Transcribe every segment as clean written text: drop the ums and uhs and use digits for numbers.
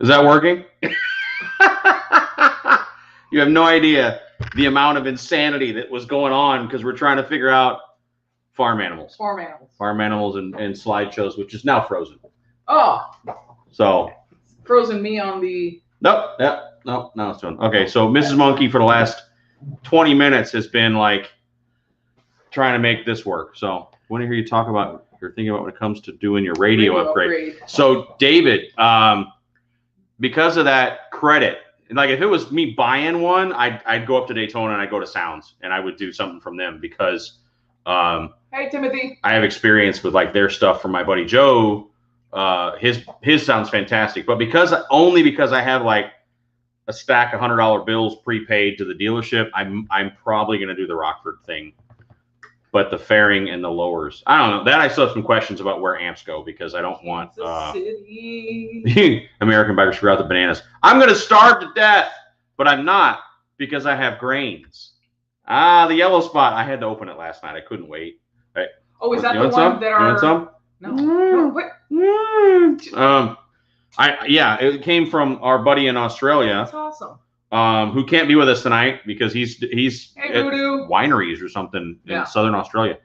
Is that working? You have no idea the amount of insanity that was going on because we're trying to figure out farm animals. Farm animals. Farm animals and slideshows, which is now frozen. Oh. So. Frozen me on the. Nope. Yep. Nope. Now it's done. Okay. So Mrs. Monkey for the last 20 minutes has been like trying to make this work. So I want to hear you talk about what you're thinking about when it comes to doing your radio upgrade. So David, because of that credit, like if it was me buying one, I'd go up to Daytona and I'd go to Sounds and I would do something from them because hey Timothy, I have experience with like their stuff from my buddy Joe. His sounds fantastic, but because I have like a stack of $100 bills prepaid to the dealership, I'm probably gonna do the Rockford thing. But the fairing and the lowers, I don't know. That I still have some questions about where amps go because I don't want American bikers screw out the bananas. I'm gonna starve to death, but I'm not because I have grains. The yellow spot. I had to open it last night. I couldn't wait. Right. Oh, is that the one that are? You want some? No. What? Yeah, it came from our buddy in Australia. That's awesome. Who can't be with us tonight because he's hey, at wineries or something in Southern Australia.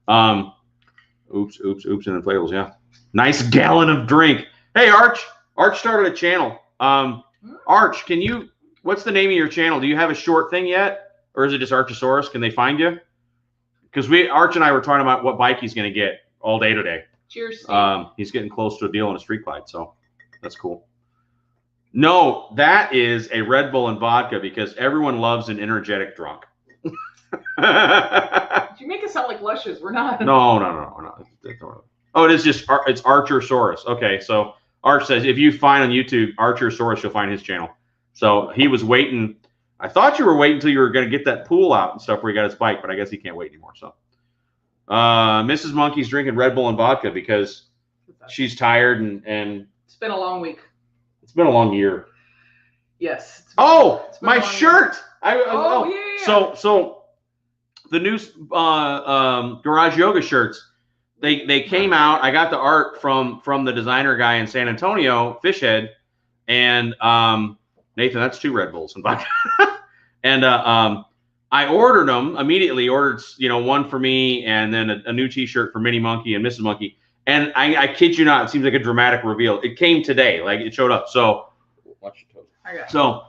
Oops, and inflatables, yeah. Nice gallon of drink. Hey, Arch started a channel. Arch, what's the name of your channel? Do you have a short thing yet? Or is it just Archosaurus? Can they find you? Because Arch and I were talking about what bike he's going to get all day today. Cheers, Steve. He's getting close to a deal on a Street Glide, so that's cool. No, that is a Red Bull and vodka because everyone loves an energetic drunk. You make it sound like Luscious. We're not. No. Oh, it is just it's Archosaurus. Okay, so Arch says if you find on YouTube Archosaurus, you'll find his channel. So he was waiting. I thought you were waiting until you were going to get that pool out and stuff where he got his bike, but I guess he can't wait anymore. So Mrs. Monkey's drinking Red Bull and vodka because she's tired and it's been a long week. It's been a long year. Yes. My shirt. Yeah. So the new Garage Yoga shirts, they came out. I got the art from the designer guy in San Antonio, Fishhead, and Nathan, that's 2 Red Bulls and vodka. And I ordered them immediately. Ordered one for me and then a new T-shirt for Minnie Monkey and Mrs. Monkey. And I kid you not, it seems like a dramatic reveal. It came today, like it showed up. So, watch your toes. So,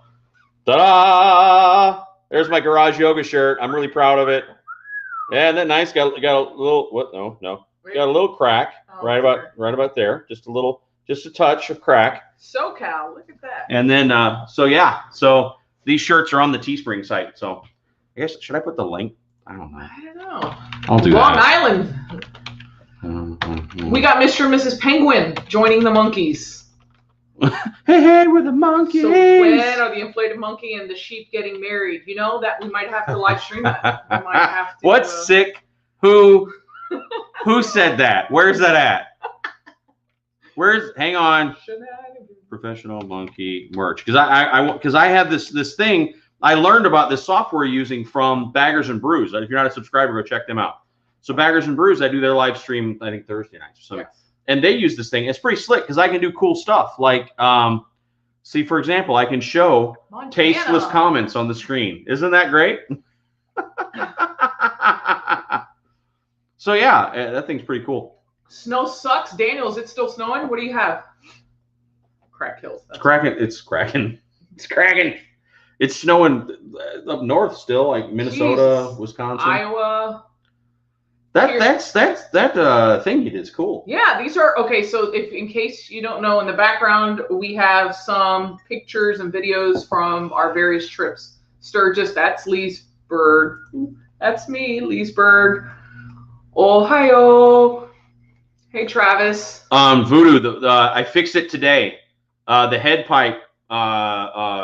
ta-da! There's my Garage Yoga shirt. I'm really proud of it. Yeah, isn't that nice? Got a little what? No. Got a little crack right about there. Just a touch of crack. SoCal, look at that. And then, so these shirts are on the Teespring site. So, I guess should I put the link? I don't know. I'll do Long that. Island. We got Mr. and Mrs. Penguin joining the monkeys. hey, we're the monkeys. So when are the inflated monkey and the sheep getting married? You know that we might have to live stream that. We might have to. What's sick? Who said that? Where's that at? Hang on. Professional monkey merch. Because I have this thing. I learned about this software using from Baggers and Brews. If you're not a subscriber, go check them out. So Baggers and Brews, I do their live stream, I think Thursday nights or something. Yes. And they use this thing. It's pretty slick because I can do cool stuff. Like, see, for example, I can show tasteless comments on the screen. Isn't that great? So, yeah, that thing's pretty cool. Snow sucks. Daniel, is it still snowing? What do you have? Crack Hills. It's cracking. It's cracking. It's snowing up north still, like Minnesota, Wisconsin. Iowa. That thing you did is cool. Yeah, these are okay. So in case you don't know, in the background we have some pictures and videos from our various trips. Sturgis, that's Leesburg. That's me, Leesburg, Ohio. Hey Travis. Voodoo. I fixed it today. The head pipe.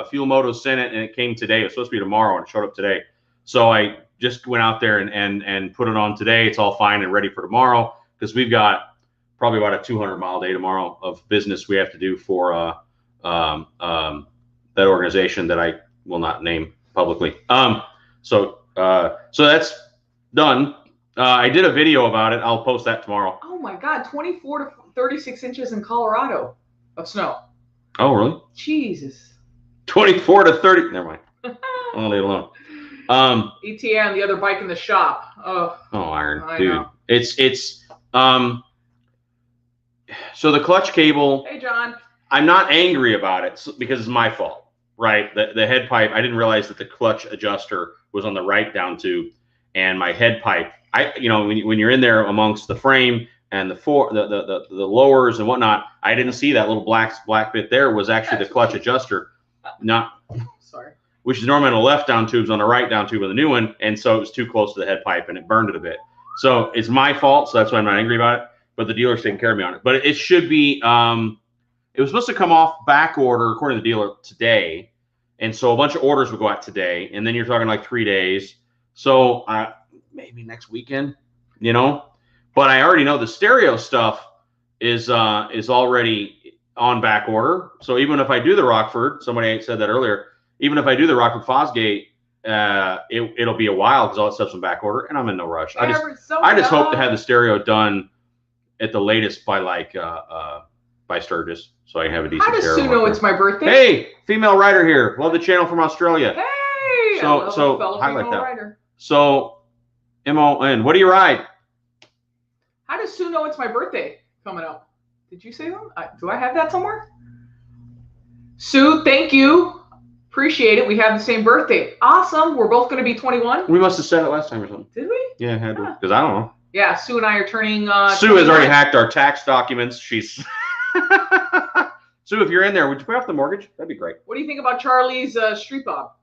Fuel Moto sent it and it came today. It was supposed to be tomorrow and it showed up today. So I just went out there and put it on today. It's all fine and ready for tomorrow because we've got probably about a 200-mile day tomorrow of business we have to do for that organization that I will not name publicly. So that's done. I did a video about it. I'll post that tomorrow. Oh my God, 24 to 36 inches in Colorado of snow. Oh, really? Jesus. 24 to 30. Never mind. I'll leave it alone. ETA on the other bike in the shop. Oh, Iron, dude. It's so the clutch cable. Hey, John. I'm not angry about it because it's my fault, right? The head pipe. I didn't realize that the clutch adjuster was on the right down tube, and my head pipe. When you're in there amongst the frame and the lowers and whatnot, I didn't see that little black bit there was actually the clutch adjuster, which is normally on the left down tubes, on the right down tube of the new one, and so it was too close to the head pipe and it burned it a bit. So it's my fault, so that's why I'm not angry about it. But the dealer's taking care of me on it. But it should be. It was supposed to come off back order according to the dealer today, and so a bunch of orders would go out today, and then you're talking like 3 days. So maybe next weekend, But I already know the stereo stuff is already on back order. So even if I do the Rockford, somebody said that earlier. Even if I do the Rockford Fosgate, it'll be a while because all that stuff's in back order, and I'm in no rush. I just hope to have the stereo done at the latest by Sturgis, so I can have a decent stereo. How does Sue know it's my birthday? Hey, female writer here. Love the channel from Australia. Hey, so highlight that. Writer. So, MON, what do you ride? How does Sue know it's my birthday coming up? Did you say that? Do I have that somewhere? Sue, thank you. Appreciate it. We have the same birthday. Awesome. We're both going to be 21. We must have said it last time or something. Did we? Yeah, had to. Because I don't know. Yeah, Sue and I are turning. Sue has already hacked our tax documents. She's. Sue, if you're in there, would you pay off the mortgage? That'd be great. What do you think about Charlie's Street Bob?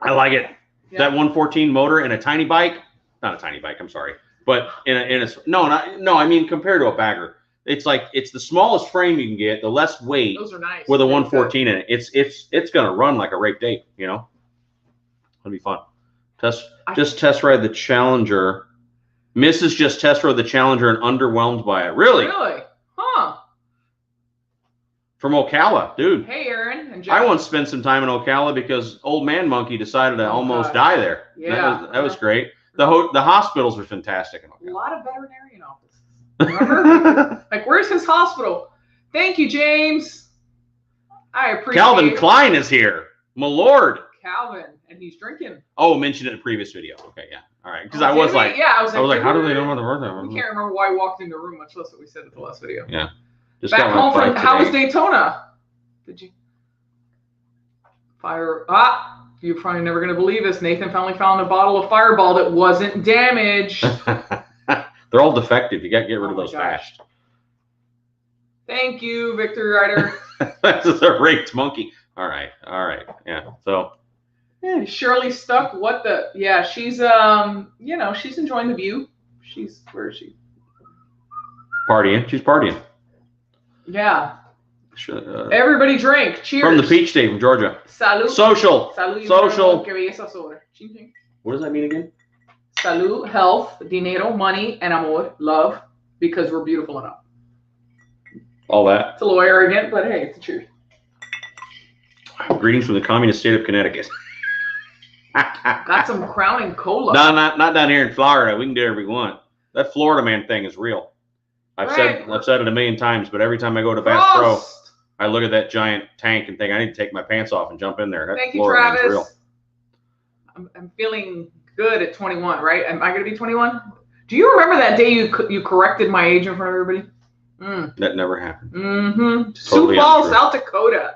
I like it. Yeah. That 114 motor and a tiny bike. Not a tiny bike. I'm sorry, but I mean compared to a bagger, it's the smallest frame you can get, the less weight. Those are nice. With a 114 in it, it's gonna run like a rape date. It'll be fun. Test ride the Challenger. Mrs. just test rode the Challenger and underwhelmed by it. Really? Really? Huh. From Ocala, dude. Hey, Aaron and Jack. I once spent some time in Ocala because old man monkey decided to almost die there. Yeah. That was great. The hospitals are fantastic in Ocala. A lot of veterinarian offices. Remember? Like, where's his hospital? Thank you, James. I appreciate Calvin it. Klein is here. My lord. Calvin, and he's drinking. Oh, mentioned it in a previous video. Okay, yeah. All right. Because I was like, how do they know about the birthday? We can't remember why we walked into the room, much less what we said at the last video. Yeah. Just back home from, how was Daytona? Did you fire? You're probably never going to believe this. Nathan finally found a bottle of Fireball that wasn't damaged. They're all defective. You got to get rid of those fast. Thank you, Victory Rider. That's a raked monkey. All right. Yeah. So. Yeah, Shirley stuck. What the? Yeah, she's she's enjoying the view. Where is she? Partying. She's partying. Yeah. Everybody drink. Cheers. From the Peach State from Georgia. Salud. Social. Salud. Social. What does that mean again? Salud, health, dinero, money, and amor, love, because we're beautiful enough. All that. It's a little arrogant, but hey, it's the truth. Greetings from the communist state of Connecticut. Got some Crown and Cola. No, not down here in Florida. We can do whatever we want. That Florida man thing is real. I've said it a million times, but every time I go to Bass Pro, I look at that giant tank and think I need to take my pants off and jump in there. That Thank you, Florida Travis. man's real. I'm feeling good at 21, right? Am I going to be 21? Do you remember that day you corrected my age in front of everybody? That never happened. Mm-hmm. Totally Sioux Falls, South Dakota.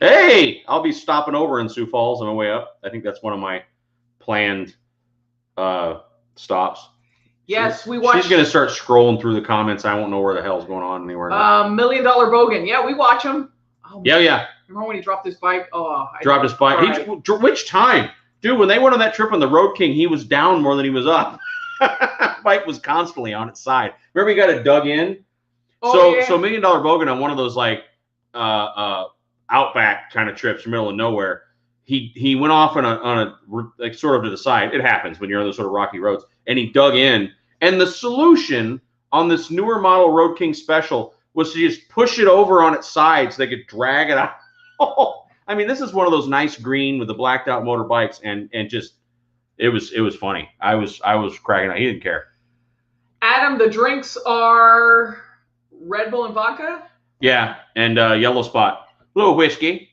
Hey, I'll be stopping over in Sioux Falls on my way up. I think that's one of my planned stops. Yes, we watch. She's going to start scrolling through the comments. I won't know where the hell's going on anywhere. $1 Million Bogan. Yeah, we watch him. Oh, yeah. Remember when he dropped his bike? Dropped his bike. Which time? Dude, when they went on that trip on the Road King, he was down more than he was up. Bike was constantly on its side. Remember he got it dug in? So $1 Million Bogan on one of those like outback kind of trips, middle of nowhere. He went off on a like sort of to the side. It happens when you're on those sort of rocky roads. And he dug in. And the solution on this newer model Road King Special was to just push it over on its side so they could drag it out. I mean, this is one of those nice green with the blacked out motorbikes, and just it was funny. I was cracking up. He didn't care. Adam, the drinks are Red Bull and vodka. Yeah, and yellow spot, a little whiskey.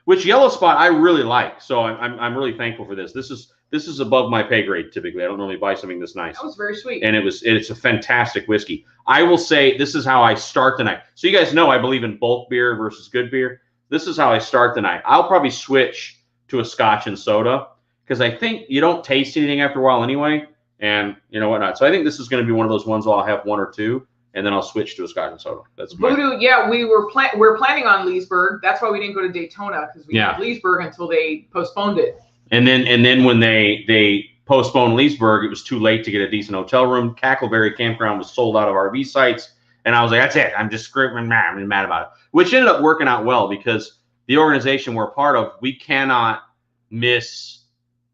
Which yellow spot I really like, so I'm really thankful for this. This is above my pay grade typically. I don't normally buy something this nice. That was very sweet. And it's a fantastic whiskey. I will say this is how I start the night. So you guys know I believe in bulk beer versus good beer. This is how I start the night. I'll probably switch to a Scotch and soda because I think you don't taste anything after a while anyway, and you know whatnot. So I think this is going to be one of those ones where I'll have one or two, and then I'll switch to a Scotch and soda. That's Voodoo. Yeah, we're planning on Leesburg. That's why we didn't go to Daytona because we had Leesburg until they postponed it. And then when they postponed Leesburg, it was too late to get a decent hotel room. Cackleberry Campground was sold out of RV sites, and I was like, that's it. I'm just screaming, I'm mad about it. Which ended up working out well because the organization we're a part of, we cannot miss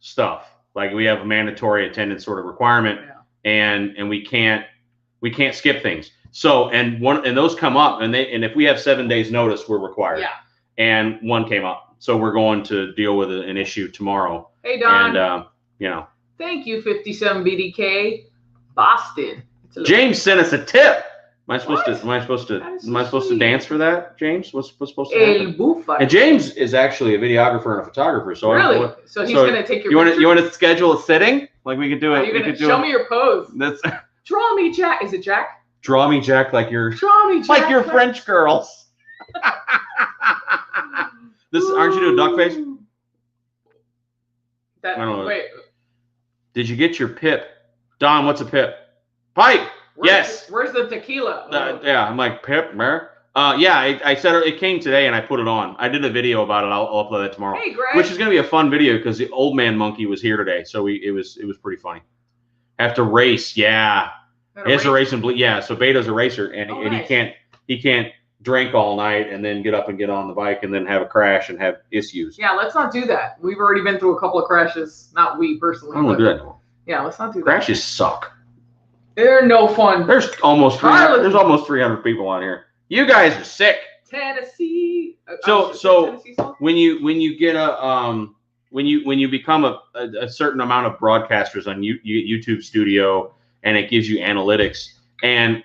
stuff. Like we have a mandatory attendance sort of requirement, and we can't skip things. So and those come up, and if we have 7 days notice, we're required. Yeah. And one came up, so we're going to deal with an issue tomorrow. Hey Don. And you know. Thank you, 57 BDK, Boston. James sent us a tip. Am I supposed to dance for that, James? What's supposed to happen? And James is actually a videographer and a photographer, so really, so he's gonna take your. You want to schedule a sitting? Like we could do it. You could show me your pose. That's. Draw me, Jack. Is it Jack? Draw me, Jack, like you're. Draw me, Jack. Like you're French girls. Aren't you doing duck face? I don't know. Wait. Did you get your pip? Don, what's a pip? Pipe. Yes. Where's the tequila? Yeah, I'm like, pip, mer. Yeah, I said it came today and I put it on. I did a video about it. I'll upload that tomorrow. Hey, Greg. Which is going to be a fun video because the old man monkey was here today, so it was pretty funny. Have to race, yeah. It's a race and yeah. So Beta's a racer, and nice. he can't drink all night and then get up and get on the bike and then have a crash and have issues. Yeah, let's not do that. We've already been through a couple of crashes. Not we personally. I don't do that anymore. Yeah, let's not do that. Crashes suck. They're no fun. There's almost 300 people on here. You guys are sick. Tennessee. So when you get when you become a certain amount of broadcasters on YouTube Studio, and it gives you analytics, and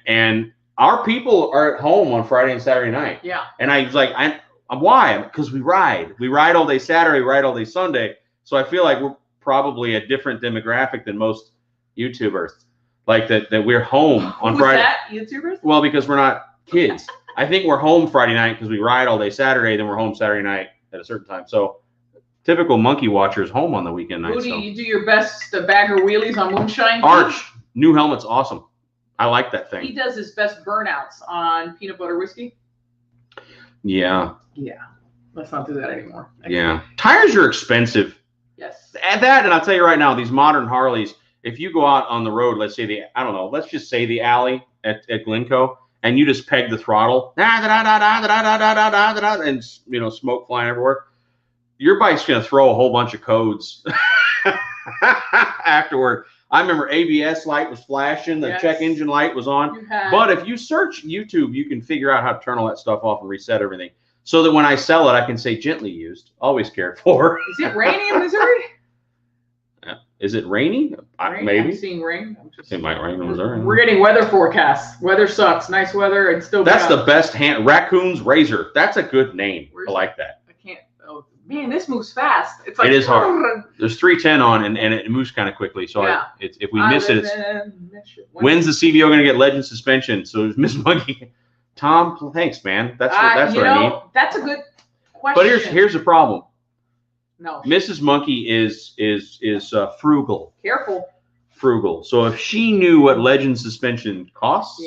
our people are at home on Friday and Saturday night. Yeah. And I was like, why? Because we ride all day Saturday, ride all day Sunday. So I feel like we're probably a different demographic than most YouTubers. Like that we're home on Friday. Who's that, YouTubers? Well, because we're not kids. I think we're home Friday night because we ride all day Saturday, then we're home Saturday night at a certain time. So typical monkey watcher is home on the weekend night. Woody, you do your best bagger wheelies on moonshine. Arch, new helmet's awesome. I like that thing. He does his best burnouts on peanut butter whiskey. Yeah. Yeah. Let's not do that anymore. Yeah. Tires are expensive. Yes. Add that, and I'll tell you right now, these modern Harleys, if you go out on the road, let's say let's just say the alley at Glencoe, and you just peg the throttle, and smoke flying everywhere, your bike's gonna throw a whole bunch of codes afterward. I remember ABS light was flashing, the check engine light was on. But if you search YouTube, you can figure out how to turn all that stuff off and reset everything, so that when I sell it, I can say gently used, always cared for. Is it rainy in Missouri? Is it rainy? Maybe. I'm seeing rain. It might rain in Missouri. We're getting weather forecasts. Weather sucks. Nice weather and still. That's the best Raccoon's Razor. That's a good name. I like that. I can't. Oh man, this moves fast. It's like it is hard. There's 310 on, and it moves kind of quickly. So if we miss it, when's the CVO going to get legend suspension? So Miss Monkey, Tom, thanks, man. That's what I need. That's a good question. But here's the problem. No. Mrs. Monkey is frugal. Careful. Frugal. So if she knew what legend suspension costs,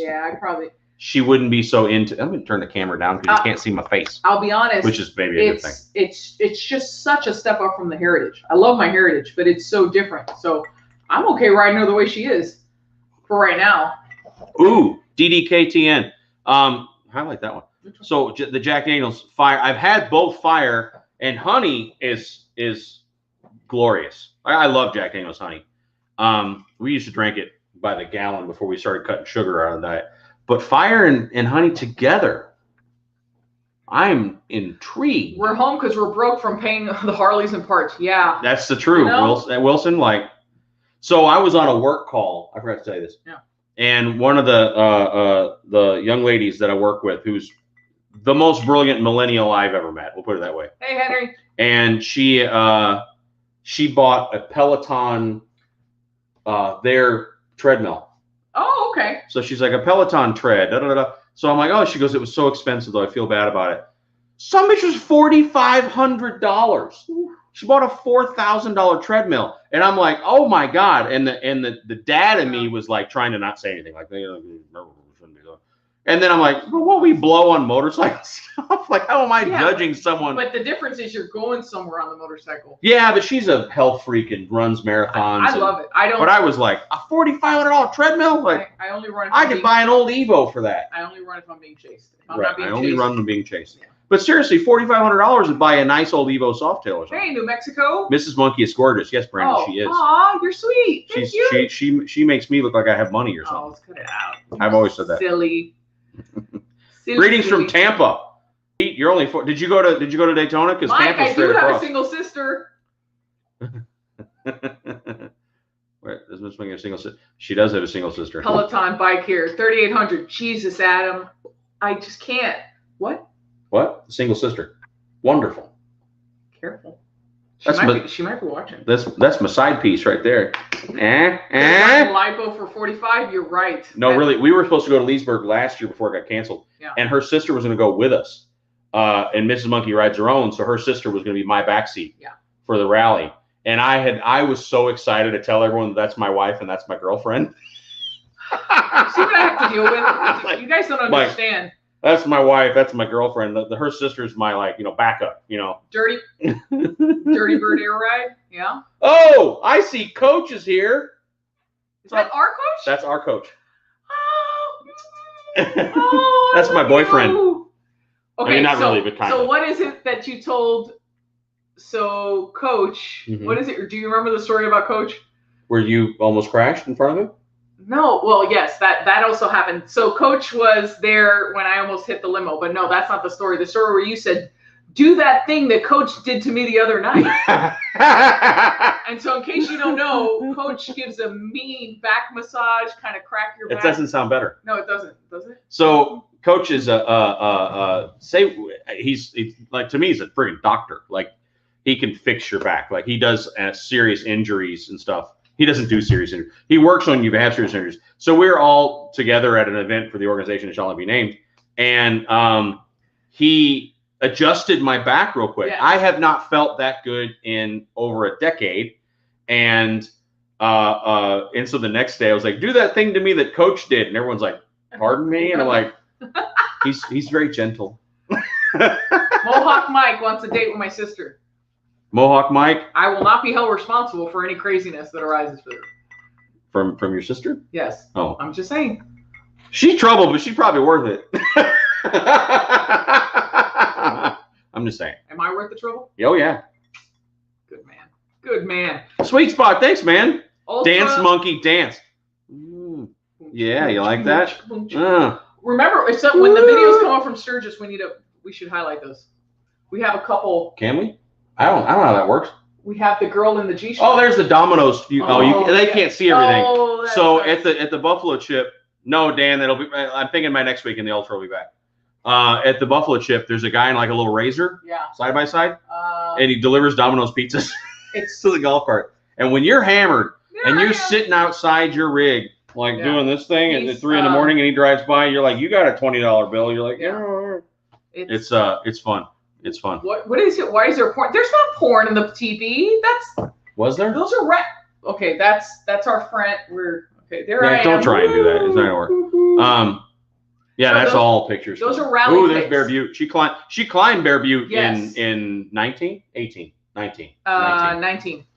she wouldn't be so into. I'm going to turn the camera down because you can't see my face. I'll be honest. Which is maybe a good thing. It's just such a step up from the Heritage. I love my Heritage, but it's so different. So I'm okay riding her the way she is for right now. Ooh, DDKTN. Highlight that one. So the Jack Daniels Fire. I've had both Fire. And honey is glorious. I love Jack Daniel's honey. We used to drink it by the gallon before we started cutting sugar out of the diet. But Fire and honey together, I'm intrigued. We're home because we're broke from paying the Harleys and parts. Yeah. That's the truth, Wilson. So I was on a work call. I forgot to tell you this. Yeah. And one of the young ladies that I work with, who's the most brilliant millennial I've ever met. We'll put it that way. Hey, Henry. And she bought a Peloton their treadmill. Oh, okay. So she's like, a Peloton tread. Da, da, da, da. So I'm like, oh, she goes, it was so expensive though. I feel bad about it. Some bitch was $4,500. She bought a $4,000 treadmill, and I'm like, oh my god! And the dad in me was like trying to not say anything, like, and then I'm like, well, what we blow on motorcycle stuff? Like, how am I judging someone? But the difference is you're going somewhere on the motorcycle. Yeah, but she's a health freak and runs marathons. I love it. I don't. But I was like, a $4,500 treadmill? Like, I only run. I could buy an old Evo for that. I only run if I'm being chased. If I'm Right. not being I only chased. run when being chased. Yeah. But seriously, $4,500 would buy a nice old Evo Softail or something. Hey, New Mexico. Mrs. Monkey is gorgeous. Yes, Brandon, she is. Aw, you're sweet. Thank you. She makes me look like I have money or something. Oh, let's cut it out. I've always said that. Silly. Greetings from Tampa. Pete, you're only four. Did you go to Daytona? Because Tampa's straight across. I do have a single sister. Wait, does Miss Monkey have a single sister? She does have a single sister. Peloton bike here, 3,800. Jesus, Adam, I just can't. What? What? Single sister. Wonderful. Careful. She might be watching. That's my side piece right there. Lipo for 45. You're right. No, really, we were supposed to go to Leesburg last year before it got canceled. Yeah. And her sister was going to go with us. And Mrs. Monkey rides her own, so her sister was going to be my backseat for the rally. And I was so excited to tell everyone that's my wife and that's my girlfriend. See what I have to deal with? You guys don't understand. That's my wife. That's my girlfriend. Her sister's my backup. Dirty bird air ride. Yeah. Oh, I see. Coach is here. Is that our coach? That's our coach. Oh, that's my boyfriend. You. Okay, I mean, not really, but kind of. So what is it that you told? So Coach, what is it? Do you remember the story about Coach? Where you almost crashed in front of him? No, well, yes, that also happened. So Coach was there when I almost hit the limo, but no, that's not the story. The story where you said, do that thing that Coach did to me the other night. And so in case you don't know, Coach gives a mean back massage, kind of crack your back. It doesn't sound better. No, it doesn't. Does it? So Coach is he's like, to me, he's a freaking doctor. Like, he can fix your back. Like, he does serious injuries and stuff. He doesn't do serious injuries. He works on you have serious injuries. So we're all together at an event for the organization that shall not be named. And he adjusted my back real quick. Yes. I have not felt that good in over a decade. And so the next day I was like, do that thing to me that Coach did. And everyone's like, pardon me? And I'm like, he's very gentle. Mohawk Mike wants a date with my sister. Mohawk Mike? I will not be held responsible for any craziness that arises from your sister? Yes. Oh. I'm just saying. She's trouble, but she's probably worth it. I'm just saying. Am I worth the trouble? Oh, yeah. Good man. Good man. Sweet spot. Thanks, man. Ultra. Dance monkey dance. Yeah, you like that? Remember, when the videos come up from Sturgis, we should highlight those. We have a couple. Can we? I don't know how that works. We have the girl in the G-string. Oh, there's the Domino's. They can't see everything. Oh, so nice. at the Buffalo Chip, no, Dan, I'm thinking by next week in the Ultra will be back. At the Buffalo Chip, there's a guy in like a little Razor, side by side, and he delivers Domino's pizzas to the golf cart. And when you're hammered and you're sitting outside your rig, doing this thing at 3 a.m, and he drives by, you're like, you got a $20 bill. You're like, it's fun. It's fun. What is it? Why is there porn? There's not porn in the TV. Was there? Those are Okay, that's our friend. There I am. Don't try and do that. It's not gonna work. That's all pictures. Those are rally. Ooh, there's Bear Butte. She climbed Bear Butte in 19.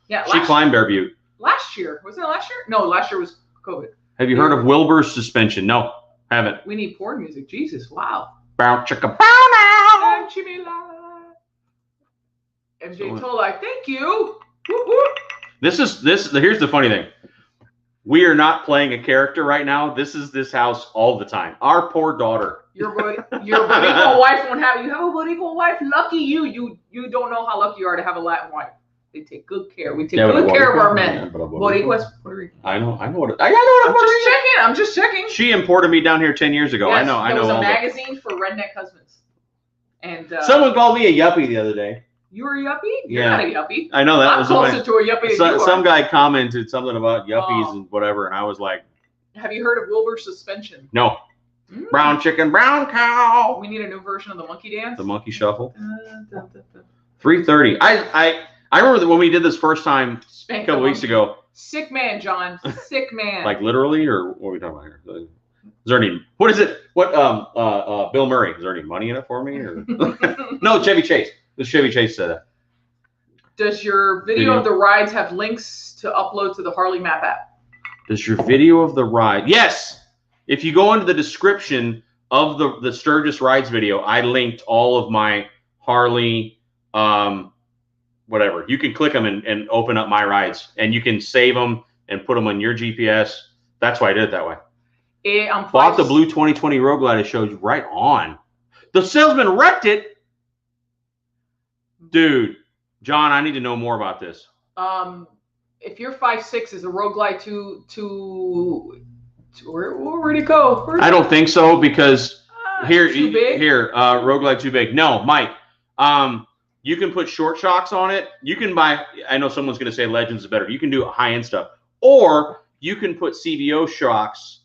Yeah. She climbed Bear Butte. Last year. Was it last year? No, last year was COVID. Have you heard of wilburs suspension? No, haven't. We need porn music. Jesus, wow. Bow chicka bow now. MJ Tola, thank you. Here's the funny thing. We are not playing a character right now. This is this house all the time. Our poor daughter. Your Boricua wife won't have you. Have a Boricua wife. Lucky you. You don't know how lucky you are to have a Latin wife. They take good care. We take good care of our men. Boricua's Puerto Rican. I know what I'm just checking. She imported me down here 10 years ago. Yes, I know. There was a magazine for redneck husbands. And someone called me a yuppie the other day. You were a yuppie? You're not a yuppie. I know that I'm was closer to a yuppie than you are. Some guy commented something about yuppies and whatever, and I was like, have you heard of wilbur suspension? No. Brown chicken, brown cow. We need a new version of the monkey dance. The monkey shuffle. 3:30. I remember that when we did this first time a couple weeks ago. Sick man, John. Sick man. Like literally, or what are we talking about here? Is there any? What is it? What Bill Murray? Is there any money in it for me? Or no, Chevy Chase. The Chevy Chase said that. Does your video of the rides have links to upload to the Harley Map app? Does your video of the ride? Yes. If you go into the description of the Sturgis Rides video, I linked all of my Harley, whatever. You can click them and open up my rides, and you can save them and put them on your GPS. That's why I did it that way. Bought the blue 2020 Road Glide I showed you. Right on. The salesman wrecked it. Dude, John, I need to know more about this. If you're 5'6", is a Road Glide where'd it go? I don't think so, because too big? Road Glide too big. No, Mike. You can put short shocks on it. You can buy. I know someone's going to say Legends is better. You can do high end stuff, or you can put CVO shocks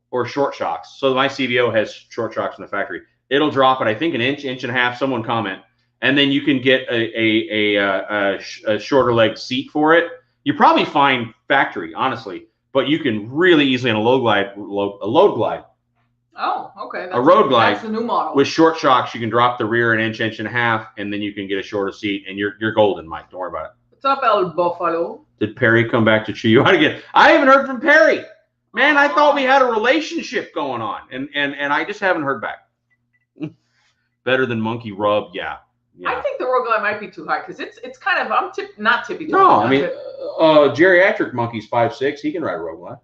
or short shocks. So my CVO has short shocks in the factory. It'll drop it, I think, an inch and a half. Someone comment, and then you can get a shorter leg seat for it. You probably find factory, honestly. But you can really easily on a load glide. Oh, okay. A road glide. That's the new model. With short shocks, you can drop the rear an inch and a half, and then you can get a shorter seat, and you're golden, Mike. Don't worry about it. What's up, El Buffalo? Did Perry come back to chew you out again? I haven't heard from Perry. Man, I thought we had a relationship going on, and I just haven't heard back. Better than monkey rub, yeah. I think the Road Glide might be too high because it's kind of not tippy. No, I mean, geriatric monkey's 5'6". He can ride a Road Glide.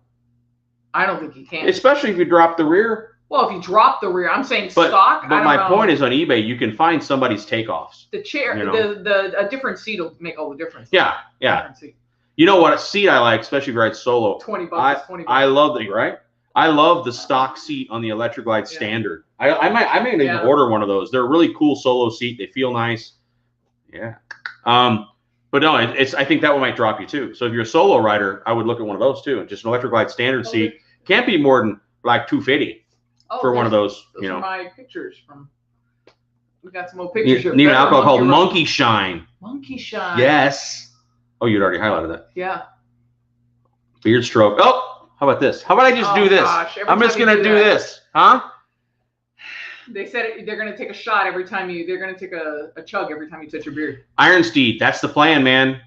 I don't think he can. Especially if you drop the rear. Well, if you drop the rear, I'm saying stock. But my point is, on eBay, you can find somebody's takeoffs. The chair, a different seat will make all the difference. Yeah. You know what? A seat I like, especially if you ride solo. $20. $20. I love the right. I love the stock seat on the Electric Glide Standard. I might even order one of those. They're a really cool solo seat. They feel nice. Yeah. But no, I think that one might drop you too. So if you're a solo rider, I would look at one of those too. Just an Electric Glide Standard seat. Can't be more than like $250 for one of those. Those are my pictures from. We got some more pictures here. Need an alcohol called Monkey Shine. Monkey Shine. Yes. Oh, you'd already highlighted that. Yeah. Beard stroke. Oh. How about this? How about I just do this? I'm just going to do this. Huh? They said they're going to take a shot every time they're going to take a chug every time you touch your beard. Iron Steed. That's the plan, man.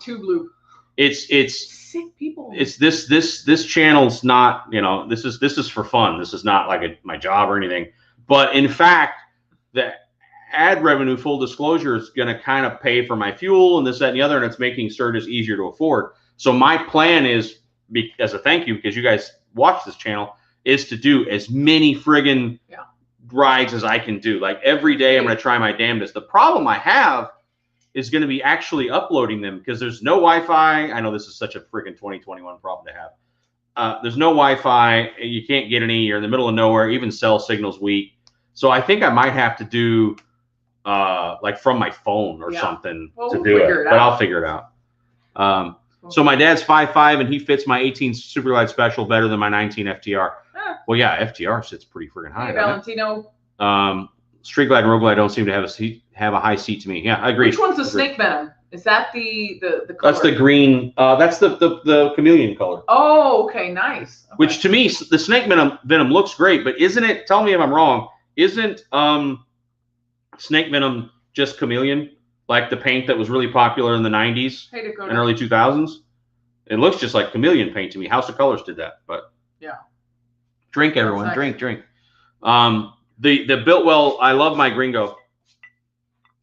Too blue. It's sick people. It's this channel's not, this is for fun. This is not like my job or anything. But in fact, the ad revenue, full disclosure, is going to kind of pay for my fuel and this, that, and the other, and it's making Sturgis easier to afford. So my plan is, as a thank you, because you guys watch this channel, is to do as many friggin' rides as I can do. Like every day I'm going to try my damnedest. The problem I have is going to be actually uploading them because there's no Wi-Fi. I know this is such a friggin' 2021 problem to have. There's no Wi-Fi. You can't get any. You're in the middle of nowhere. Even cell signal's weak. So I think I might have to do like from my phone or something to do it. But I'll figure it out. So my dad's 5'5", and he fits my 18 Super Glide Special better than my 19 FTR. Well, yeah, FTR sits pretty friggin' high. Hey, Valentino. Street Glide and Road Glide don't seem to have a high seat to me. Yeah, I agree. Which one's the snake venom? Is that the color? That's the green. That's the chameleon color. Oh, okay, nice. Okay. Which to me, the snake venom looks great, but isn't it? Tell me if I'm wrong. Isn't snake venom just chameleon? Like the paint that was really popular in the 90s and early 2000s. It looks just like chameleon paint to me. House of Colors did that, but yeah. Drink, everyone, drink. The Biltwell, I love my Gringo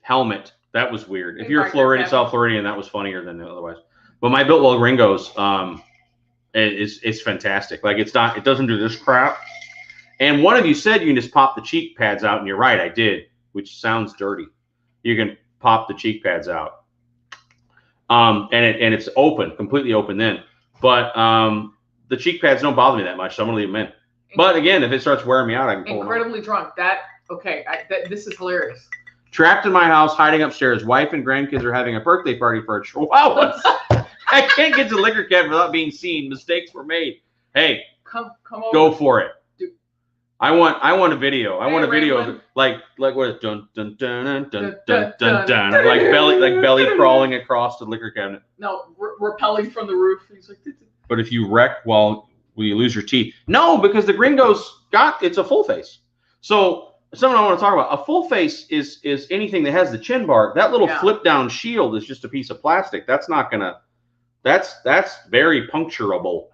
helmet. That was weird. If you're Floridian, South Floridian, that was funnier than otherwise. But my Biltwell Gringos is fantastic. Like it doesn't do this crap. And one of you said you can just pop the cheek pads out, and you're right, I did, which sounds dirty. You can pop the cheek pads out, and it's open, completely open then. But the cheek pads don't bother me that much, so I'm gonna leave them in. But again, if it starts wearing me out, I can pull them out. Incredibly Drunk. That Okay, this is hilarious. Trapped in my house, hiding upstairs. Wife and grandkids are having a birthday party for a chihuahua. I can't get to the liquor cabinet without being seen. Mistakes were made. Hey, come over. Go for it. I want a video. I want a video of it, like what is dun dun dun dun dun dun dun dun, like belly crawling across the liquor cabinet. No, rappelling from the roof. He's like, but if you wreck while you lose your teeth, no, because the gringo's it's a full face. So something I want to talk about. A full face is anything that has the chin bar. That little flip down shield is just a piece of plastic. That's not gonna. That's very puncturable.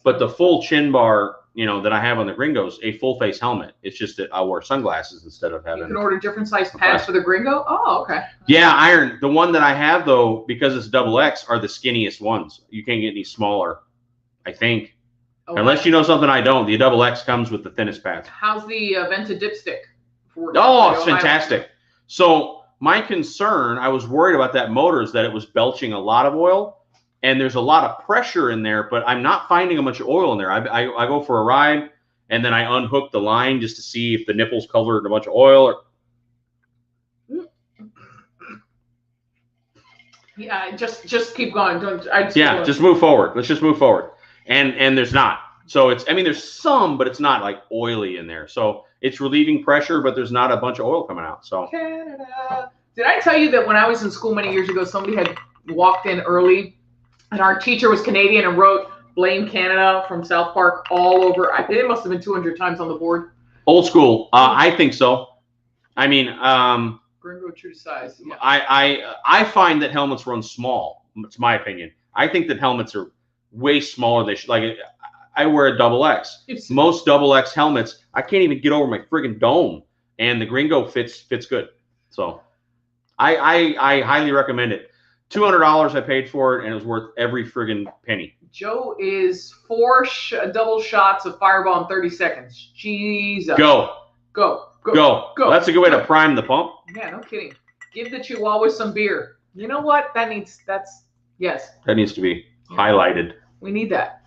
But the full chin bar, that I have on the gringos, a full face helmet. It's just that I wear sunglasses instead of having. You can order different size pads for the gringo. Oh, okay. Yeah, iron. The one that I have though, because it's XX, are the skinniest ones. You can't get any smaller, I think, unless you know something I don't. The XX comes with the thinnest pads. How's the vented dipstick? Oh, it's fantastic. So my concern, I was worried about that motor, is that it was belching a lot of oil. And there's a lot of pressure in there, but I'm not finding a bunch of oil in there. I go for a ride, and then I unhook the line just to see if the nipple's covered in a bunch of oil. Yeah, just keep going. Just move forward. Let's just move forward. And there's not. So there's some, but it's not like oily in there. So it's relieving pressure, but there's not a bunch of oil coming out. So Canada. Did I tell you that when I was in school many years ago, somebody had walked in early? And our teacher was Canadian and wrote "Blame Canada" from South Park all over. It must have been 200 times on the board. Old school. I think so. Gringo true to size. Yeah. I find that helmets run small. It's my opinion. I think that helmets are way smaller. They should, like, I wear a XX. Most XX helmets, I can't even get over my friggin' dome, and the gringo fits good. So I highly recommend it. $200 I paid for it, and it was worth every friggin' penny. Joe is 4 double shots of Fireball in 30 seconds. Jesus. Go. That's a good way to prime the pump. Yeah, no kidding. Give the chihuahua some beer. You know what? Yes. That needs to be highlighted. We need that.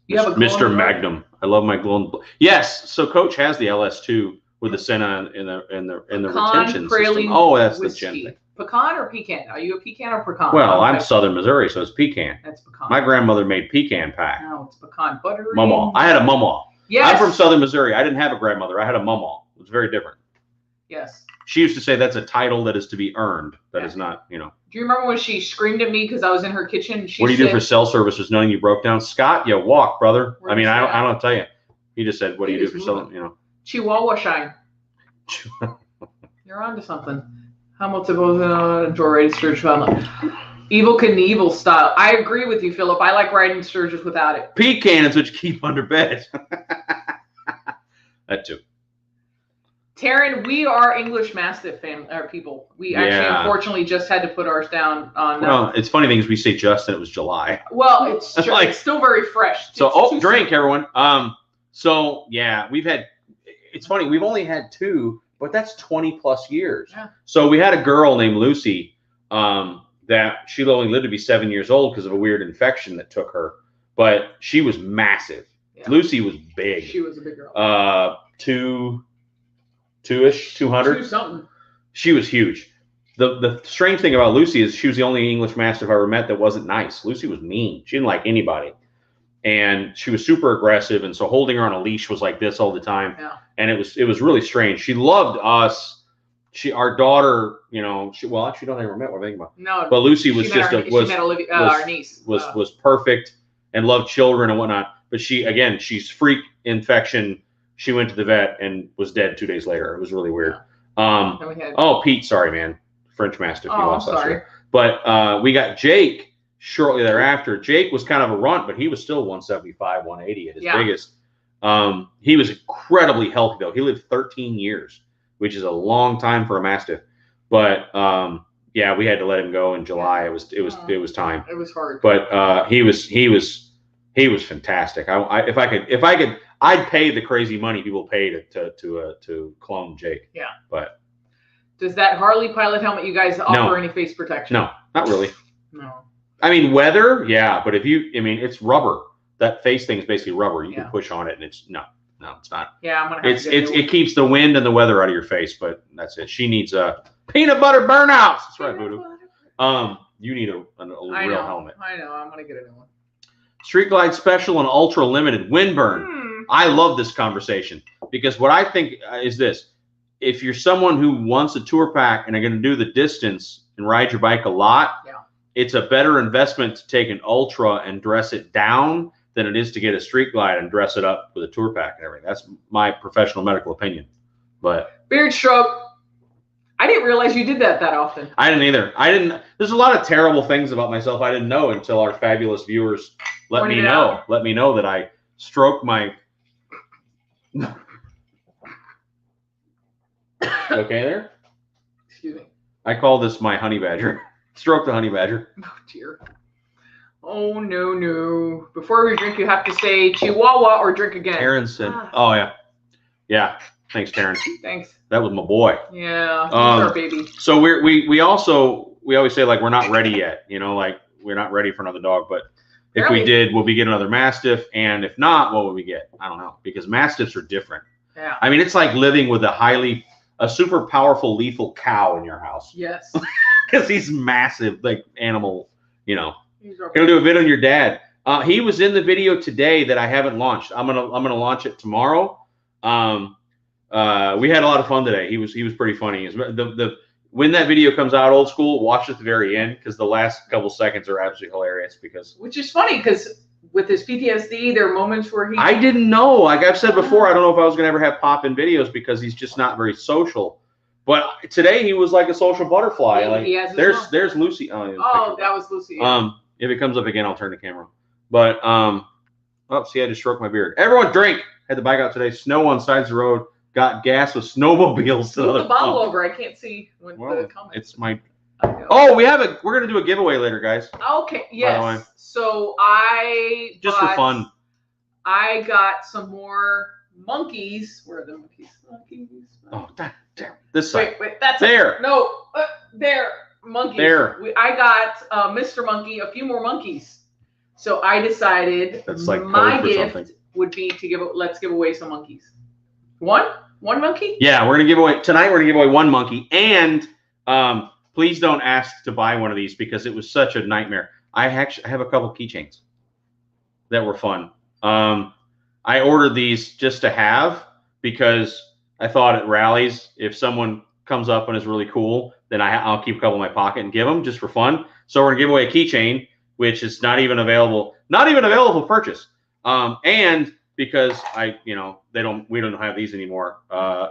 You have a Mr. Magnum. I love my glowing. Yes. So Coach has the LS2 with the Senna in the retention system. Oh, that's the chin thing. Pecan or pecan? Are you a pecan or pecan? Well, I'm Southern Missouri, so it's pecan. That's pecan. My grandmother made pecan pie. No, it's pecan butter. Mama. I had a mama. Yes. I'm from Southern Missouri. I didn't have a grandmother. I had a mama. It was very different. Yes. She used to say that's a title that is to be earned. That is not, Do you remember when she screamed at me because I was in her kitchen? What do you do for cell services knowing you broke down? Scott, you walk, brother. I don't tell you. He just said, what do you do for selling, Chihuahua shine. You're onto something. How much of a rated Sturgis helmet? Evil Knievel style. I agree with you, Philip. I like riding Sturgis without it. Pecan is what you keep under bed. That too. Taryn, we are English Mastiff people. We actually, unfortunately, just had to put ours down on. Well, it's funny thing is we say just, and it was July. Well, it's it's still very fresh. Drink, everyone. So yeah, it's funny. We've only had 2. But that's 20 plus years. Yeah. So we had a girl named Lucy that she only lived to be 7 years old because of a weird infection that took her. But she was massive. Yeah. Lucy was big. She was a big girl. 2-ish, 200. 2 something. She was huge. The strange thing about Lucy is she was the only English Mastiff I ever met that wasn't nice. Lucy was mean. She didn't like anybody. And she was super aggressive, and so holding her on a leash was like this all the time. Yeah. And it was really strange. She loved us. Our daughter, actually, don't ever met. What I think about. No, but Lucy was our niece was perfect and loved children and whatnot. But she's freak infection. She went to the vet and was dead 2 days later. It was really weird. Yeah. Pete, sorry, man, French Mastiff. I'm sorry. But we got Jake. Shortly thereafter, Jake was kind of a runt, but he was still 175, 180 at his biggest. He was incredibly healthy, though. He lived 13 years, which is a long time for a Mastiff. But we had to let him go in July. It was time. It was hard. But he was fantastic. If I could, I'd pay the crazy money people pay to clone Jake. Yeah. But does that Harley pilot helmet you guys offer any face protection? No, not really. No. Weather, yeah, but it's rubber. That face thing is basically rubber. You can push on it, and it's no. No, it's not. Yeah, I'm gonna have to get it keeps the wind and the weather out of your face, but that's it. She needs a peanut butter burnouts. That's right, Voodoo. You need a real helmet. I know. I'm gonna get a new one. Street Glide Special and Ultra Limited Windburn. I love this conversation because what I think is this: if you're someone who wants a tour pack and are going to do the distance and ride your bike a lot, it's a better investment to take an Ultra and dress it down than it is to get a Street Glide and dress it up with a tour pack and everything. That's my professional medical opinion. But beard stroke. I didn't realize you did that often. I didn't either. There's a lot of terrible things about myself I didn't know until our fabulous viewers let me know. Let me know that I stroke my. Okay there? Excuse me. I call this my honey badger. Stroke the honey badger. Oh dear. Oh no. Before we drink, you have to say Chihuahua or drink again. Taryn said, oh yeah. Yeah. Thanks, Taryn. Thanks. That was my boy. Yeah. He's our baby. So we always say like we're not ready yet, like we're not ready for another dog, but if we did, will we get another Mastiff? And if not, what would we get? I don't know, because Mastiffs are different. Yeah. I mean, it's like living with a super powerful, lethal cow in your house. Yes. Because he's massive, like animal, Gonna do a video on your dad. He was in the video today that I haven't launched. I'm gonna launch it tomorrow. We had a lot of fun today. He was pretty funny. When that video comes out, old school, watch at the very end because the last couple seconds are absolutely hilarious. Which is funny because with his PTSD, there are moments where I didn't know. Like I've said before, I don't know if I was gonna ever have Pop in videos because he's just not very social. But today he was like a social butterfly. There's Lucy. Oh, that was Lucy. Yeah. If it comes up again, I'll turn the camera. But see, I just stroked my beard. Everyone drink. Had the bike out today. Snow on sides of the road. Got gas with snowmobiles. Move the bottle over. I can't see the comments. It's my. Oh, we're gonna do a giveaway later, guys. Okay. Yes. So for fun. I got some more monkeys. Where are the monkeys? Oh, damn. This side. Wait. That's there. There. Monkeys. There. I got Mr. Monkey, a few more monkeys. So I decided my gift would be to let's give away some monkeys. One monkey? Yeah, we're gonna give away tonight. We're gonna give away one monkey, and please don't ask to buy one of these because it was such a nightmare. I have a couple keychains that were fun. I ordered these just to have because I thought at rallies, if someone comes up and is really cool, then I'll keep a couple in my pocket and give them just for fun. So we're gonna give away a keychain, which is not even available for purchase. And because we don't have these anymore.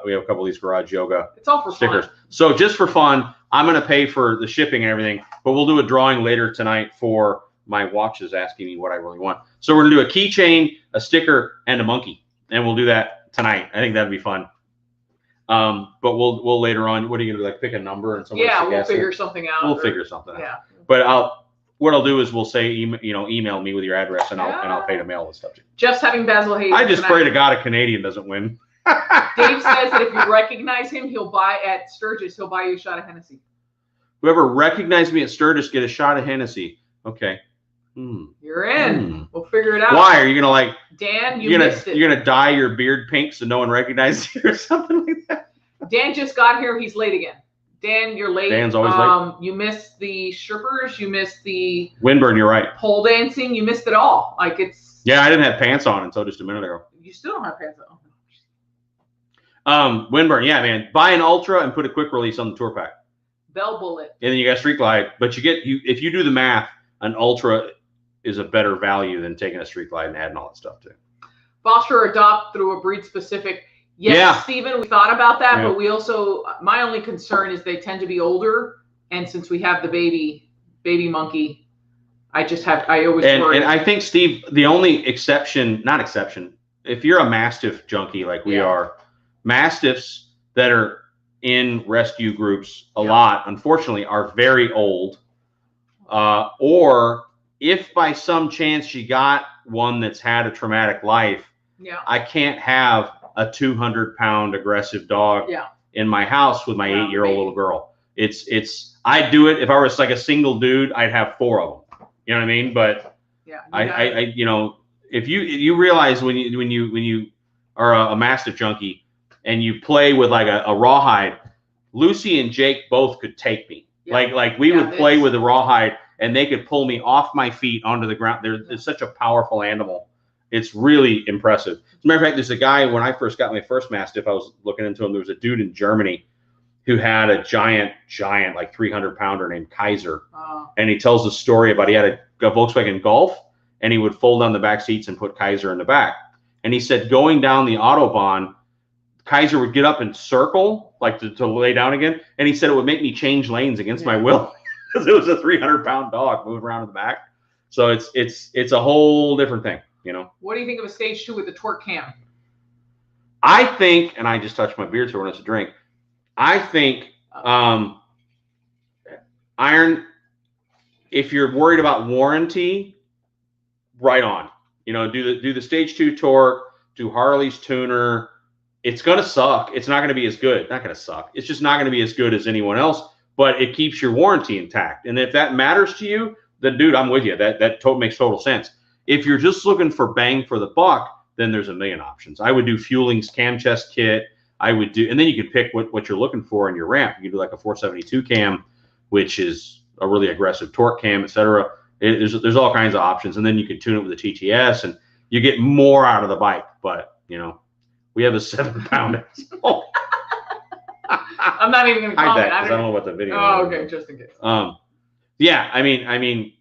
We have a couple of these Garage Yoga stickers. Fun. So just for fun, I'm gonna pay for the shipping and everything, but we'll do a drawing later tonight for my watches asking me what I really want. So we're gonna do a keychain, a sticker, and a monkey, and we'll do that tonight. I think that'd be fun. But we'll later on. What are you gonna do? Like pick a number and we'll figure something out. We'll figure something out. Yeah. But what I'll do is we'll say email me with your address and I'll pay to mail the stuff to you. Just having Basil Hayes. I just pray to God a Canadian doesn't win. Dave says that if you recognize him, he'll buy at Sturgis. He'll buy you a shot of Hennessy. Whoever recognized me at Sturgis, get a shot of Hennessy. Okay. You're in. We'll figure it out. Why are you gonna Dan? You missed it. You're gonna dye your beard pink so no one recognizes you or something like that. Dan just got here. He's late again. Dan, you're late. Dan's always late. You missed the strippers. You missed the Windburn. You're right. Pole dancing. You missed it all. Yeah, I didn't have pants on until just a minute ago. You still don't have pants on. Windburn. Yeah, man. Buy an Ultra and put a quick release on the tour pack. Bell Bullet. And then you got Street Glide, but if you do the math, an Ultra is a better value than taking a Street Glide and adding all that stuff too. Foster or adopt through a breed specific. Yes, Stephen, we thought about that, but we also, my only concern is they tend to be older. And since we have the baby monkey, I always worry. And I think, Steve, the only not exception, if you're a Mastiff junkie like we are, Mastiffs that are in rescue groups a lot, unfortunately, are very old. Or if by some chance you got one that's had a traumatic life, I can't have a 200-pound aggressive dog in my house with my 8-year-old little girl. I'd do it if I was like a single dude. I'd have 4 of them. You know what I mean? But if you realize when you or a Mastiff junkie, and you play with like a rawhide, Lucy and Jake both could take me. Yep. Like we would play with a rawhide, and they could pull me off my feet onto the ground. They're such a powerful animal. It's really impressive. As a matter of fact, there's a guy, when I first got my first Mastiff, I was looking into him. There was a dude in Germany who had a giant, like 300-pounder named Kaiser. Oh. And he tells a story about he had a Volkswagen Golf, and he would fold down the back seats and put Kaiser in the back. And he said going down the Autobahn, Kaiser would get up and circle, like to lay down again. And he said it would make me change lanes against my will because it was a 300-pound dog moving around in the back. So it's a whole different thing, you know. What do you think of a stage 2 with the torque cam? I think, and I just touched my beard so when it's a drink. I think iron, if you're worried about warranty, right on. You know, do the stage 2 torque, do Harley's tuner. It's going to suck. It's not going to be as good. Not going to suck. It's just not going to be as good as anyone else, but it keeps your warranty intact. And if that matters to you, then dude, I'm with you. That makes total sense. If you're just looking for bang for the buck, then there's a million options. I would do Fueling's cam chest kit. I would do, and then you could pick what you're looking for in your ramp. You could do like a 472 cam, which is a really aggressive torque cam, etc. There's all kinds of options, and then you can tune it with a TTS, and you get more out of the bike. But you know, we have a 7-pound. I'm not even going to comment. I don't know what the video. Oh, okay, just in case. Yeah, I mean,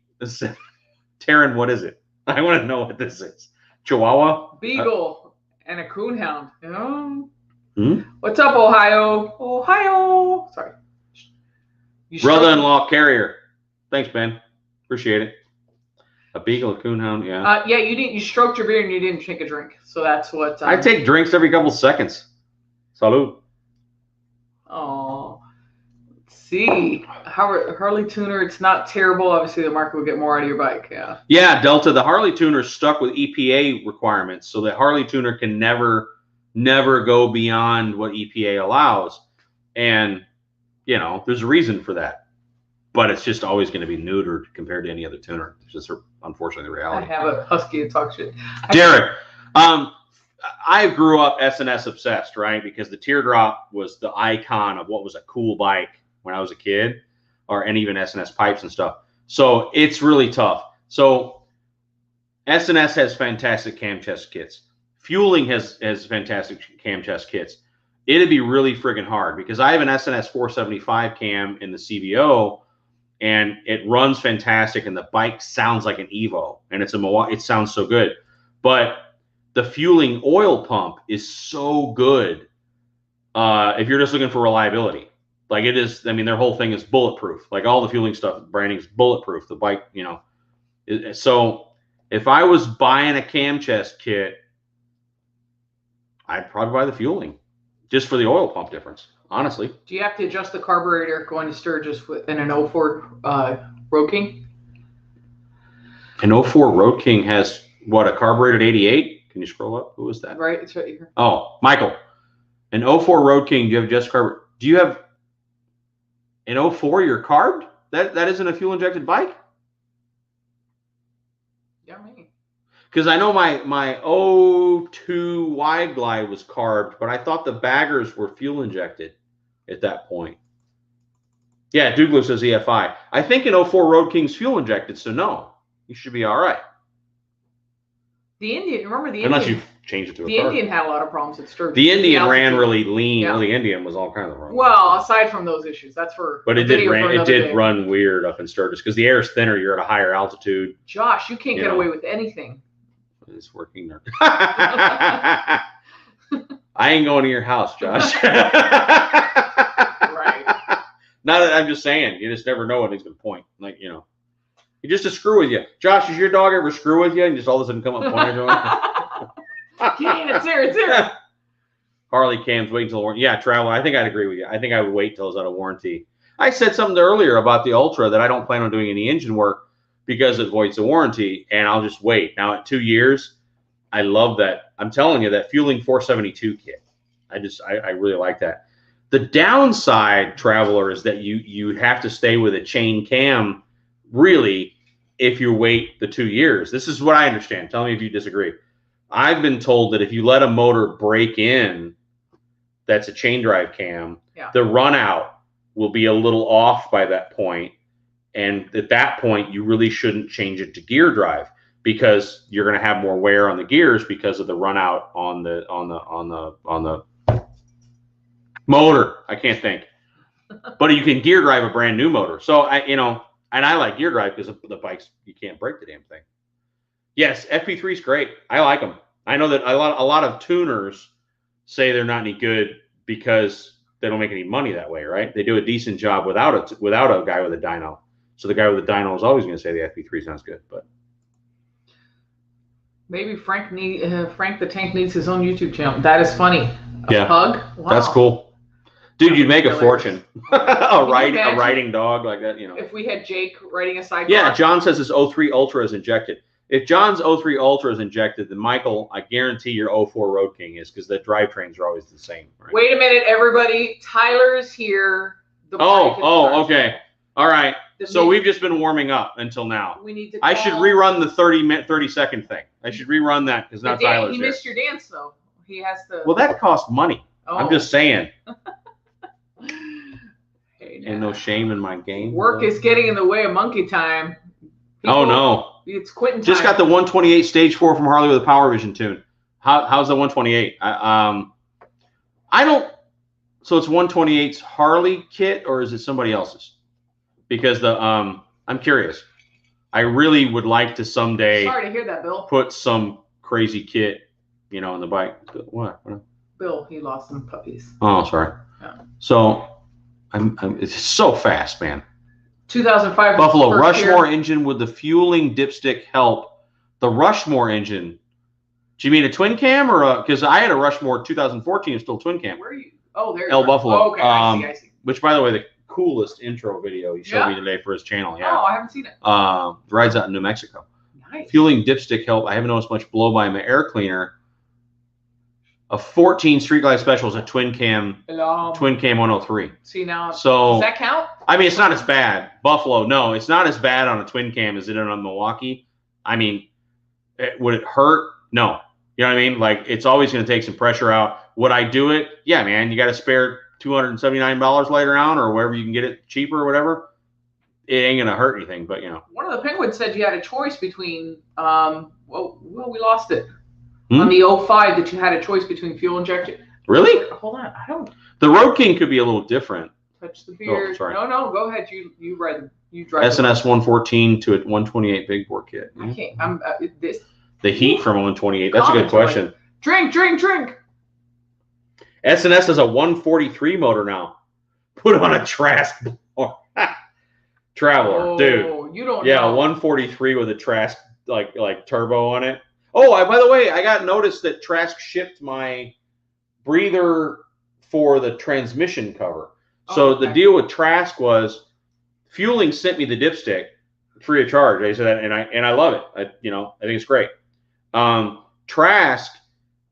Taryn, what is it? I want to know what this is. Chihuahua, beagle, and a coonhound. Oh. What's up, Ohio? Ohio. Sorry. Brother-in-law carrier. Thanks, Ben. Appreciate it. A beagle, a coonhound, yeah. Yeah, you stroked your beard and you didn't take a drink, so that's what. I take drinks every couple seconds. Salud. Oh, let's see. Harley tuner. It's not terrible. Obviously, the market will get more out of your bike. Yeah. Yeah, Delta. The Harley tuner is stuck with EPA requirements, so the Harley tuner can never go beyond what EPA allows, and you know there's a reason for that. But it's just always going to be neutered compared to any other tuner. It's just unfortunately the reality. I have a husky to talk shit. Derek, I grew up S&S obsessed, right? Because the Teardrop was the icon of what was a cool bike when I was a kid, and even S&S pipes and stuff. So it's really tough. So S&S has fantastic cam chest kits. Fueling has fantastic cam chest kits. It'd be really friggin' hard because I have an S&S 475 cam in the CVO, and it runs fantastic, and the bike sounds like an Evo, and it sounds so good. But the Fueling oil pump is so good if you're just looking for reliability. Like it is, I mean, their whole thing is bulletproof. Like all the Fueling stuff, branding is bulletproof. The bike, you know. So if I was buying a cam chest kit, I'd probably buy the Fueling just for the oil pump difference. Honestly. Do you have to adjust the carburetor going to Sturgis in an 04 Road King? An 04 Road King has what, a carbureted 88? Can you scroll up? Who is that? Right, it's right here. Oh, Michael. An 04 Road King, do you have just carburetor? Do you have an 04 you're carbed? That isn't a fuel injected bike? Yeah, me. Because I know my 02 Wide Glide was carbed, but I thought the baggers were fuel injected at that point. Yeah, Douglas says EFI. I think an 04 Road King's fuel injected, so no, you should be all right. The Indian, remember the Unless Indian? You've changed it to a The Indian had a lot of problems at Sturgis. The Indian ran really lean. Yeah. Well, the Indian was all kinds of wrong. Well, aside from those issues, that's for. But it did run weird up in Sturgis because the air is thinner. You're at a higher altitude. Josh, you can't get away with anything. It's working there. I ain't going to your house, Josh. Right. Not that I'm just saying. You just never know when he's going to point. Like, you know. He just to screw with you. Josh, does your dog ever screw with you and just all of a sudden come up and point at you? Yeah, it's here. Harley cams, wait until warranty. Yeah, travel. I think I'd agree with you. I think I would wait till it's out of warranty. I said something earlier about the Ultra that I don't plan on doing any engine work because it voids the warranty, and I'll just wait. Now at 2 years, I love that. I'm telling you, that Fueling 472 kit. I really like that. The downside, Traveler, is that you have to stay with a chain cam, really, if you wait the 2 years. This is what I understand. Tell me if you disagree. I've been told that if you let a motor break in, that's a chain drive cam, the run out will be a little off by that point. And at that point, you really shouldn't change it to gear drive because you're going to have more wear on the gears because of the run out on the motor. I can't think, but you can gear drive a brand new motor. So and I like gear drive because the bikes, you can't break the damn thing. Yes, FP3 is great. I like them. I know that a lot of tuners say they're not any good because they don't make any money that way, right? They do a decent job without a guy with a dyno. So the guy with the dyno is always going to say the FP3 sounds good, but maybe Frank the Tank needs his own YouTube channel. That is funny. A pug? Wow. That's cool. Dude, you'd make a fortune. a riding dog like that, If we had Jake riding a sidecar. Yeah, John says his 03 Ultra is injected. If John's 03 Ultra is injected, then Michael, I guarantee your 04 Road King is, because the drivetrains are always the same. Right? Wait a minute, everybody. Tyler's here. Okay. All right. So we've just been warming up until now. We need to. I should rerun the 30-second thing. I should rerun that because now Tyler's here. He missed your dance though. He has to. Well, that costs money. Oh. I'm just saying. Hey, ain't no shame in my game. Work is getting in the way of monkey time. Oh no. It's quitting time. Just got the 128 Stage 4 from Harley with a Power Vision tune. How's the 128? I don't. So it's 128's Harley kit or is it somebody else's? Because I'm curious. I really would like to someday. Sorry to hear that, Bill. Put some crazy kit, on the bike. What? Bill, he lost some puppies. Oh, sorry. Yeah. So it's so fast, man. 2005 Buffalo Rushmore engine with the fueling dipstick help. The Rushmore engine. Do you mean a twin cam or because I had a Rushmore 2014 is still twin cam. Where are you? Oh, there's Buffalo. Oh, okay, I see. Which, by the way, the coolest intro video he showed me today for his channel. Yeah. Oh, I haven't seen it. Rides out in New Mexico. Nice. Fueling dipstick help. I haven't noticed much blow by my air cleaner. A 14 Street Glide Special is a twin cam 103. See now. So does that count? I mean, it's not as bad. Buffalo, no, it's not as bad on a twin cam as it is on Milwaukee. I mean, would it hurt? No. You know what I mean? Like, it's always going to take some pressure out. Would I do it? Yeah, man. You got to spare $279 later on or wherever you can get it cheaper or whatever. It ain't going to hurt anything, but One of the Penguins said you had a choice between, well, we lost it. On the 05 that you had a choice between fuel injection. Really? Hold on. I don't. The Road King could be a little different. Touch the beard. Oh, sorry. No, go ahead. You drive. SNS 114 to a 128 big bore kit. I can't. This. The heat from a 128. That's a good question. Drink. SNS has a 143 motor now. Put on a Trask Traveler, dude. You don't know. Yeah, a 143 with a Trask like turbo on it. Oh, by the way, I got noticed that Trask shipped my breather for the transmission cover. So the deal with Trask was Fueling sent me the dipstick free of charge. I said that, and I love it. I think it's great. Trask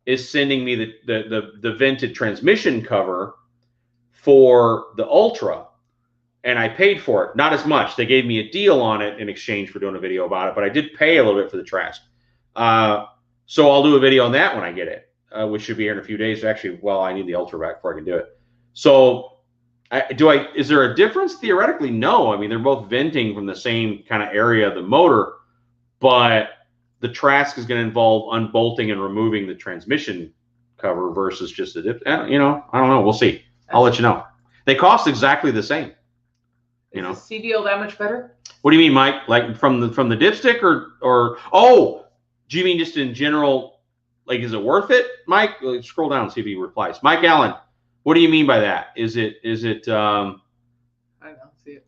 is sending me the vented transmission cover for the Ultra, and I paid for it. Not as much. They gave me a deal on it in exchange for doing a video about it, but I did pay a little bit for the Trask. So I'll do a video on that when I get it, which should be here in a few days. Actually, I need the Ultra back before I can do it. So is there a difference? Theoretically, no. I mean, they're both venting from the same kind of area of the motor, but the Trask is going to involve unbolting and removing the transmission cover versus just the dip. I don't know. We'll see. I'll let you know. They cost exactly the same. Is the CDL that much better? What do you mean, Mike? Like from the dipstick or oh, do you mean just in general? Like, is it worth it, Mike? Scroll down and see if he replies. Mike Allen, what do you mean by that? Is it? I don't see it.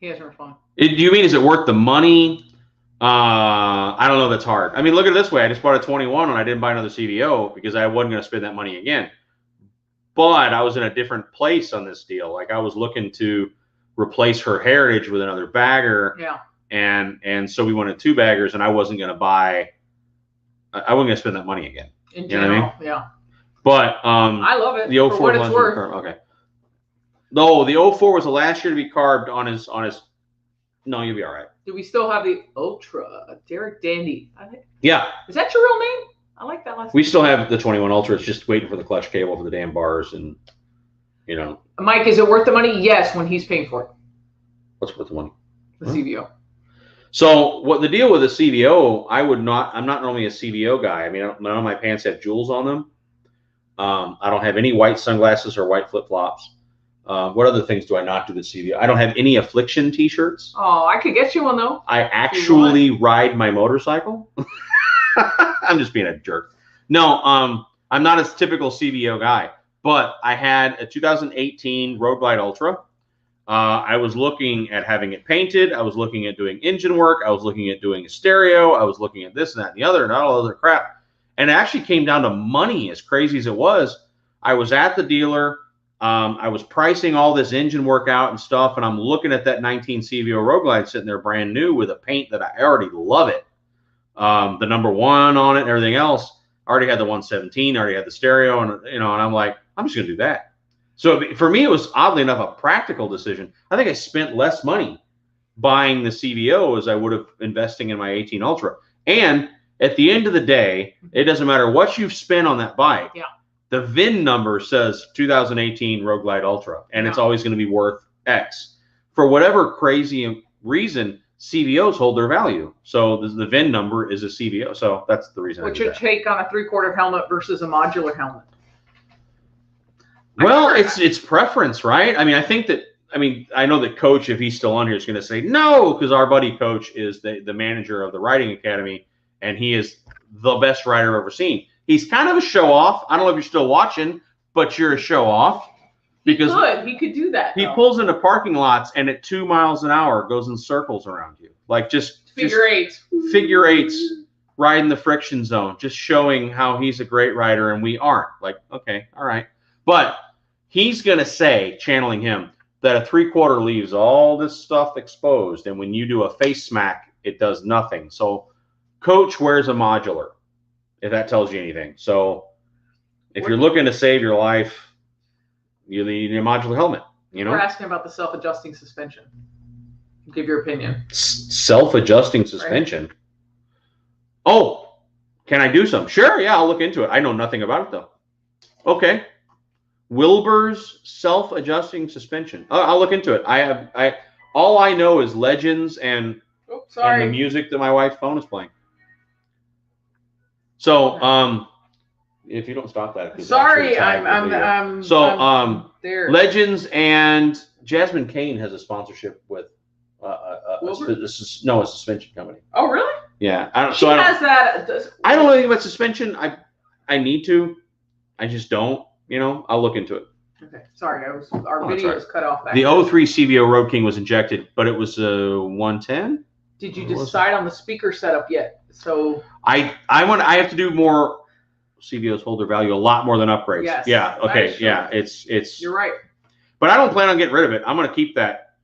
He hasn't responded. Do you mean is it worth the money? I don't know. That's hard. I mean, look at it this way. I just bought a 21 and I didn't buy another CVO because I wasn't going to spend that money again. But I was in a different place on this deal. Like, I was looking to replace her Heritage with another bagger. Yeah. And so we wanted two baggers, and I wasn't going to buy. I wasn't going to spend that money again. In general, what I mean? Yeah. But I love it. The 04 for what it's worth. Okay. No, the 04 was the last year to be carved on his. No, you'll be all right. Do we still have the Ultra? Derek Dandy. Yeah. Is that your real name? I like that last We name. still have the 21 Ultra. It's just waiting for the clutch cable for the damn bars, and you know. Mike, is it worth the money? Yes, when he's paying for it. What's worth the money? The CVO. So what the deal with a CVO? I'm not normally a CVO guy. I mean, none of my pants have jewels on them. I don't have any white sunglasses or white flip flops. What other things do I not do with CVO? I don't have any Affliction T-shirts. Oh, I could get you one though. I actually ride my motorcycle. I'm just being a jerk. No, I'm not a typical CVO guy, but I had a 2018 Road Glide Ultra. I was looking at having it painted. I was looking at doing engine work. I was looking at doing a stereo. I was looking at this and that and the other and all other crap. And it actually came down to money, as crazy as it was. I was at the dealer. I was pricing all this engine work out and stuff, and I'm looking at that 19 CVO Road Glide sitting there brand new with a paint that I already love it. The number 1 on it and everything else. I already had the 117, I already had the stereo, and and I'm like, I'm just gonna do that. So for me, it was oddly enough a practical decision. I think I spent less money buying the CVO as I would have investing in my 18 Ultra. And at the end of the day, it doesn't matter what you've spent on that bike. Yeah. The VIN number says 2018 Road Glide Ultra, and it's always going to be worth X. For whatever crazy reason, CVOs hold their value. So the VIN number is a CVO. So that's the reason. What's your take on a 3/4 helmet versus a modular helmet? Well, it's preference, right? I mean, I know that Coach, if he's still on here, is going to say no, because our buddy Coach is the manager of the Riding Academy, and he is the best rider I've ever seen. He's kind of a show off. I don't know if you're still watching, but you're a show off. Because he could do that. He pulls into parking lots and at 2 miles an hour goes in circles around you. Like just figure eights. Figure eights, riding the friction zone, just showing how he's a great rider and we aren't. Like, okay, all right. But he's going to say, channeling him, that a 3/4 leaves all this stuff exposed. And when you do a face smack, it does nothing. So Coach wears a modular, if that tells you anything. So if you're looking to save your life, you need a modular helmet. You know, we're asking about the self-adjusting suspension. Give your opinion. Self-adjusting suspension. Right. Oh, can I do some? Sure, yeah, I'll look into it. I know nothing about it though. Okay, Wilburs self-adjusting suspension. I'll look into it. All I know is Legends and the music that my wife's phone is playing. So, if you don't stop that. Sorry, I'm there. Legends and Jasmine Kane has a sponsorship with a suspension company. Oh, really? Yeah. I don't know anything about suspension. I need to. I just don't. You know, I'll look into it. Okay. Sorry, our video was cut off. The 03 CVO Road King was injected, but it was a 110. Did you decide on the speaker setup yet? So I have to do more. CVOs hold their value a lot more than upgrades. Yes, yeah. Okay. Yeah. It's. You're right. But I don't plan on getting rid of it. I'm gonna keep that.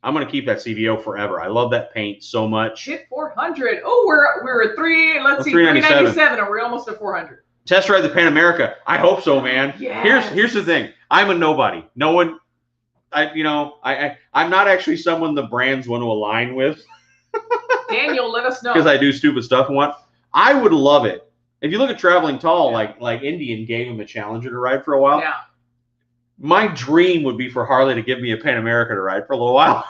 I'm gonna keep that CVO forever. I love that paint so much. Hit 400. Oh, we're at 397, and we're almost at 400. Test ride the Pan America. I hope so, man. Yes. Here's the thing. I'm a nobody. No one. I'm not actually someone the brands want to align with. Daniel, let us know. Because I do stupid stuff and what. I would love it. If you look at Traveling Tall, like Indian gave him a Challenger to ride for a while. Yeah. My dream would be for Harley to give me a Pan America to ride for a little while.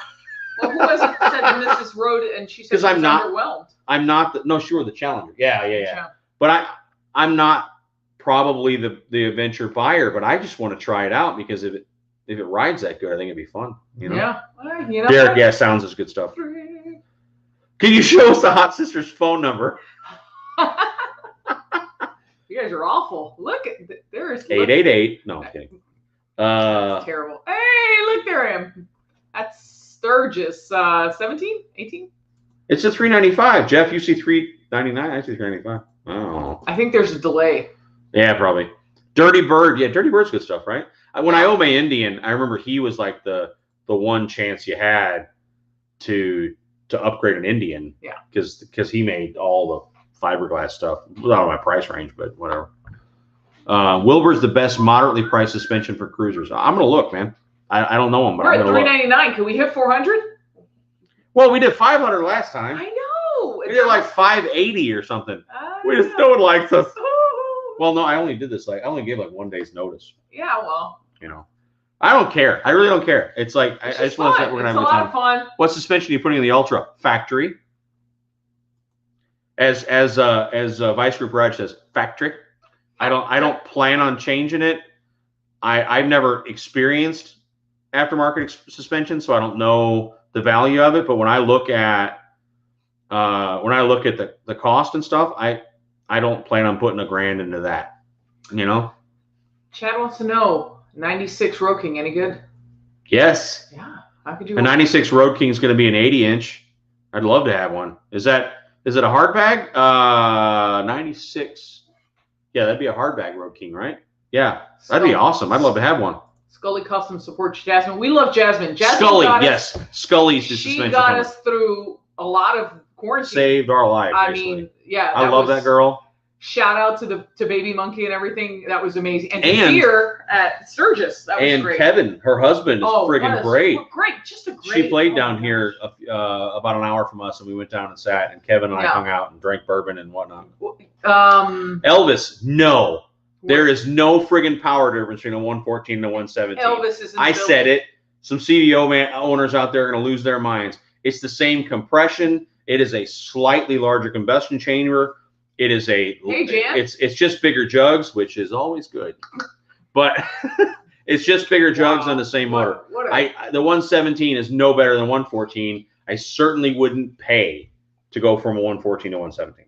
Well, who was it that said Mrs. Road and she said she was underwhelmed? I'm not. No, she wore the Challenger. Yeah. But I'm not probably the adventure buyer, but I just want to try it out because if it rides that good, I think it'd be fun. You know? Yeah. Well, Derek, yeah, sounds is good stuff. Can you show us the Hot Sisters phone number? You guys are awful. Look at there's 888. No, I'm kidding. That's terrible. Hey, look there I am. That's Sturgis. 17, 18. It's a 395. Jeff, you see 399. I see 395. Oh. I think there's a delay. Yeah, probably. Dirty Bird. Yeah, Dirty Bird's good stuff, right? When I owned my Indian, I remember he was like the one chance you had to upgrade an Indian. Yeah. Because he made all the fiberglass stuff. It was out of my price range, but whatever. Wilbur's the best moderately priced suspension for cruisers. I'm gonna look, man. I don't know them, but we're I'm at $399. Can we hit 400? Well, we did 500 last time. I know. We did like 580 or something. No one likes us. Well, no, I only did this I only gave like 1 day's notice. Yeah, well. You know, I don't care. I really don't care. It's like I just want to say we're gonna have a good time. It's a lot of fun. What suspension are you putting in the Ultra? Factory. As Vice Group Raj says, factory. I don't plan on changing it. I've never experienced aftermarket suspension, so I don't know the value of it. But when I look at the cost and stuff, I don't plan on putting $1,000 into that. You know. Chad wants to know, 96 Road King, any good? Yes. Yeah. How could you? A 96 Road King is going to be an 80-inch. I'd love to have one. Is it a hard bag? 96. Yeah, that'd be a hard bag Road King, right? Yeah, that'd be awesome. I'd love to have one. Skully Custom supports Jasmine. We love Jasmine. Skully, yes. Skully's the suspension. She got us through a lot of quarantine. Saved our life. I mean, yeah. I love that girl. Shout out to Baby Monkey and everything. That was amazing. And here at Sturgis, that was great. And Kevin, her husband, is friggin' great. Great, just a great. She played down here about an hour from us, and we went down and sat, and Kevin and I hung out and drank bourbon and whatnot. Elvis, no. There is no friggin' power difference between a 114 and a 117. Elvis is in the I said it. Some CVO owners out there are going to lose their minds. It's the same compression. It is a slightly larger combustion chamber. It is it's just bigger jugs, which is always good. But it's just bigger jugs on the same motor. The 117 is no better than 114. I certainly wouldn't pay to go from a 114 to 117.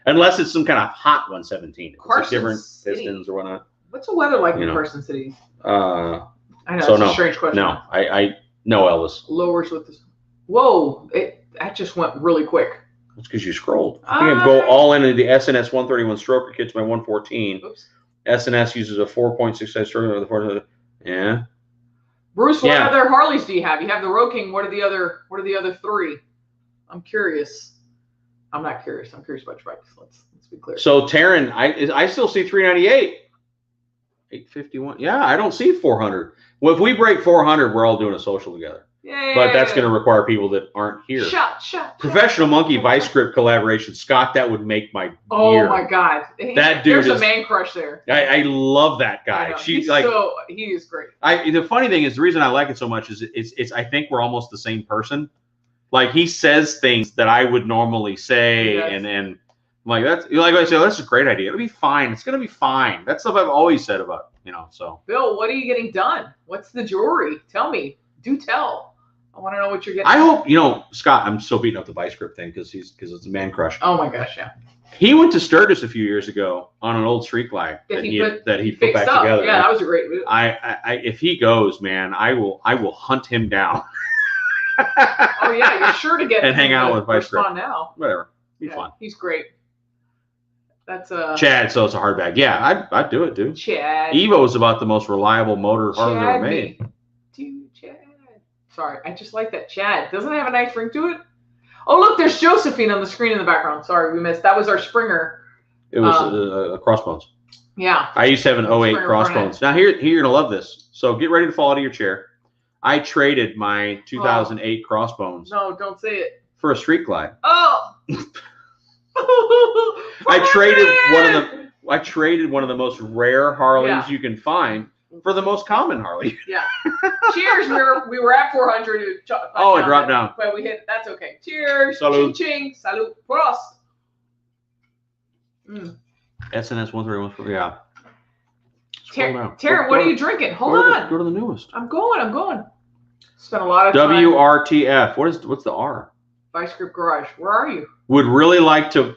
Unless it's some kind of hot 117. It's different pistons or whatnot. What's the weather like in Carson City? I know, it's a strange question. No, I know Elvis. Lowers with this. Whoa, that just went really quick. That's because you scrolled. I think I go all into the SNS 131 stroker kits by 114. Oops. SNS uses a 4.6 stroker with the 4. Yeah. Bruce, what other Harleys do you have? You have the Road King. What are the other 3? I'm curious. I'm not curious. I'm curious about your bikes. Let's be clear. So Taryn, I still see 398. 851. Yeah, I don't see 400. Well, if we break 400, we're all doing a social together. Yeah. But that's going to require people that aren't here. Professional Monkey Vice Grip collaboration. Scott, that would make my year. Oh my God. That dude There's a man crush there. I love that guy. He is great. The funny thing is, the reason I like it so much is it's I think we're almost the same person. Like, he says things that I would normally say, and like that's like I said, that's a great idea. It'll be fine. It's gonna be fine. That's stuff I've always said about, so. Bill, what are you getting done? What's the jewelry? Tell me. Do tell. I want to know what you're getting. I hope, Scott, I'm still beating up the Vice Grip thing because it's a man crush. Oh my gosh, yeah. He went to Sturgis a few years ago on an old street glide that he put back together. Yeah, that was a great move. If he goes, man, I will hunt him down. Oh yeah, you're sure to get and hang out with Vice Grip. Now. Whatever, be fun. He's great. That's Chad. So it's a hard bag. Yeah, I'd do it, dude. Chad. Evo is about the most reliable motor Harley ever made. Dude, Chad. Sorry, I just like that. Chad. Doesn't it have a nice ring to it? Oh look, there's Josephine on the screen in the background. Sorry, we missed. That was our Springer. It was Crossbones. Yeah. I used to have an 08 Crossbones. Now here you're gonna love this. So get ready to fall out of your chair. I traded my 2008 Crossbones. No, don't say it. For a street glide. Oh. I traded one of the most rare Harleys you can find for the most common Harley. Yeah. Cheers. We were at 400. Oh, it dropped down. But we hit. That's okay. Cheers. Salud. Ching ching. Salud. Prost. SNS 131. Yeah. Taryn, what are you drinking? Hold on. Go to the newest. I'm going. Spent a lot of time. WRTF. What's the R? Vice Grip Garage. Where are you? Would really like to.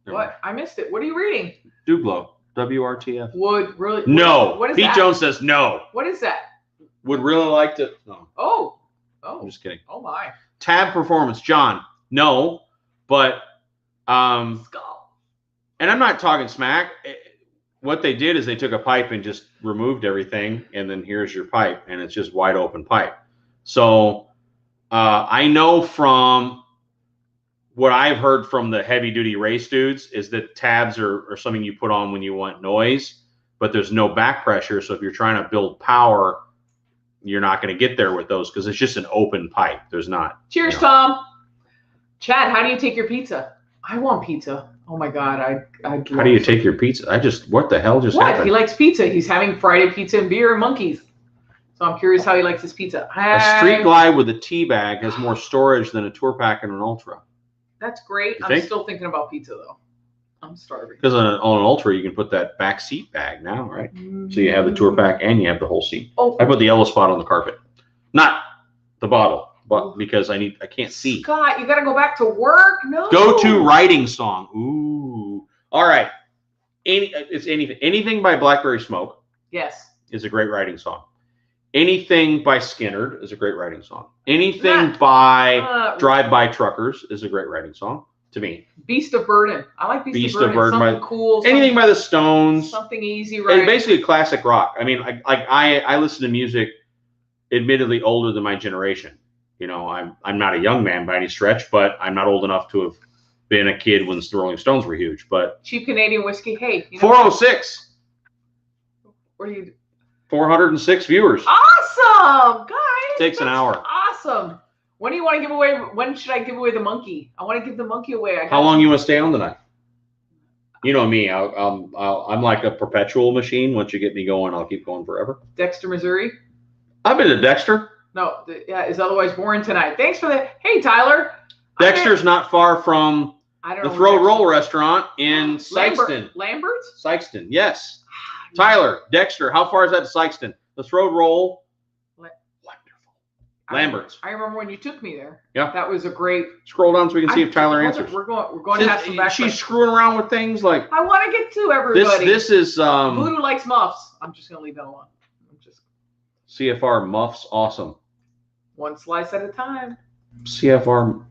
What? I missed it. What are you reading? Dublo. WRTF. Would really. No. What is Pete that? Jones says no. What is that? Would really like to. No. Oh. I'm just kidding. Oh my. Tab Performance. John. No. But. Skull. And I'm not talking smack. What they did is they took a pipe and just removed everything, and then here's your pipe, and it's just wide open pipe. So I know from what I've heard from the heavy duty race dudes is that tabs are something you put on when you want noise, but there's no back pressure. So if you're trying to build power, you're not going to get there with those because it's just an open pipe. There's not. Cheers, Tom. Chad, how do you take your pizza? I want pizza. Oh my God, I. How do you take your pizza? What the hell just happened? He likes pizza. He's having Friday pizza and beer and monkeys. So I'm curious how he likes his pizza. A Street Glide with a tea bag has more storage than a Tour Pack and an Ultra. That's great. I'm still thinking about pizza though. I'm starving. Because on an Ultra, you can put that back seat bag now, right? So you have the Tour Pack and you have the whole seat. Oh. I put the yellow spot on the carpet, not the bottle, but because I can't see. Scott, you got to go back to work. No. Go-to writing song. Ooh. All right. It's anything by Blackberry Smoke. Yes. Is a great writing song. Anything by Skinnerd is a great writing song. Anything by Drive-By Truckers is a great writing song to me. Beast of Burden. I like Beast of Burden. Something cool. Anything by the Stones. Something easy, right? It's basically classic rock. I mean, I listen to music, admittedly older than my generation. You know, I'm not a young man by any stretch, but I'm not old enough to have been a kid when the Rolling Stones were huge. But cheap Canadian whiskey. Hey, 406. What do you? 406 viewers. Awesome, guys. Takes an hour. Awesome. When do you want to give away? When should I give away the monkey? I want to give the monkey away. How long you want to stay on tonight? You know me. I'm like a perpetual machine. Once you get me going, I'll keep going forever. Dexter, Missouri. I've been to Dexter. No, is otherwise boring tonight. Thanks for the. Hey, Tyler. Dexter's not far from the Throat Roll restaurant in Sykeston. Lambert's? Sykeston, yes. Tyler, Dexter, how far is that to Sykeston? The Throat Roll. Wonderful. Lambert's. I remember when you took me there. Yeah. That was a great. Scroll down so we can see if Tyler answers. We're going to have some background. She's screwing around with things like. I want to get to everybody. This is. Voodoo likes muffs. I'm just going to leave that alone. CFR muffs, awesome. One slice at a time. CFR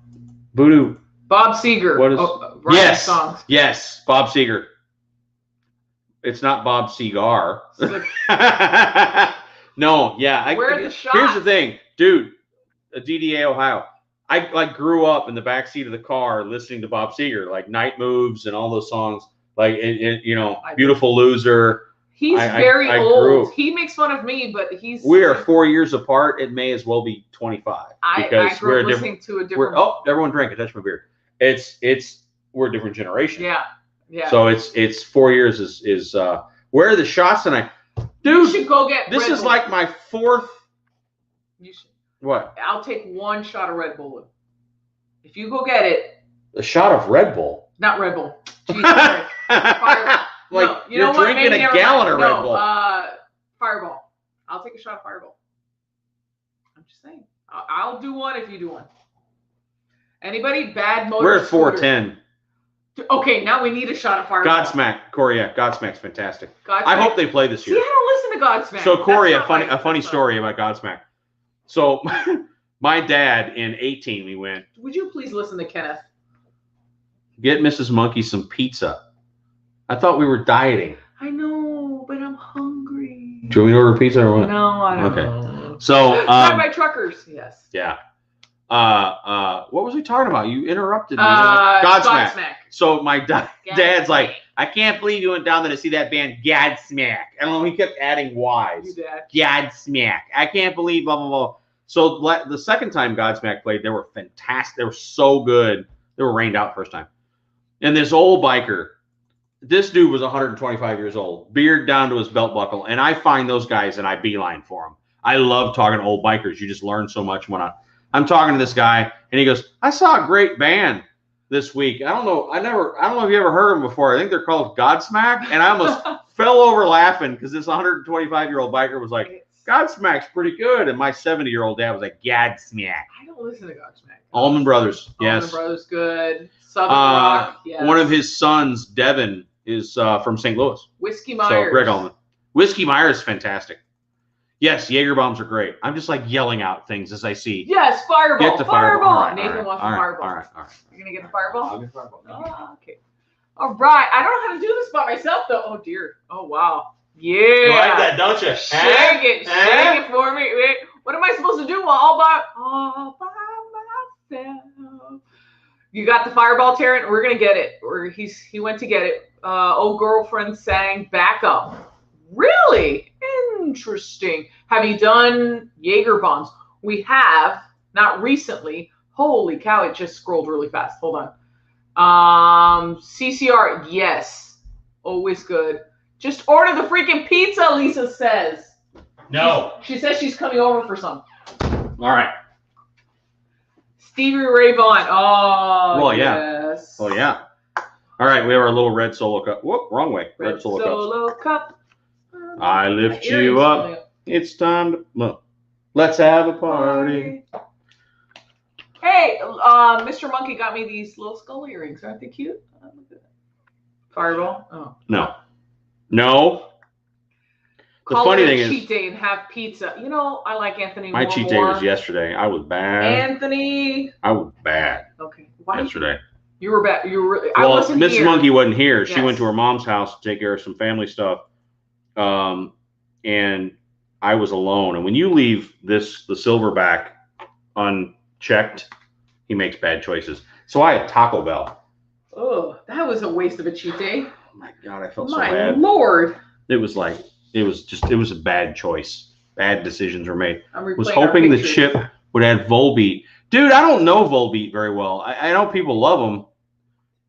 Voodoo. Bob Seger. What is? Yes. Songs. Yes. Bob Seger. It's not Bob Segar. No. Yeah. Where are the shots? Here's the thing, dude. DDA, Ohio. I grew up in the backseat of the car listening to Bob Seger, like Night Moves and all those songs, like Beautiful Loser. He's very old. He makes fun of me, but we are 4 years apart. It may as well be 25 because we're listening to a different. Everyone drank it. Touch my beer. We're a different generation. Yeah, yeah. So it's 4 years is where are the shots tonight, dude? You should go get. This Red is Bull. Like my fourth. You should. What? I'll take one shot of Red Bull. If you go get it. A shot of Red Bull. Not Red Bull. Jesus Christ. Fireball. Like no, you're drinking a gallon of Red Bull. Fireball. I'll take a shot of Fireball. I'm just saying. I'll do one if you do one. Anybody? Bad motor. We're at 410. Okay, now we need a shot of Fireball. Godsmack, Khoury. Yeah, Godsmack's fantastic. Godsmack. I hope they play this year. See, I don't listen to Godsmack. So Khoury, a funny story about Godsmack. So my dad in 18, we went. Would you please listen to Kenneth? Get Mrs. Monkey some pizza. I thought we were dieting. I know, but I'm hungry. Do you want me to order pizza or what? No, I don't know. So Drive-By Truckers, yes. Yeah. What was we talking about? You interrupted me. Godsmack. So my dad's like, I can't believe you went down there to see that band Godsmack. I don't know, he kept adding Y's. Godsmack. I can't believe blah, blah, blah. So the second time Godsmack played, they were fantastic. They were so good. They were rained out first time. And this old biker, this dude was 125 years old, beard down to his belt buckle. And I find those guys and I beeline for them. I love talking to old bikers. You just learn so much when I'm talking to this guy and he goes, I saw a great band this week. I don't know if you ever heard them before. I think they're called Godsmack. And I almost fell over laughing because this 125-year-old biker was like, Godsmack's pretty good. And my 70-year-old dad was like, Godsmack. I don't listen to Godsmack. Allman Brothers. Yes. Allman Brothers, good. Southern Rock. Yes. One of his sons, Devin, is from St. Louis. Whiskey Myers. So Greg Allman. Whiskey Myers is fantastic. Yes, Jaeger bombs are great. I'm just like yelling out things as I see. Yes, Fireball. Get the Fireball. Right, Nathan wants the Fireball. All right. You're going to get the Fireball? I'll get the Fireball. Oh, okay. All right. I don't know how to do this by myself, though. Oh, dear. Oh, wow. Yeah. You like that, don't you? Shake it for me. Wait, what am I supposed to do all by myself? You got the Fireball, Tarrant? We're going to get it. He went to get it. Old girlfriend sang Back Up. Really? Interesting. Have you done Jaeger bombs? We have, not recently. Holy cow, it just scrolled really fast. Hold on. CCR, yes. Always good. Just order the freaking pizza, Lisa says. No. She says she's coming over for some. All right. Stevie Ray Vaughan. Oh, well, yes. Oh, yeah. All right, we have our little red solo cup. Whoop, wrong way. Red solo cup. I lift you up. It's time to... Well, let's have a party. Hey, Mr. Monkey got me these little skull earrings. Aren't they cute? Fireball? Oh. No. No. The Call funny it thing a is... cheat day and have pizza. You know, I like Anthony My cheat day was yesterday. I was bad. Anthony. I was bad. Okay. Yesterday. You were bad. You were. Well, I wasn't Mrs. here. Monkey wasn't here. She Yes. went to her mom's house to take care of some family stuff. And I was alone. And when you leave the silverback unchecked, he makes bad choices. So I had Taco Bell. Oh, that was a waste of a cheat day. Oh my God, I felt so bad. My Lord. It was a bad choice. Bad decisions were made. I was hoping the chip would add Volbeat. Dude, I don't know Volbeat very well. I know people love them,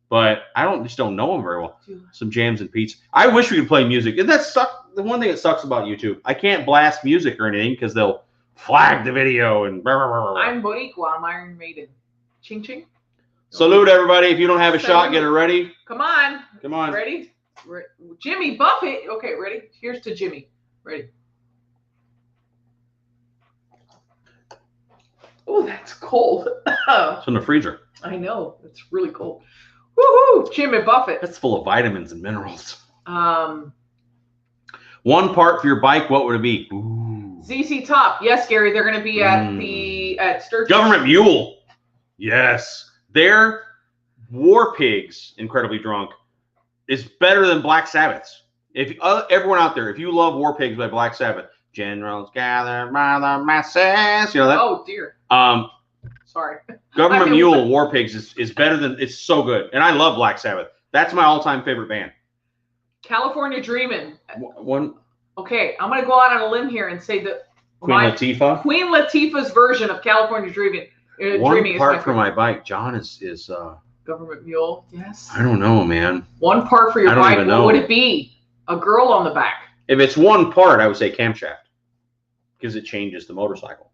but I just don't know them very well. Some jams and Pete's. I wish we could play music. And that sucks. The one thing that sucks about YouTube, I can't blast music or anything because they'll flag the video and blah, blah, blah, blah. I'm Boricua. I'm Iron Maiden. Ching ching. Salute everybody. If you don't have a shot, get it ready. Come on. Come on. Ready? Jimmy Buffett. Okay, ready? Here's to Jimmy. Ready? Oh, that's cold. It's in the freezer. I know. It's really cold. Woohoo! Jimmy Buffett. That's full of vitamins and minerals. One part for your bike, what would it be? Ooh. ZZ Top. Yes, Gary. They're going to be at Sturgis. Government Mule. Yes. Their War Pigs, Incredibly Drunk, is better than Black Sabbath's. If everyone out there, if you love War Pigs by Black Sabbath, generals gather by the masses, you know that? Oh dear. Sorry. Government Mule War Pigs is better than, it's so good. And I love Black Sabbath. That's my all-time favorite band. California Dreamin'. One. Okay, I'm going to go out on a limb here and say that Queen Latifah. Queen Latifah's version of California Dreamin'. One part for my bike. John is Government Mule. Yes. I don't know, man. One part for your bike. What would it be? A girl on the back. If it's one part, I would say camshaft because it changes the motorcycle,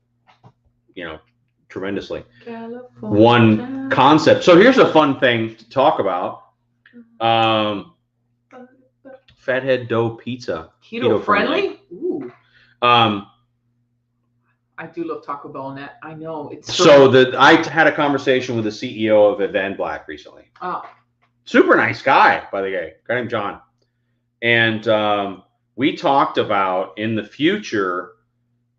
tremendously. California. One concept. So here's a fun thing to talk about. Fathead dough pizza. Keto friendly? Ooh. I do love Taco Bell, Net. I know. It's I had a conversation with the CEO of Van Black recently. Oh. Super nice guy, by the way. Guy named John. And we talked about in the future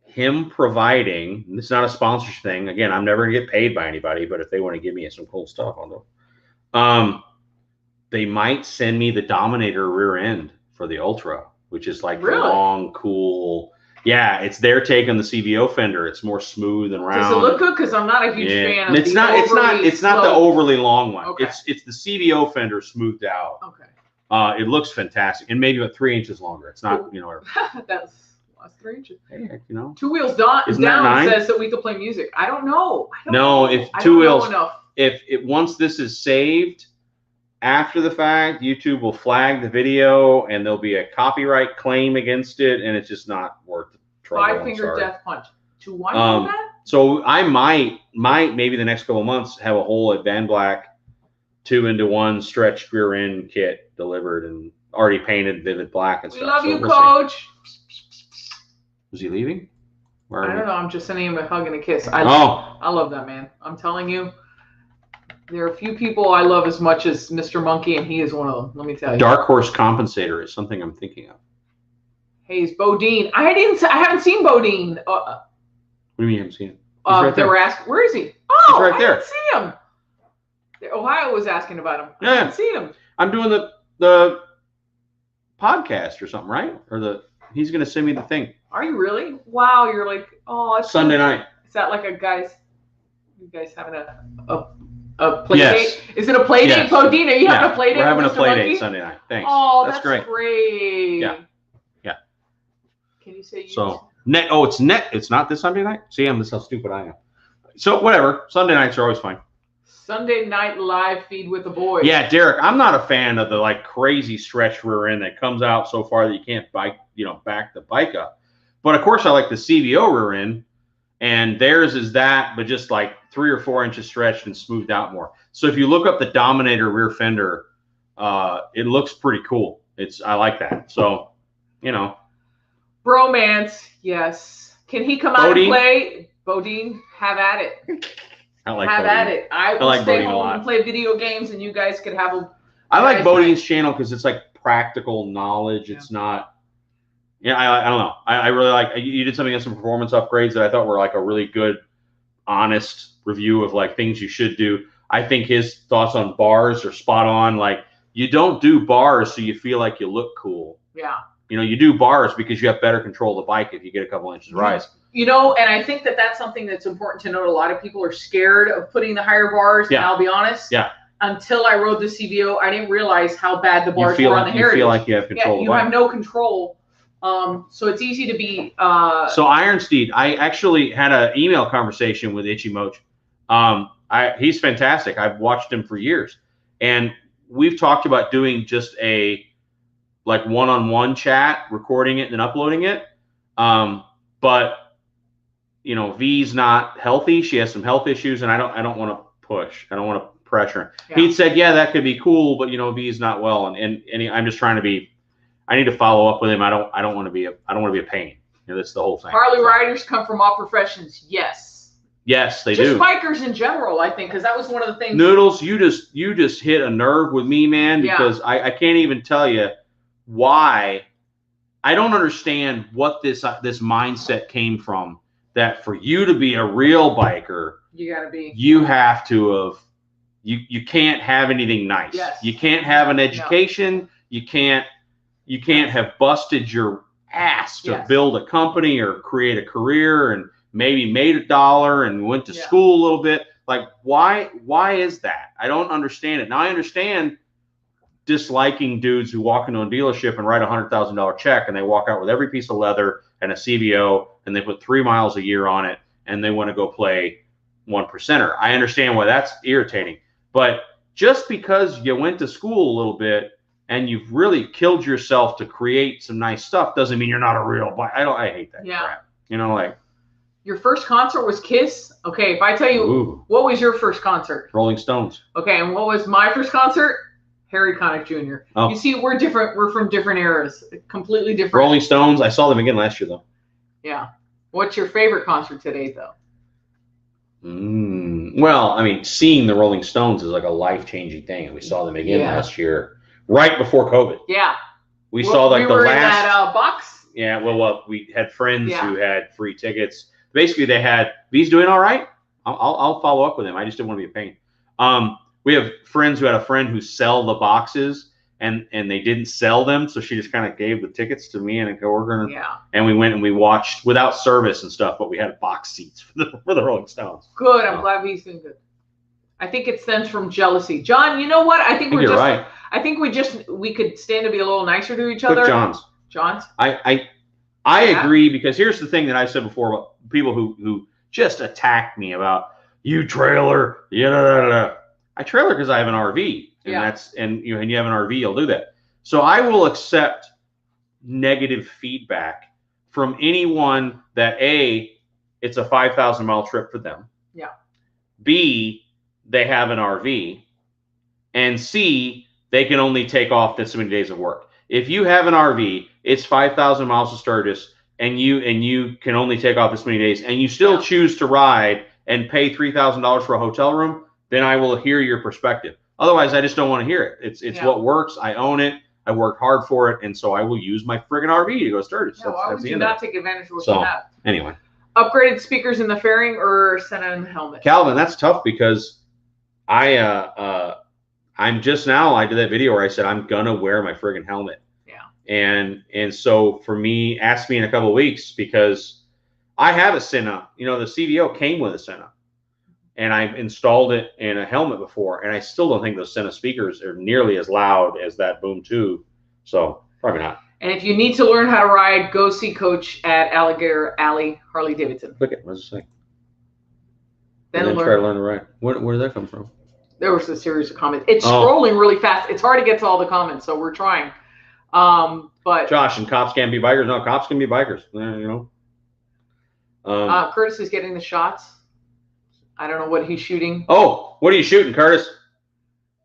him providing, and this is not a sponsorship thing. Again, I'm never going to get paid by anybody, but if they want to give me some cool stuff, I'll do. They might send me the Dominator rear end for the Ultra, which is like the long, cool. Yeah, it's their take on the CVO fender. It's more smooth and round. Does it look good? Because I'm not a huge fan of it's not the overly long one. Okay. It's the CVO fender smoothed out. Okay. It looks fantastic, and maybe about 3 inches longer. It's not, that's 3 inches. Hey, Two Wheels down says that we could play music. I don't know. If Two Wheels, if once this is saved. After the fact, YouTube will flag the video, and there'll be a copyright claim against it, and it's just not worth the trouble. 5-finger death punch. Do one of that? So I might maybe the next couple of months have a whole at Van Black 2-in-1 stretched rear end kit delivered and already painted vivid black and stuff. We love you, Coach. Is he leaving? I don't know. I'm just sending him a hug and a kiss. I love that man. I'm telling you. There are a few people I love as much as Mr. Monkey, and he is one of them. Let me tell you. Dark Horse Compensator is something I'm thinking of. Hey, Bodine. I haven't seen Bodine. What do you mean you haven't seen him? Right they were asking, where is he? Oh, he's right there. I didn't see him. Ohio was asking about him. Yeah. I didn't see him. I'm doing the podcast or something, right? Or he's going to send me the thing. Are you really? Wow, you're like, oh, it's Sunday night. Is that like you guys having a play date? Is it a play date, Bodine? Are you having a play date? We're having a play date Sunday night. Thanks. Oh, that's great. Yeah. Can you say it's not this Sunday night? See, this is how stupid I am. So whatever. Sunday nights are always fine. Sunday night live feed with the boys. Yeah, Derek, I'm not a fan of the like crazy stretch rear end that comes out so far that you can't back the bike up. But of course, I like the CVO rear end, and theirs is that, but just like 3 or 4 inches stretched and smoothed out more. So if you look up the Dominator rear fender, it looks pretty cool. I like that. So, Bromance, yes. Can he come out and play? Bodine, have at it. I like have Bodine. At it. I will like stay Bodine home and play video games, and you guys could have a. I like Bodine's channel because it's like practical knowledge. Yeah. It's not. Yeah, I don't know. I really like. You did something on some performance upgrades that I thought were like a really good, honest review of like things you should do. I think his thoughts on bars are spot on. Like, you don't do bars so you feel like you look cool. Yeah. You do bars because you have better control of the bike if you get a couple inches rise. And I think that's something that's important to note. A lot of people are scared of putting the higher bars. Yeah. And I'll be honest. Yeah. Until I rode the CVO, I didn't realize how bad the bars were on the Heritage. You feel like you have control. Yeah, you have no control. So it's easy to be. So Ironsteed, I actually had an email conversation with Itchy Moch. He's fantastic. I've watched him for years, and we've talked about doing just a like one-on-one chat, recording it and then uploading it. But V's not healthy. She has some health issues, and I don't want to push. I don't want to pressure. Yeah. He'd said, yeah, that could be cool, but V's not well, and I'm just trying to be. I need to follow up with him. I don't want to be a pain. That's the whole thing. Harley riders come from all professions. Yes. Yes, they do. Just bikers in general, I think, because that was one of the things. Noodles, you just hit a nerve with me, man, because I can't even tell you why. I don't understand what this mindset came from, that for you to be a real biker, you have to have, you can't have anything nice. Yes. You can't have an education. No. You can't have busted your ass to build a company or create a career and maybe made $1 and went to school a little bit. Like, why is that? I don't understand it. Now I understand disliking dudes who walk into a dealership and write $100,000 check and they walk out with every piece of leather and a CVO and they put 3 miles a year on it and they want to go play 1%er. I understand why that's irritating. But just because you went to school a little bit and you've really killed yourself to create some nice stuff doesn't mean you're not a real biker. I hate that crap. Like. Your first concert was Kiss? Okay, if I tell you, what was your first concert? Rolling Stones. Okay, and what was my first concert? Harry Connick Jr. Oh. You see, we're different. We're from different eras. Completely different. Rolling Stones. I saw them again last year, though. Yeah. What's your favorite concert today, though? Well, I mean, seeing the Rolling Stones is like a life-changing thing. And we saw them again last year, right before COVID. Yeah. We saw like the last. In that box? Yeah, well, we had friends who had free tickets. Basically, they had, V's doing all right. I'll follow up with him. I just didn't want to be a pain. We have friends who had a friend who sell the boxes, and they didn't sell them, so she just kind of gave the tickets to me and a coworker. Yeah. And we went and we watched without service and stuff, but we had box seats for the Rolling Stones. Good. I'm glad V's doing good. I think it stems from jealousy. John, you know what? I think we're just right. I think we could stand to be a little nicer to each other. John's. I agree, because here's the thing that I said before about people who just attack me about you trailer. I trailer because I have an RV, and and you have an RV, you'll do that. So I will accept negative feedback from anyone that A, it's a 5,000-mile trip for them. Yeah. B, they have an RV, and C, they can only take off this many days of work. If you have an RV, it's 5,000 miles of Sturgis, and you can only take off this many days, and you still choose to ride and pay $3,000 for a hotel room, then I will hear your perspective. Otherwise, I just don't want to hear it. It's what works. I own it. I worked hard for it, and so I will use my friggin' RV to go to Sturgis. Yeah, why would you not take advantage of what you have? Anyway. Upgraded speakers in the fairing or sent in the helmet? Calvin, that's tough, because I'm just now, I did that video where I said I'm gonna wear my friggin' helmet. Yeah. And so for me, ask me in a couple of weeks, because I have a Senna. The CVO came with a Senna, and I've installed it in a helmet before, and I still don't think those Senna speakers are nearly as loud as that Boom 2. So probably not. And if you need to learn how to ride, go see Coach at Alligator Alley Harley Davidson. Look at what does it say? Then try to learn to ride. Where did that come from? There was a series of comments. It's scrolling really fast. It's hard to get to all the comments, so we're trying. But Josh, and cops can't be bikers. No, cops can be bikers. You know. Curtis is getting the shots. I don't know what he's shooting. Oh, what are you shooting, Curtis?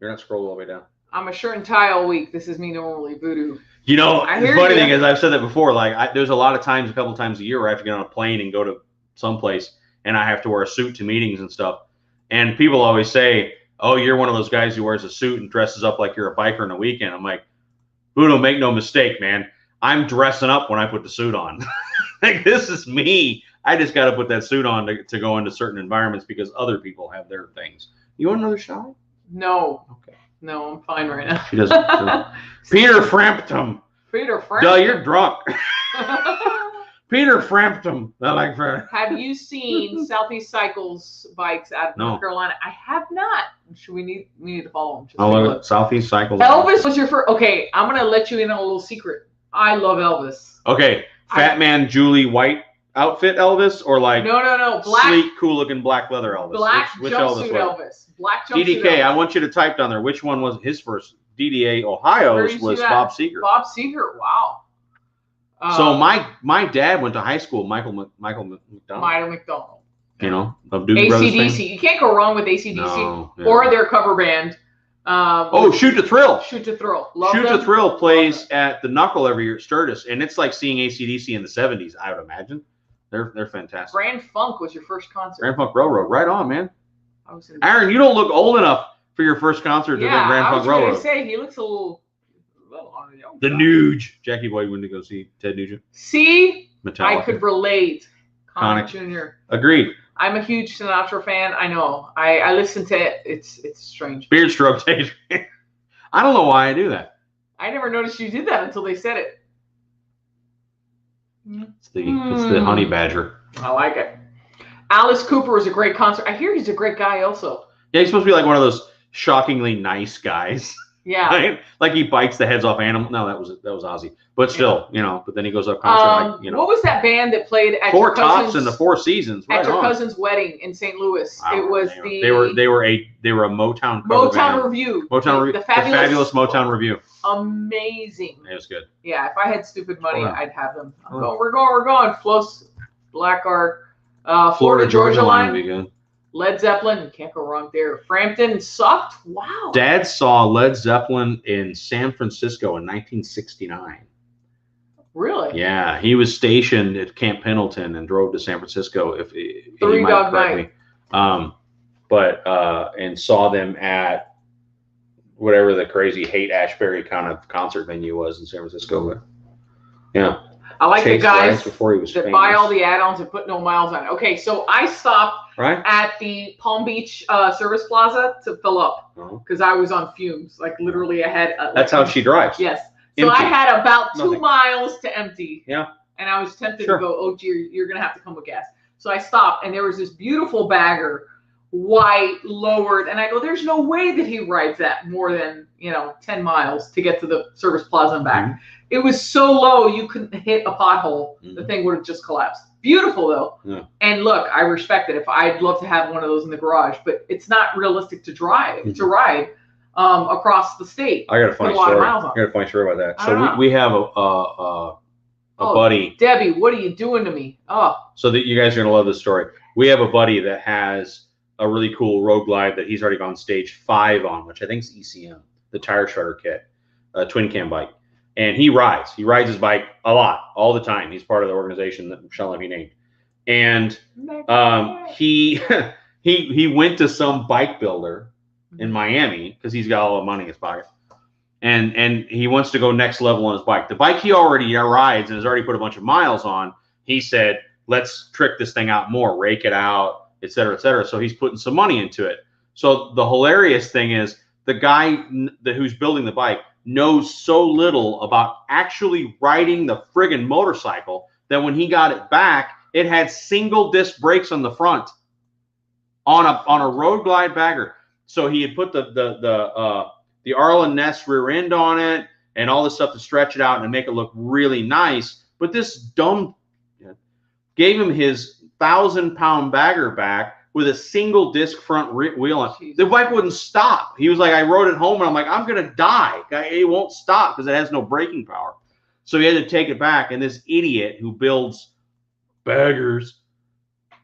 You're not scrolling all the way down. I'm a shirt and tie all week. This is me normally, voodoo. You know, the funny thing is, I've said that before. Like, there's a lot of times, a couple times a year, where I have to get on a plane and go to someplace, and I have to wear a suit to meetings and stuff. And people always say, "Oh, you're one of those guys who wears a suit and dresses up like you're a biker on the weekend." I'm like, Voodoo, make no mistake, man. I'm dressing up when I put the suit on. Like, this is me. I just got to put that suit on to go into certain environments because other people have their things. You want another shot? No. Okay. No, I'm fine right now. She doesn't. Peter Frampton. Peter Frampton. Duh, you're drunk. Peter Frampton. I like that. Have you seen Southeast Cycles bikes out of North Carolina? I have not. We need to follow them. I love it. Southeast Cycles. Elvis was your first. Okay, I'm gonna let you in on a little secret. I love Elvis. Okay, Fat Man Julie White outfit Elvis, or like no, black, sleek, cool looking black leather Elvis. Black which jumpsuit Elvis. Black jumpsuit DDK. Elvis. I want you to type down there which one was his first. DDA Ohio's was Bob Seger. Bob Seger. Wow. So my dad went to high school. Michael McDonald. Michael McDonald. You know, of Doobie Brothers fame. AC/DC. You can't go wrong with AC/DC No, or their cover band. Shoot to Thrill. Shoot to Thrill. Shoot to Thrill plays at the Knuckle every year at Sturgis, and it's like seeing AC/DC in the '70s. I would imagine. They're fantastic. Grand Funk was your first concert. Grand Funk Railroad, right on, man. Aaron, you don't look old enough for your first concert to the Grand Funk Railroad. I was going to say he looks a little on the young side. The Nuge. Jackie Boy went to go see Ted Nugent. See, Metallica. I could relate. Connick Jr. Agreed. I'm a huge Sinatra fan. I know. I listen to it. It's strange. Beard stroke days. I don't know why I do that. I never noticed you did that until they said it. It's the honey badger. I like it. Alice Cooper was a great concert. I hear he's a great guy also. Yeah, he's supposed to be like one of those shockingly nice guys. Yeah. Right? Like he bites the heads off animals. No, that was Ozzy. But still, you know, but then he goes up concert like, you know. What was that band that played at Four Tops in the Four Seasons? Right at your cousin's wedding in St. Louis. It was they were a Motown cover band. Review. Motown Review. The fabulous Motown Review. Amazing. It was good. Yeah, if I had stupid money, I'd have them. We're going. Floss, Blackguard, Florida Georgia Line would be good. Led Zeppelin, you can't go wrong there. Frampton sucked. Wow. Dad saw Led Zeppelin in San Francisco in 1969. Really? Yeah, he was stationed at Camp Pendleton and drove to San Francisco. If Three Dog Night. And saw them at whatever the crazy Haight-Ashbury kind of concert venue was in San Francisco. But yeah. I like the guys before he was that famous. buy all the add-ons and put no miles on it. Okay, so I stopped at the Palm Beach Service Plaza to fill up because I was on fumes. Like literally, I had. That's how she drives. Yes. So Empty. I had about 2 miles to empty. Yeah. And I was tempted to go, oh, gee, you're going to have to come with gas. So I stopped, and there was this beautiful bagger, white, lowered. And I go, there's no way that he rides that more than, 10 miles to get to the Service Plaza and back. Mm-hmm. It was so low, you couldn't hit a pothole. Mm-hmm. The thing would have just collapsed. Beautiful, though. Yeah. And look, I respect it. I'd love to have one of those in the garage, but it's not realistic to drive, to ride. Across the state. I got a funny story. I got a funny story about that. So we have a buddy. Debbie, what are you doing to me? Oh. So that you guys are gonna love this story. We have a buddy that has a really cool Road Glide that he's already gone stage 5 on, which I think is ECM, the tire shredder kit, a twin cam bike. And he rides. He rides his bike a lot, all the time. He's part of the organization that shall not be named. And he went to some bike builder in Miami because he's got all the money in his pocket, and he wants to go next level on his bike. The bike he already rides and has already put a bunch of miles on. He said, "Let's trick this thing out more, rake it out, et cetera, et cetera." So he's putting some money into it. So the hilarious thing is the guy who's building the bike knows so little about actually riding the friggin' motorcycle that when he got it back, it had single disc brakes on the front on a Road Glide bagger. So he had put the Arlen Ness rear end on it and all this stuff to stretch it out and make it look really nice. But this dumb gave him his 1,000-pound bagger back with a single disc front wheel on. Jesus. The bike wouldn't stop. He was like, I rode it home and I'm like, I'm gonna die. It won't stop because it has no braking power. So he had to take it back. And this idiot who builds baggers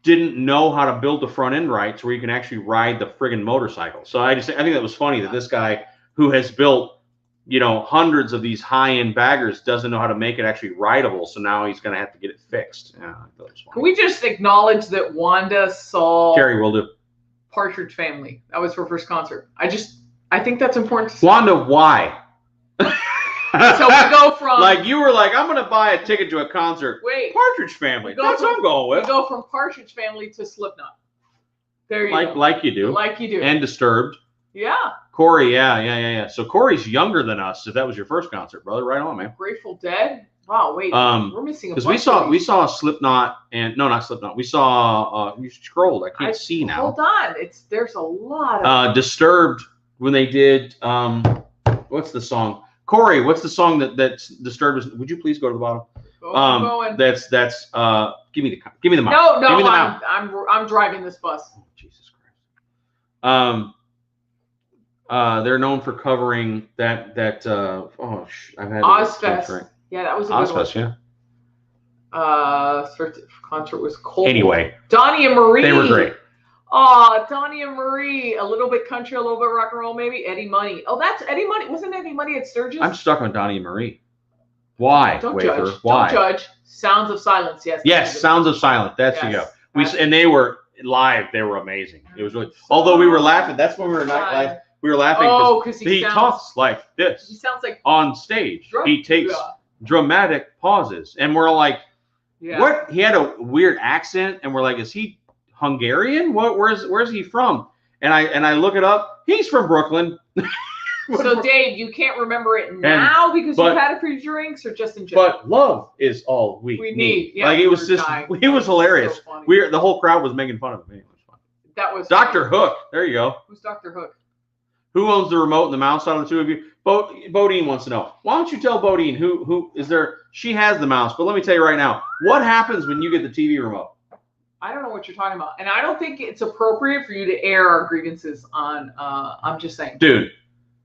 didn't know how to build the front end right, so where you can actually ride the friggin' motorcycle. So I think that was funny that this guy who has built, you know, hundreds of these high-end baggers doesn't know how to make it actually rideable. So now he's going to have to get it fixed. Yeah, I thought it was funny. Can we just acknowledge that Wanda saw Carrie will do. Partridge Family? That was her first concert. I think that's important to say. Wanda, why? So we go from like you were like, I'm going to buy a ticket to a concert. Wait, Partridge Family. That's what I'm going with. We go from Partridge Family to Slipknot. There you go. Like you do. Like you do. And Disturbed. Yeah. Khoury, yeah. So Khoury's younger than us. If that was your first concert, brother, right on, man. Grateful Dead. Wow, wait, we're missing a bunch. Because we saw Slipknot and no, not Slipknot. We saw you scrolled. I can't see now. Hold on, there's a lot of Disturbed when they did what's the song? Khoury, what's the song that's Disturbed? Would you please go to the bottom? Going. That's give me the mouse. No, give me the mouse. I'm driving this bus. Oh, Jesus Christ. They're known for covering that I've had Ozfest. Yeah, that was a good Ozfest, one. yeah. Concert was cold. Anyway, Donnie and Marie. They were great. Oh, Donnie and Marie. A little bit country, a little bit rock and roll, maybe. Eddie Money. Oh, that's Eddie Money. Wasn't Eddie Money at Sturgis? I'm stuck on Donnie and Marie. Why? Don't Wafer? judge. Why? Don't judge. Sounds of Silence. Yes. Yes, Sounds of Silence. That's you go. And they were live. They were amazing. It was really. Although we were laughing. That's when we were not live. We were laughing because he talks like this. He sounds like on stage. He takes dramatic pauses, and we're like, "What?" He had a weird accent, and we're like, "Is he Hungarian? What? Where's he from?" And I look it up. He's from Brooklyn. So Dave, you can't remember it now because you've had a few drinks, or just in general. But love is all we need. Yeah, like it was just, he was hilarious. So The whole crowd was making fun of him. It was fun. That was Dr. Hook. There you go. Who's Dr. Hook? Who owns the remote and the mouse out of the two of you? Bodine wants to know. Why don't you tell Bodine who is there? She has the mouse, but let me tell you right now, what happens when you get the TV remote? I don't know what you're talking about, and I don't think it's appropriate for you to air our grievances on. I'm just saying, dude.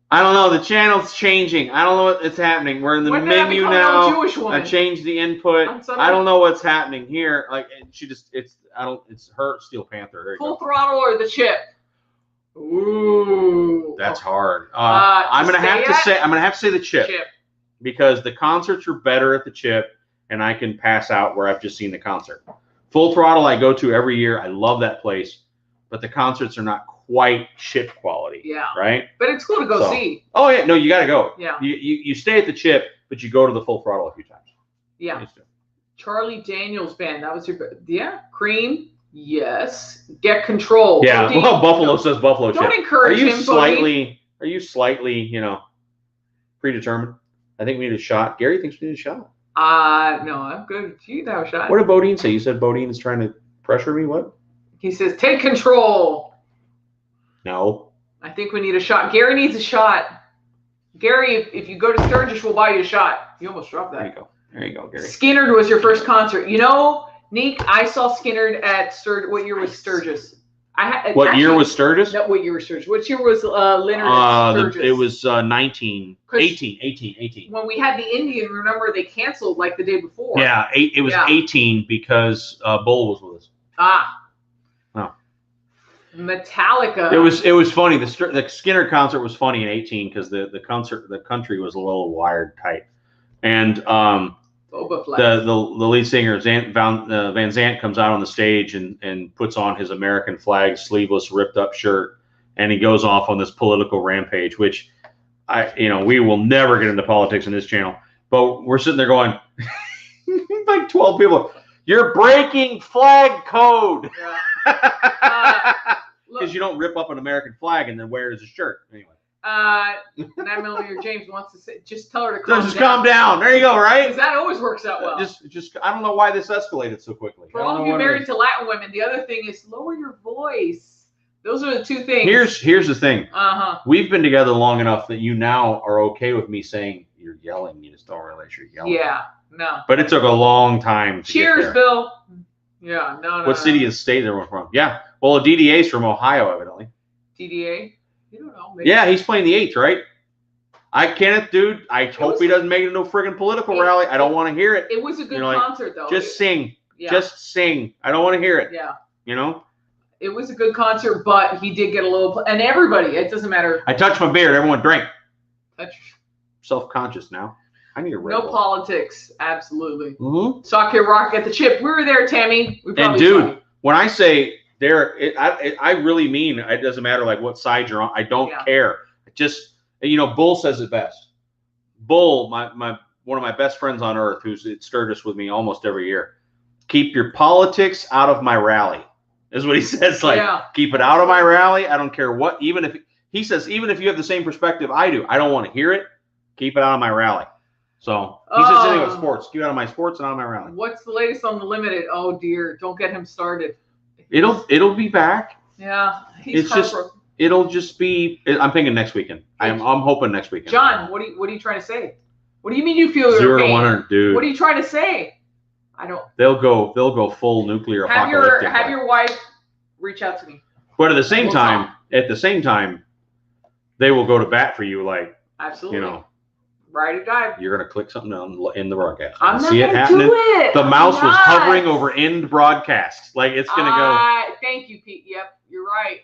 I don't know. The channel's changing. I don't know what's happening. We're in the menu now. I changed the input. I don't know what's happening here. Like it's her Steel Panther. There you Full Throttle or the Chip. Ooh, that's hard. I'm gonna have to say the Chip because the concerts are better at the Chip, and I can pass out where I've just seen the concert. Full Throttle I go to every year. I love that place, but the concerts are not quite Chip quality. Yeah. Right. But it's cool to go see. Oh yeah, no, you got to go. Yeah. You stay at the Chip, but you go to the Full Throttle a few times. Yeah. Charlie Daniels Band. That was your Cream. Yes. Get Control. Yeah. Well, Buffalo says Buffalo Chip. Don't encourage him. Are you slightly, predetermined? I think we need a shot. Gary thinks we need a shot. No, I'm good. You have a shot. What did Bodine say? You said Bodine is trying to pressure me. What? He says, take control. No. I think we need a shot. Gary needs a shot. Gary, if you go to Sturgis, we'll buy you a shot. You almost dropped that. There you go, Gary. Skinnerd was your first concert. You know, Neek, I saw Skinnerd at Sturgis. What year was Sturgis? What year was Sturgis? No, what year was Sturgis? What year was Leonard at Sturgis? It was 18. When we had the Indian, remember, they canceled like the day before. Yeah, it was 18 because Bull was with us. No. Metallica. It was funny. The Skinner concert was funny in 18 because the country was a little wired tight, and the lead singer Van Zant comes out on the stage and puts on his American flag sleeveless ripped up shirt, and he goes off on this political rampage, which we will never get into politics in this channel, but we're sitting there going like 12 people, you're breaking flag code. Because you don't rip up an American flag and then wear it as a shirt. Anyway. 9mm James wants to say, just tell her to calm down. Just calm down. There you go, right? Because that always works out well. Just I don't know why this escalated so quickly. For all of you married to Latin women, the other thing is lower your voice. Those are the two things. Here's the thing. We've been together long enough that you now are okay with me saying you're yelling. You just don't realize you're yelling. Yeah, no. But it took a long time to Cheers, get there. Bill. Yeah, no. What city and state they were from? Yeah. Well, DDA's from Ohio, evidently. DDA? You don't know. Maybe. Yeah, he's playing the 8th, right? Kenneth, dude, I hope he doesn't make it no friggin' political rally. I don't want to hear it. It was a good concert, though. Just sing. Yeah. Just sing. I don't want to hear it. Yeah. You know? It was a good concert, but he did get a little... And everybody, it doesn't matter. I touched my beard. Everyone drank. Touch. Self-conscious now. I need a Red No Bull. Politics. Absolutely. Mm-hmm. Sock Kid Rock at the chip. We were there, Tammy. And, dude, when I say there, I really mean it doesn't matter like what side you're on. I don't care. Just, you know, Bull says it best. Bull, one of my best friends on earth, who's at Sturgis with me almost every year. Keep your politics out of my rally, is what he says. Like, keep it out of my rally. I don't care what. Even if he says, even if you have the same perspective I do, I don't want to hear it. Keep it out of my rally. So he's just sitting with sports. Keep it out of my sports and out of my rally. What's the latest on the limited? Oh dear, don't get him started. It'll be back. Yeah, it'll just be. I'm thinking next weekend. I'm hoping next weekend. John, what are you trying to say? What do you mean you feel 0 to 100, dude? What are you trying to say? I don't. They'll go full nuclear apocalyptic. Have your wife reach out to me. But at the same time, they will go to bat for you. Like, absolutely. You know, ride or die. You're gonna click something in the broadcast. I'm not gonna do it. The mouse was hovering over end broadcast. Like it's gonna go. Thank you, Pete. Yep, you're right.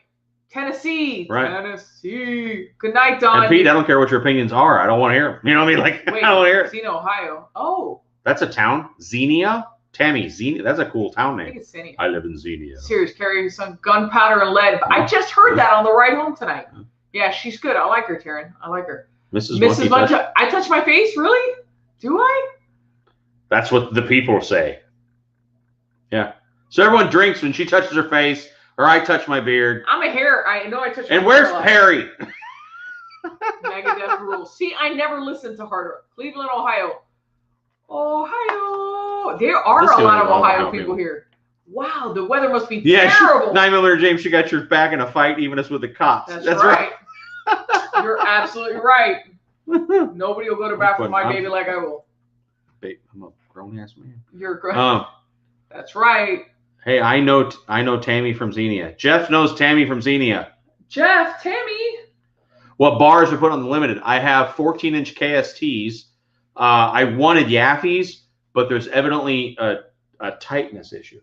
Tennessee. Right. Tennessee. Good night, Don. And Pete, I don't care what your opinions are. I don't want to hear them. You know what I mean? Like, wait, I don't want to hear it. Xenia, Ohio. Oh. That's a town. Xenia? Tammy, Xenia. That's a cool town name. I think it's Xenia. I live in Xenia. Serious, carrying some gunpowder and lead. I just heard that on the ride home tonight. Yeah, she's good. I like her, Taryn. I like her. Mrs. Monkey. I touch my face? Really? Do I? That's what the people say. Yeah. So everyone drinks when she touches her face. Or I touch my beard. I'm a hair. I know I touch my And where's Perry? Megadeth rules. See, I never listened to Hard Rock. Cleveland, Ohio. Ohio. There are a lot of Ohio people here. Wow, the weather must be terrible. 9mm James, she got your back in a fight, even us with the cops. That's right. You're absolutely right. Nobody will go to bat for my baby like I will. Babe, I'm a grown-ass man. You're grown. That's right. Hey, I know Tammy from Xenia. Jeff knows Tammy from Xenia. Jeff, Tammy. What bars are put on the limited? I have 14-inch KSTs. I wanted Yaffies, but there's evidently a tightness issue.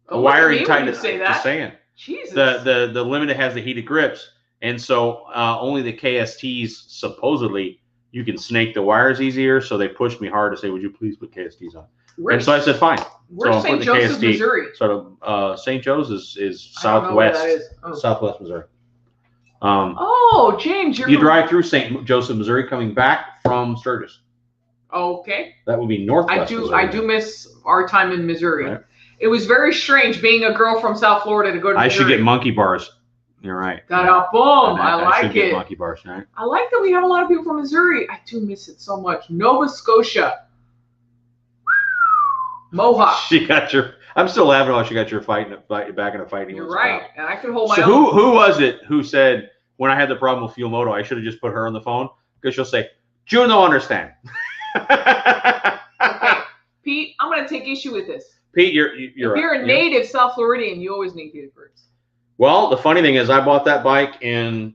A wiring tightness. Say that. Just saying. Jesus. The limited has the heated grips, and so only the KSTs supposedly you can snake the wires easier. So they pushed me hard to say, "Would you please put KSTs on?" And so I said, "Fine." Where's St. Joseph, Missouri? Sort of St. Joe's is southwest, southwest Missouri. James, you drive through St. Joseph, Missouri, coming back from Sturgis. Okay. That would be northwest. I do miss our time in Missouri. Right. It was very strange being a girl from South Florida to go to Missouri. I should get monkey bars. You're right. Boom. I like it. Get monkey bars, right? I like that we have a lot of people from Missouri. I do miss it so much. Nova Scotia. Mohawk. She got your. I'm still laughing while she got your back in a fighting. You're right, and I could hold my own. So who was it who said when I had the problem with Fuel Moto, I should have just put her on the phone because she'll say, "June don't understand." Okay, Pete, I'm going to take issue with this. Pete, you're if you're a native South Floridian, you always need heated grips. Well, the funny thing is, I bought that bike in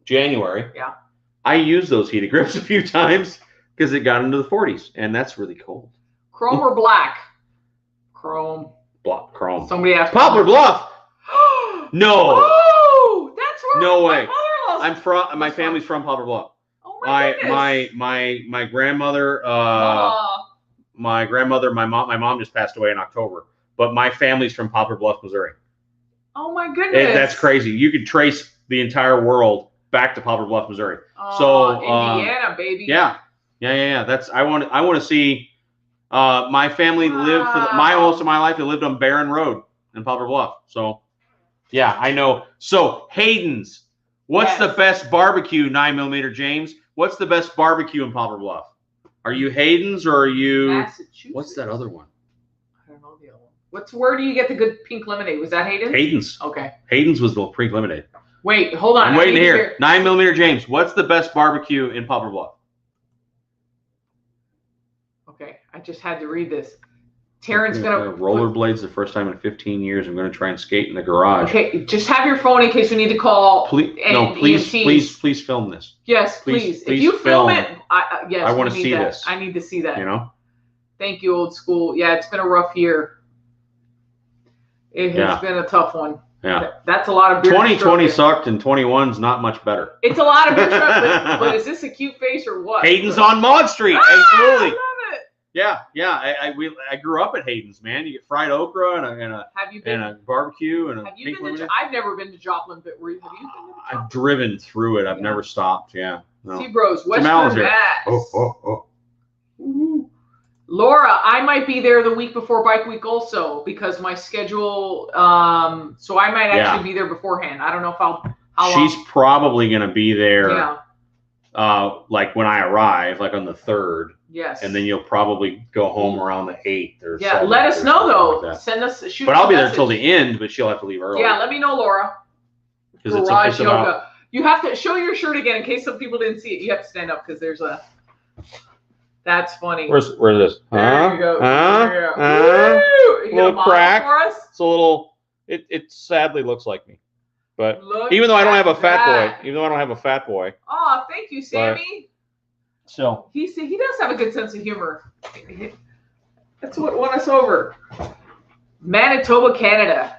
January. Yeah. I used those heated grips a few times because it got into the 40s, and that's really cold. Chrome or black? Chrome. Chrome. Somebody asked. Poplar Bluff. No. Oh, that's right. No way. I'm from. My family's from Poplar Bluff. Oh my goodness. My grandmother. My grandmother. My mom just passed away in October, but my family's from Poplar Bluff, Missouri. Oh my goodness. That's crazy. You could trace the entire world back to Poplar Bluff, Missouri. Indiana, baby. Yeah. That's I want to see. My family lived for most of my life. They lived on Barron Road in Poplar Bluff. So, yeah, I know. So Hayden's. What's the best barbecue? 9mm James. What's the best barbecue in Poplar Bluff? Are you Hayden's or are you? Massachusetts. What's that other one? I don't know the other one. Where do you get the good pink lemonade? Was that Hayden's? Hayden's. Okay. Hayden's was the pink lemonade. Wait, hold on. I'm waiting to hear. 9mm James. What's the best barbecue in Poplar Bluff? Okay, I just had to read this. Terrence gonna rollerblades the first time in 15 years. I'm gonna try and skate in the garage. Okay, just have your phone in case we need to call. Please, please film this. Yes, please. If you film it, yes, I want to see this. I need to see that. You know. Thank you, old school. Yeah, it's been a rough year. It has been a tough one. Yeah. That's a lot of beer. 2020 sucked and 21's not much better. It's a lot of beer but is this a cute face or what? Hayden's on Maud Street. Ah, Absolutely. I love it. Yeah. I grew up at Hayden's, man. You get fried okra and a barbecue and have you been to, I've never been to Joplin, but have you been to I've driven through it. I've never stopped. Yeah. No. T-Bros, Western Mass. Ooh. Laura, I might be there the week before Bike Week also because my schedule. So I might actually be there beforehand. I don't know if how long. She's probably going to be there. Yeah. Like when I arrive, like on the 3rd. Yes. And then you'll probably go home around the 8th or 7th. Let us know though. Like Send us shoot. But I'll be there till the end. But she'll have to leave early. Yeah, let me know, Laura. Because it's yoga. You have to show your shirt again in case some people didn't see it. You have to stand up because there's a. That's funny. Where's this? There you go. You little crack. For us? It's a little. It sadly looks like me, but even though I don't have a fat boy, Oh, thank you, Sammy. So he does have a good sense of humor. That's what won us over. Manitoba, Canada.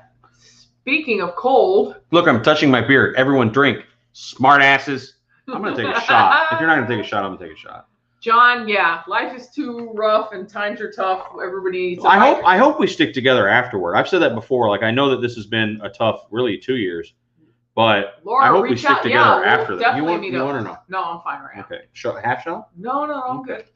Speaking of cold. Look, I'm touching my beard. Everyone drink. Smart asses. I'm gonna take a shot. If you're not gonna take a shot, I'm gonna take a shot. John, life is too rough and times are tough. Everybody needs. I hope we stick together afterward. I've said that before. Like I know that this has been a tough, really 2 years, but Laura, I hope we stick together after that. You want or no? No, I'm fine right now. Okay, half shot? No, I'm good.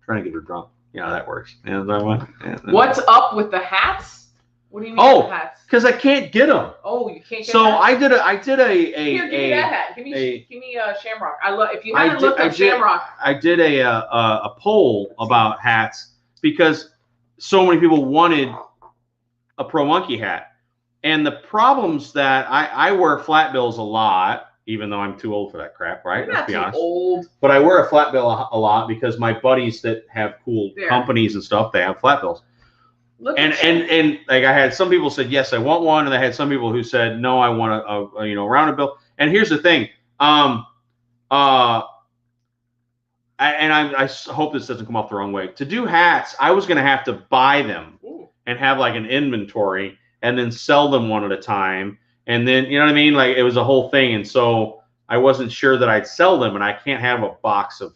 Trying to get her drunk. Yeah, that works. Yeah, that one. Yeah, what's up with the hats? What do you mean with the hats? Because I can't get them. Oh, you can't get them. So hats? I did a Here, give me that hat. Give me a Shamrock. I love if you haven't looked at Shamrock. I did a poll about hats because so many people wanted a Pro Monkey hat. And the problems that I wear flat bills a lot, even though I'm too old for that crap, right? Let's be honest. Old. But I wear a flat bill a lot because my buddies that have cool companies and stuff, they have flat bills. And like I had some people said yes, I want one, and I had some people who said no, I want a rounded bill. And here's the thing, I hope this doesn't come off the wrong way. To do hats, I was going to have to buy them and have like an inventory and then sell them one at a time, and then you know what I mean? Like it was a whole thing, and so I wasn't sure that I'd sell them, and I can't have a box of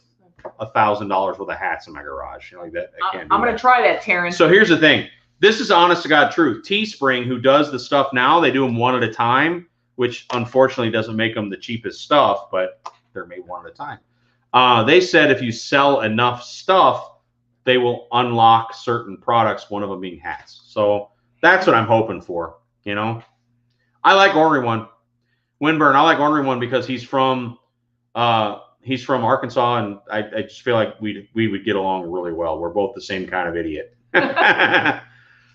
$1,000 worth of hats in my garage like that. I'm going to try that, Terrence. So here's the thing. This is honest to God truth. Teespring, who does the stuff now, they do them one at a time, which unfortunately doesn't make them the cheapest stuff, but they're made one at a time. They said if you sell enough stuff, they will unlock certain products, one of them being hats. So that's what I'm hoping for, you know. I like Ornery One. Winburn, I like Ornery One because he's from Arkansas, and I just feel like we would get along really well. We're both the same kind of idiot.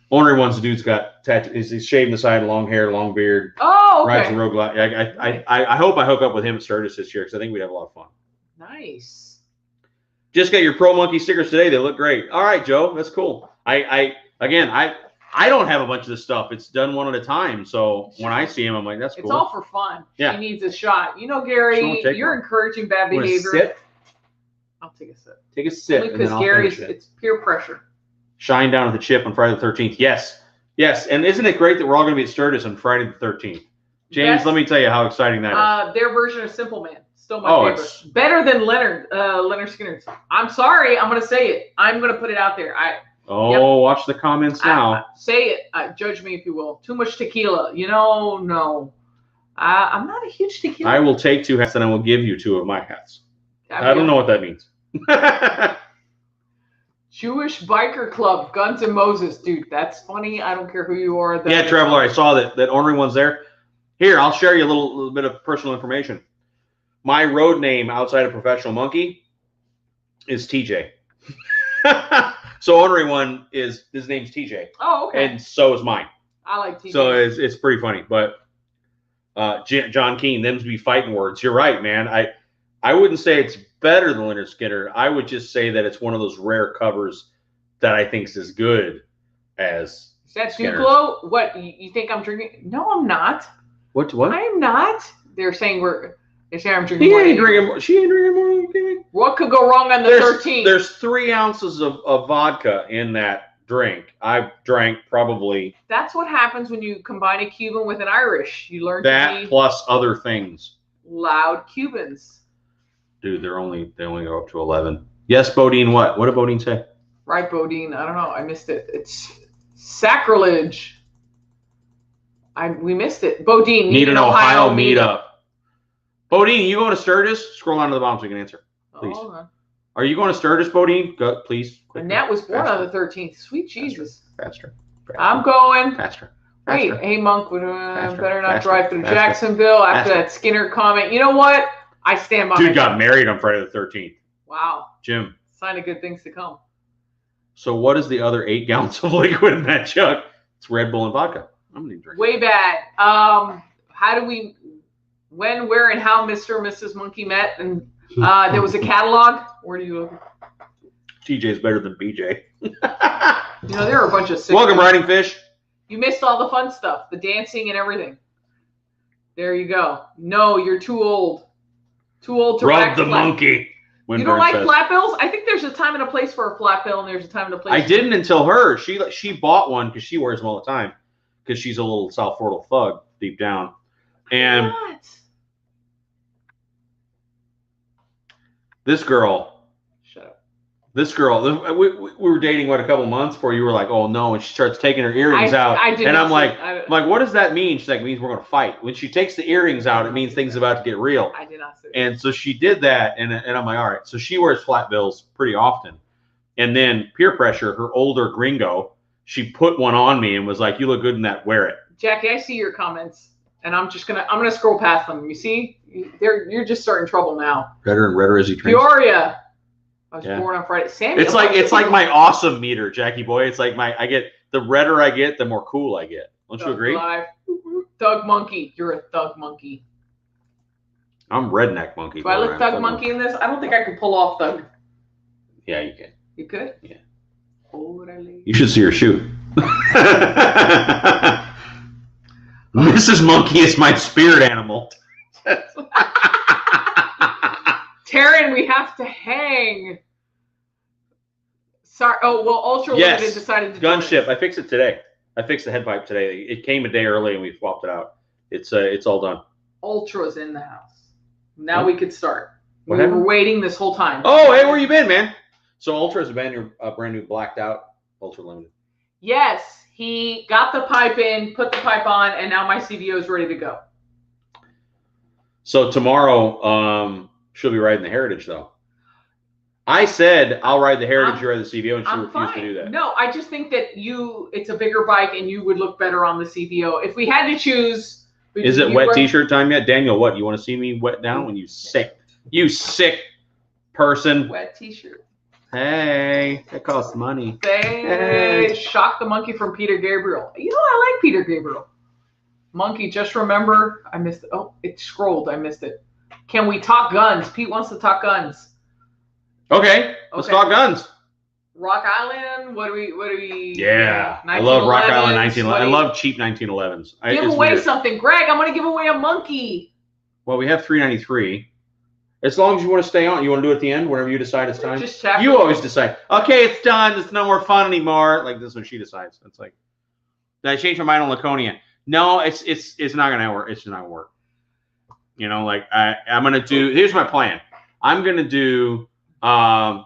Ornery One's the dude's got tattoos. He's shaving the side, long hair, long beard. Oh, okay. Rides a road glide. I hope I hook up with him at Sturgis this year because I think we'd have a lot of fun. Nice. Just got your Pro Monkey stickers today. They look great. All right, Joe, that's cool. I don't have a bunch of this stuff. It's done one at a time. So when I see him, I'm like, that's cool. It's all for fun. Yeah. She needs a shot. You know, Gary, you're encouraging bad behavior. Sip? I'll take a sip. Take a sip. Because Gary's, it's peer pressure. Shine down with the chip on Friday the 13th. Yes. Yes. And isn't it great that we're all going to be at Sturgis on Friday the 13th? James, let me tell you how exciting that is. Their version of Simple Man. Still my favorite. It's better than Leonard Skinner's. I'm sorry. I'm going to say it. I'm going to put it out there. Watch the comments now. Say it. Judge me if you will. Too much tequila. No. I'm not a huge tequila. I will take 2 hats and I will give you 2 of my hats. I don't know what that means. Jewish Biker Club, Guns and Moses. Dude, that's funny. I don't care who you are. Yeah, Traveler, I saw that Ornery One's there. Here, I'll share you a little bit of personal information. My road name outside of Professional Monkey is TJ. So Ornery One his name's TJ. Oh, okay. And so is mine. I like TJ. So it's pretty funny. But John Keane, them's be fighting words. You're right, man. I wouldn't say it's better than Leonard Skinner. I would just say that it's one of those rare covers that I think is as good Is that Duplo? What, you think I'm drinking? No, I'm not. What? I am not. They're saying I'm drinking more. She ain't drinking more. What could go wrong on the 13th? There's 3 ounces of vodka in that drink. I've drank probably. That's what happens when you combine a Cuban with an Irish. You learn that to be plus other things. Loud Cubans. Dude, they only go up to 11. Yes, Bodine. What? What did Bodine say? Right, Bodine. I don't know. I missed it. It's sacrilege. We missed it. Bodine. Need an Ohio meetup. Bodine, you going to Sturgis? Scroll down to the bottom so you can answer, please. Oh, okay. Are you going to Sturgis, Bodine? Go, please. Annette was born on the 13th. Sweet Jesus. Faster. I'm going. Faster. Wait, hey, Monk, better not drive through Jacksonville after that Skinner comment. You know what? I stand by. Dude got married on Friday the 13th. Wow. Jim. Sign of good things to come. So what is the other 8 gallons of liquid in that jug? It's Red Bull and vodka. I'm gonna drink. Way bad. How do we, when, where, and how Mr. and Mrs. Monkey met? And there was a catalog. Where do you look? TJ's better than BJ. There are a bunch of sick Welcome, Riding Fish. You missed all the fun stuff, the dancing and everything. There you go. No, you're too old. Too old to rub the monkey. You don't like flat bills? I think there's a time and a place for a flat bill, and there's a time and a place. I didn't until her. She bought one because she wears them all the time because she's a little South Florida thug deep down. And what? This girl. Shut up. This girl. We were dating a couple months before you were like, oh no, and she starts taking her earrings out. And I'm like, what does that mean? She's like, it means we're gonna fight. When she takes the earrings out, it means things are about to get real. I did not say that. And so she did that, and I'm like, all right. So she wears flat bills pretty often. And then peer pressure, her older gringo, she put one on me and was like, you look good in that, wear it. Jackie, I see your comments, and I'm gonna scroll past them. You see, you're just starting trouble now. Redder and redder as he trains. Peoria. I was born on Friday. Samuel, it's like my awesome meter, Jackie boy. It's like I get the redder I get, the more cool I get. Don't you agree? Live. Thug monkey. You're a thug monkey. I'm redneck monkey. Do I look thug monkey in this? I don't think I could pull off thug. Yeah, you can. You could? Yeah. Orale. You should see her shoot. Mrs. Monkey is my spirit animal. Taryn, we have to hang. Sorry. Oh, well, Ultra Limited decided to Gunship. I fixed it today. I fixed the head pipe today. It came a day early and we swapped it out. It's all done. Ultra's in the house. Now we could start. We were waiting this whole time. Oh, hey, where you been, man? So Ultra's a brand new blacked out Ultra Limited. Yes, he got the pipe in, put the pipe on, and now my CVO is ready to go. So tomorrow, she'll be riding the Heritage, though. I said I'll ride the Heritage, you ride the CVO, and she refused to do that. No, I just think that it's a bigger bike, and you would look better on the CVO. If we had to choose... Is it wet T-shirt time yet? Daniel, what? You want to see me wet down when you sick person? Wet T-shirt. Hey, that costs money. Hey, shock the monkey from Peter Gabriel. You know, I like Peter Gabriel. Monkey, just remember, I missed it. Oh, it scrolled. I missed it. Can we talk guns? Pete wants to talk guns. Okay, let's talk guns. Rock Island. What do we? Yeah, I love Rock Island 1911. I love cheap 1911s. Give away something, Greg. I'm going to give away a monkey. Well, we have 393. As long as you want to stay on, you want to do it at the end, whenever you decide it's time. You always decide. Okay, it's done. It's no more fun anymore. Like this when she decides. It's like, did I change my mind on Laconia? No, it's not gonna work. It's not gonna work. You know, like I'm gonna do. Here's my plan. I'm gonna do. No,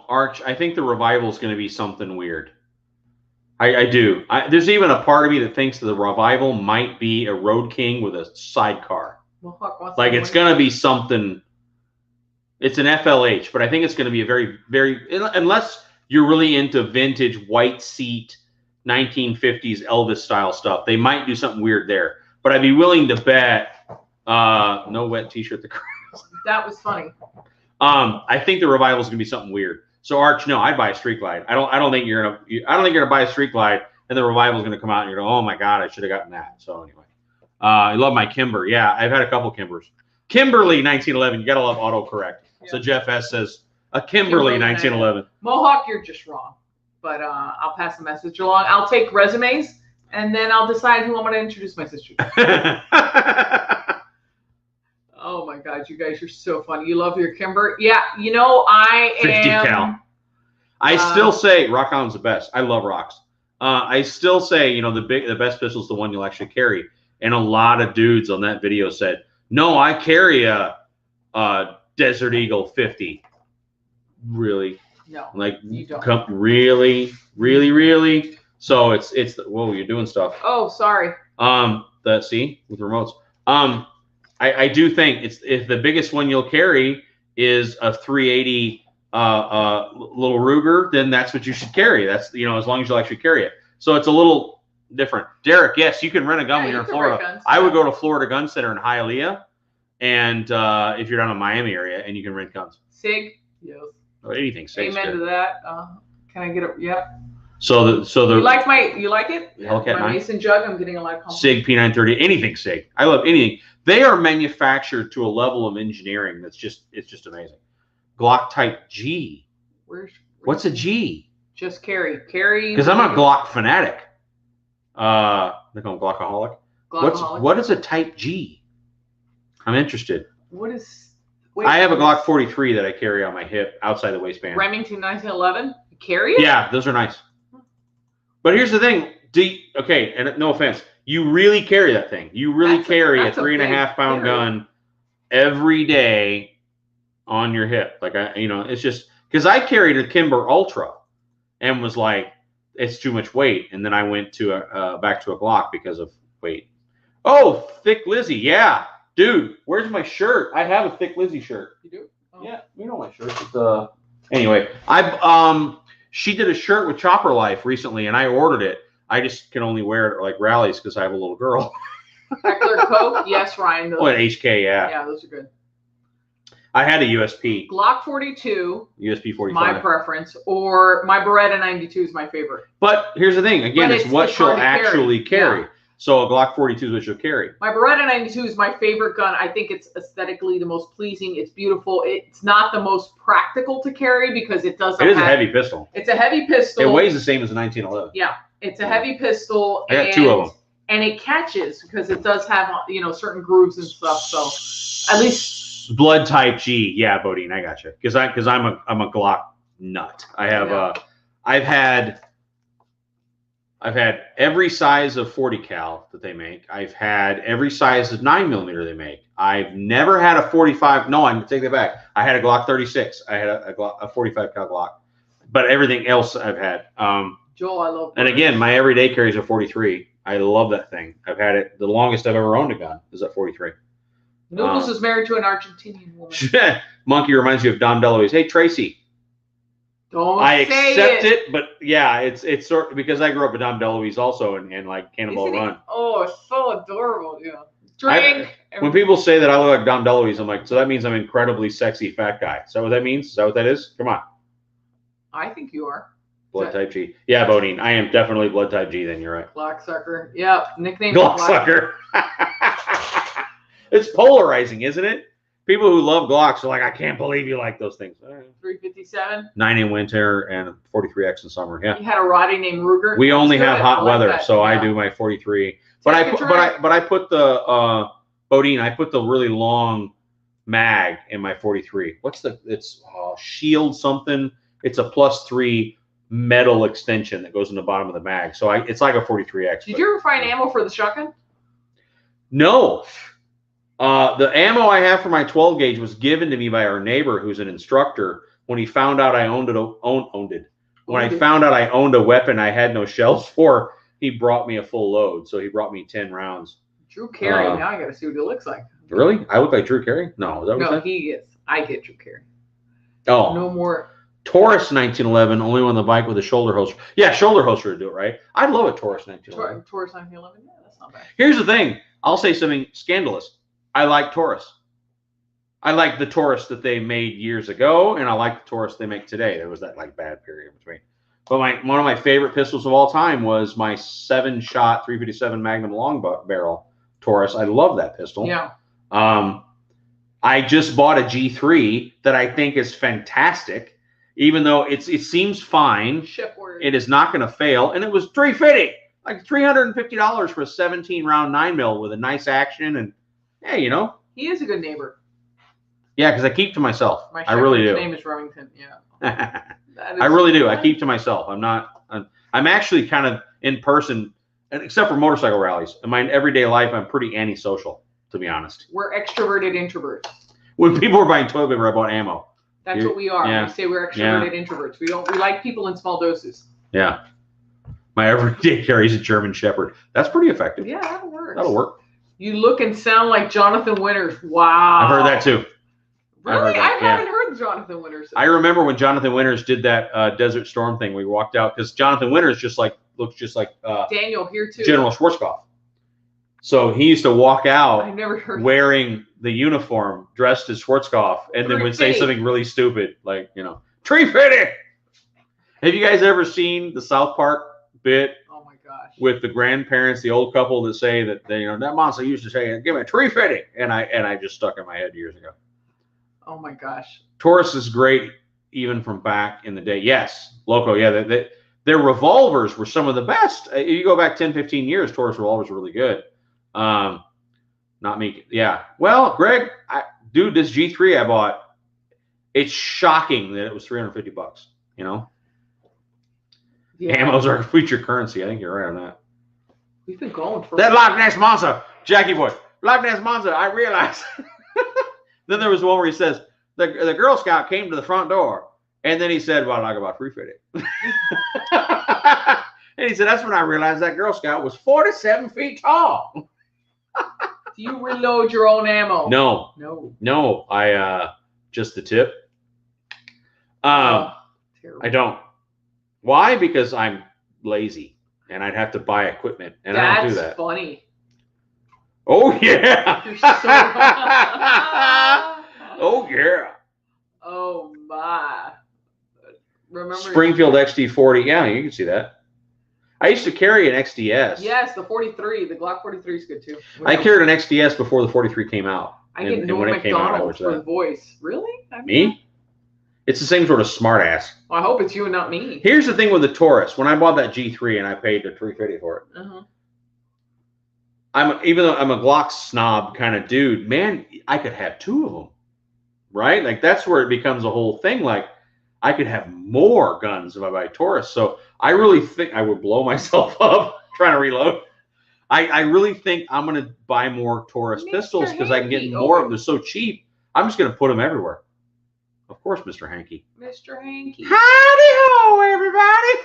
Arch. I think the revival is gonna be something weird. I do. There's even a part of me that thinks the revival might be a Road King with a sidecar. Well, like it's going to be something. It's an FLH, but I think it's going to be a very, very, unless you're really into vintage white seat 1950s Elvis style stuff, they might do something weird there. But I'd be willing to bet no wet T-shirt. That was funny. I think the revival is going to be something weird. So Arch, no, I'd buy a Street Glide. I don't think you're gonna buy a Street Glide and the revival's gonna come out and you're going, oh my god, I should have gotten that. So anyway, I love my Kimber. Yeah, I've had a couple Kimbers. Kimberly 1911. You gotta love autocorrect. Yeah. So Jeff S says A Kimberly 1911. Mohawk, you're just wrong. But I'll pass the message along. I'll take resumes, and then I'll decide who I'm going to introduce my sister to. Oh my God, you guys are so funny. You love your Kimber. Yeah, you know, I 50 am. cal. I still say Rock Island's the best. I love rocks. I still say, you know, the best pistol is the one you'll actually carry. And a lot of dudes on that video said, no, I carry a Desert Eagle 50. Really? No, like you don't. Really, really, really. So it's whoa, you're doing stuff. Oh, sorry. See with remotes. I do think if the biggest one you'll carry is a 380 little Ruger, then that's what you should carry. That's, you know, as long as you'll actually carry it. So it's a little different. Derek, yes, you can rent a gun when you're in Florida. Guns, I would go to Florida Gun Center in Hialeah, and if you're down in the Miami area, and you can rent guns. SIG, yes. Or anything. SIG. Amen to that. Can I get it? Yep. So the you like it? Hellcat my mason jug. I'm getting a lot of compliments. SIG P930, anything SIG. I love anything. They are manufactured to a level of engineering that's just amazing. Glock Type G. What's a G? Just carry. Because I'm a Glock fanatic. They call him Glockaholic. What is a Type G? I'm interested. What is? I have a Glock 43 that I carry on my hip outside the waistband. Remington 1911. You carry it? Yeah, those are nice. But here's the thing. Okay, and no offense, you really carry that thing. You really carry a 3.5 pound gun every day on your hip. Like, it's just because I carried a Kimber Ultra and was like, it's too much weight. And then I went to back to a Glock because of weight. Oh, Thick Lizzy. Yeah. Dude, where's my shirt? I have a Thick Lizzy shirt. You do? Oh. Yeah, you know my shirt. It's, anyway, she did a shirt with Chopper Life recently, and I ordered it. I just can only wear it at like rallies because I have a little girl. Heckler Coke? Yes, Ryan. Oh, at HK, yeah. Yeah, those are good. I had a USP. Glock 42. USP 45. My preference. Or my Beretta 92 is my favorite. But here's the thing. Again, it's what she'll actually carry. Yeah. So a Glock 42 is what she'll carry. My Beretta 92 is my favorite gun. I think it's aesthetically the most pleasing. It's beautiful. It's not the most practical to carry because it doesn't. It is a heavy pistol. It's a heavy pistol. It weighs the same as a 1911. Yeah, it's a heavy pistol. I got 2 of them. And it catches because it does have, certain grooves and stuff. So at least Blood Type G. Yeah, Bodine, I got you. Because I'm a Glock nut. I have I've had every size of 40 cal that they make. I've had every size of 9mm they make. I've never had a 45. No, I'm take that back. I had a Glock 36. I had a 45 cal Glock, but everything else I've had. Joel, I love. And again, my everyday carry is a 43. I love that thing. I've had it. The longest I've ever owned a gun is a 43. Noodles is married to an Argentinian woman. Monkey reminds you of Dom DeLuise. Hey, Tracy. I accept it, but yeah, it's sort of because I grew up with Dom DeLuise also and like Cannonball Run. Oh, so adorable, yeah. Drink. When people say that I look like Dom DeLuise, I'm like, so that means I'm an incredibly sexy fat guy. Is that what that means? Is that what that is? Come on. I think you are. Blood Type G. Yeah, Bodine. I am definitely Blood Type G. Then you're right. Glocksucker. Yeah, nickname. Glocksucker. It's polarizing, isn't it? People who love Glocks are like, I can't believe you like those things. 357. 9 in winter and 43X in summer. Yeah. You had a Roddy named Ruger. We only have hot weather, so I do my 43. But I put the Bodine. I put the really long mag in my 43. It's Shield something. It's a +3 metal extension that goes in the bottom of the mag. So it's like a 43X. Did you ever find ammo for the shotgun? No. The ammo I have for my 12 gauge was given to me by our neighbor who's an instructor. When he found out I owned it. When I found out I owned a weapon I had no shells for, he brought me a full load. So he brought me 10 rounds. Drew Carey. Now I got to see what he looks like. Really? I look like Drew Carey? No. Is that what he is. I get Drew Carey. Oh. No more. Taurus 1911, only on the bike with a shoulder holster. Yeah, shoulder holster to do it, right? I'd love a Taurus 1911. Taurus 1911? Yeah, that's not bad. Here's the thing. I'll say something scandalous. I like Taurus. I like the Taurus that they made years ago, and I like the Taurus they make today. There was that like bad period in between. But one of my favorite pistols of all time was my 7-shot 357 Magnum long barrel Taurus. I love that pistol. Yeah. I just bought a G3 that I think is fantastic, even though it seems fine. It is not going to fail, and it was $350, like $350 for a 17 round 9mm with a nice action, and yeah, you know. He is a good neighbor. Yeah, because I keep to myself. My I really do. His name is Remington. Yeah. I really do. I keep to myself. I'm actually kind of in person, except for motorcycle rallies. In my everyday life, I'm pretty antisocial, to be honest. We're extroverted introverts. When people are buying toilet paper, I bought ammo. That's what we are. Yeah. We say we're extroverted introverts. We like people in small doses. Yeah. My everyday carry is a German Shepherd. That's pretty effective. Yeah, that'll work. That'll work. You look and sound like Jonathan Winters. Wow. I've heard that too. Really? I haven't heard Jonathan Winters. I remember when Jonathan Winters did that Desert Storm thing. We walked out because Jonathan Winters looks just like Daniel here too. General Schwarzkopf. So he used to walk out I never heard wearing the uniform, dressed as Schwarzkopf, and then would say something really stupid, like, you know, tree fitting. Have you guys ever seen the South Park bit? Oh my gosh. With the grandparents, the old couple that say that they, you know, that monster used to say, "Give me a tree fitting," and I just stuck in my head years ago. Oh my gosh. Taurus is great, even from back in the day. Yes, Loco. Yeah, their revolvers were some of the best. You go back 10, 15 years, Taurus revolvers were really good. Not me. Yeah. Well, Greg, dude, this G3 I bought, it's shocking that it was $350. You know, ammos are future currency. I think you're right on that. We've been going for that Loch Ness Monster, Jackie boy. Loch Ness Monster. I realize. Then there was one where he says the Girl Scout came to the front door, and then he said, "Well, I talk about free fitting." And he said, "That's when I realized that Girl Scout was 47 feet tall." Do you reload your own ammo? No. I just the tip. I don't. Why? Because I'm lazy and I'd have to buy equipment, and I don't do that. That's funny. Oh yeah. You're so Oh yeah. Oh my. Remember Springfield XD40. Yeah, you can see that. I used to carry an XDS. Yes, the 43. The Glock 43 is good too. I carried an XDS before the 43 came out. I get Norm McDonald for the voice. Really? Me? It's the same sort of smart ass. Well, I hope it's you and not me. Here's the thing with the Taurus. When I bought that G3 and I paid the $350 for it, even though I'm a Glock snob kind of dude, man, I could have two of them, right? Like that's where it becomes a whole thing. Like I could have more guns if I buy Taurus. So I really think I would blow myself up trying to reload. I really think I'm going to buy more Taurus pistols because I can get more of them. They're so cheap. I'm just going to put them everywhere. Of course, Mr. Hanky. Mr. Hanky. Howdy ho, everybody.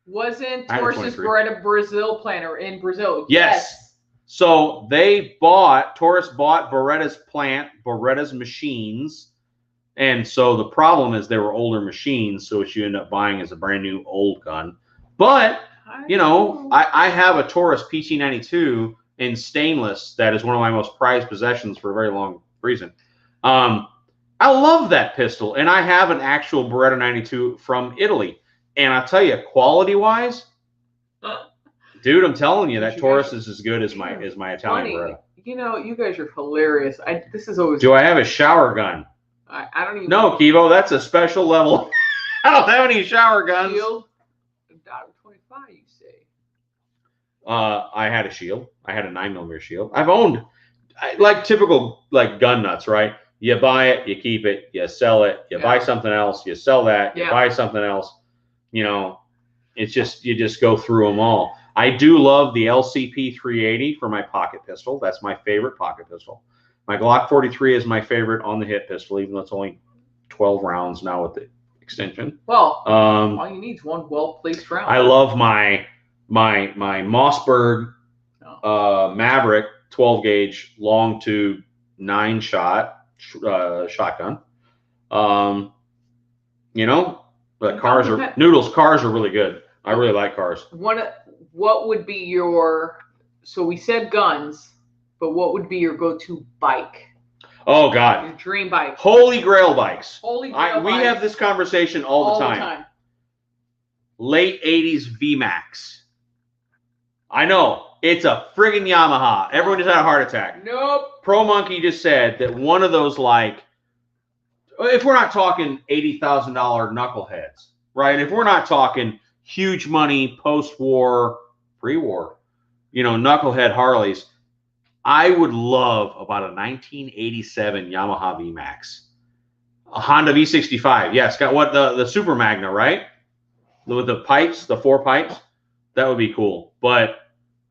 Wasn't Taurus's Beretta Brazil planter in Brazil? Yes. So Taurus bought Beretta's plant, Beretta's machines. And so the problem is they were older machines. So what you end up buying is a brand new old gun. But, you know, I have a Taurus PT92 in stainless that is one of my most prized possessions for a very long reason. I love that pistol, and I have an actual Beretta 92 from Italy. And I'll tell you, quality-wise, dude, I'm telling you, that Taurus is as good as my Italian Beretta. You know, you guys are hilarious. This is always. Do I have a shower gun? I don't even. No, Kivo, that's a special level. I don't have any shower guns. Shield? .25, you say? I had a shield. I had a 9mm shield. I've owned, like typical like gun nuts, right? You buy it, you keep it, you sell it, you buy something else, you sell that, you buy something else. You know, it's just, you just go through them all. I do love the LCP 380 for my pocket pistol. That's my favorite pocket pistol. My Glock 43 is my favorite on the hip pistol, even though it's only 12 rounds now with the extension. Well, all you need is one well-placed round. I love my Mossberg Maverick 12 gauge long tube 9-shot shotgun. You know, the cars are really good. I really like cars. What would be your, so we said guns, but what would be your go-to bike? Oh God, your dream bike. Holy Grail bikes. Holy Grail bikes. We have this conversation all the time. Late 80s VMAX. I know It's a friggin' Yamaha. Everyone just had a heart attack. Nope. Pro Monkey just said that one of those, like, if we're not talking $80,000 knuckleheads, right? If we're not talking huge money post-war, pre-war, knucklehead Harleys, I would love about a 1987 Yamaha VMAX. A Honda V65. Yeah, it's got what, the Super Magna, right? With the pipes, the 4 pipes. That would be cool. But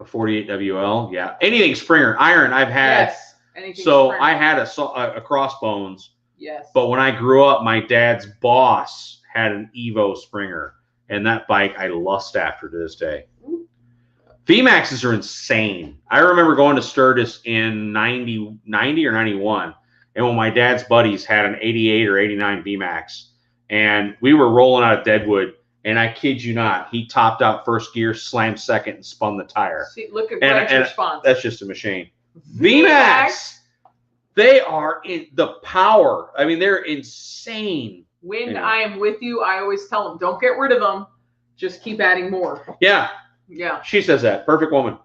a 48 WL, yeah. Anything Springer. Iron, I've had. Yes. Anything so Springer. I had a Crossbones. Yes. But when I grew up, my dad's boss had an Evo Springer. And that bike I lust after to this day. VMAXs are insane. I remember going to Sturgis in 90 or 91. And when my dad's buddies had an 88 or 89 VMAX. And we were rolling out of Deadwood. And I kid you not, he topped out first gear, slammed second, and spun the tire. See, look at Greg's response. That's just a machine. VMAX, they are in the power. I mean, they're insane. When I am with you, I always tell them, don't get rid of them. Just keep adding more. Yeah. Yeah. She says that. Perfect woman.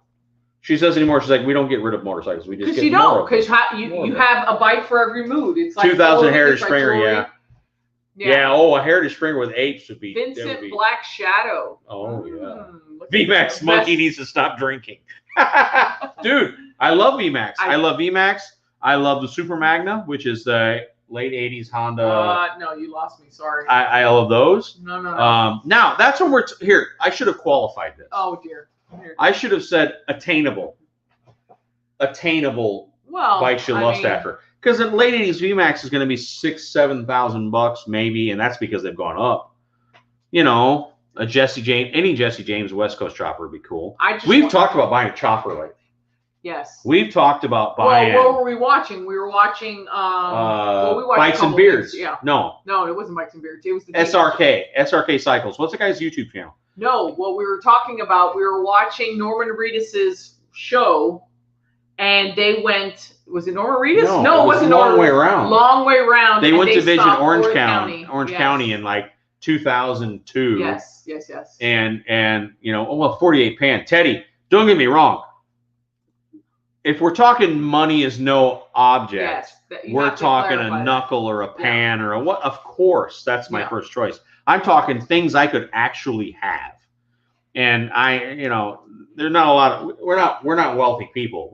She says anymore. She's like, we don't get rid of motorcycles. We just get you more don't. Because you have a bike for every mood. It's like 2000 Heritage Springer, yeah. Yeah. Oh, a Heritage Springer with apes would be. Vincent Black Shadow. Oh, yeah. VMAX Monkey needs to stop drinking. Dude, I love VMAX. I love VMAX. I love the Super Magna, which is the late 80s Honda. No, you lost me. Sorry. I love those. No. Now, that's when we're here. I should have qualified this. Oh, dear. Here. I should have said attainable. Well, bikes you lust after. Because in late 80s VMAX is going to be $6,000-$7,000 maybe, and that's because they've gone up. A Jesse James, any Jesse James West Coast chopper would be cool. We've talked about buying a chopper lately. Yes. We've talked about buying. Well, what were we watching? We were watching. We watched Bikes and Beards. Yeah. No, it wasn't Bikes and Beards. It was the SRK Cycles. What's the guy's YouTube channel? No, what we were talking about, we were watching Norman Reedus's show, and they went. Was it Norman Reedus? No, it wasn't Norman. Long Way Around. Long Way Around. They went to visit Orange County in like 2002. Yes. And 48 pan. Teddy, don't get me wrong. If we're talking money is no object, we're talking a knuckle or a pan or a what? Of course, that's my first choice. I'm talking things I could actually have, and there's not a lot of. We're not wealthy people.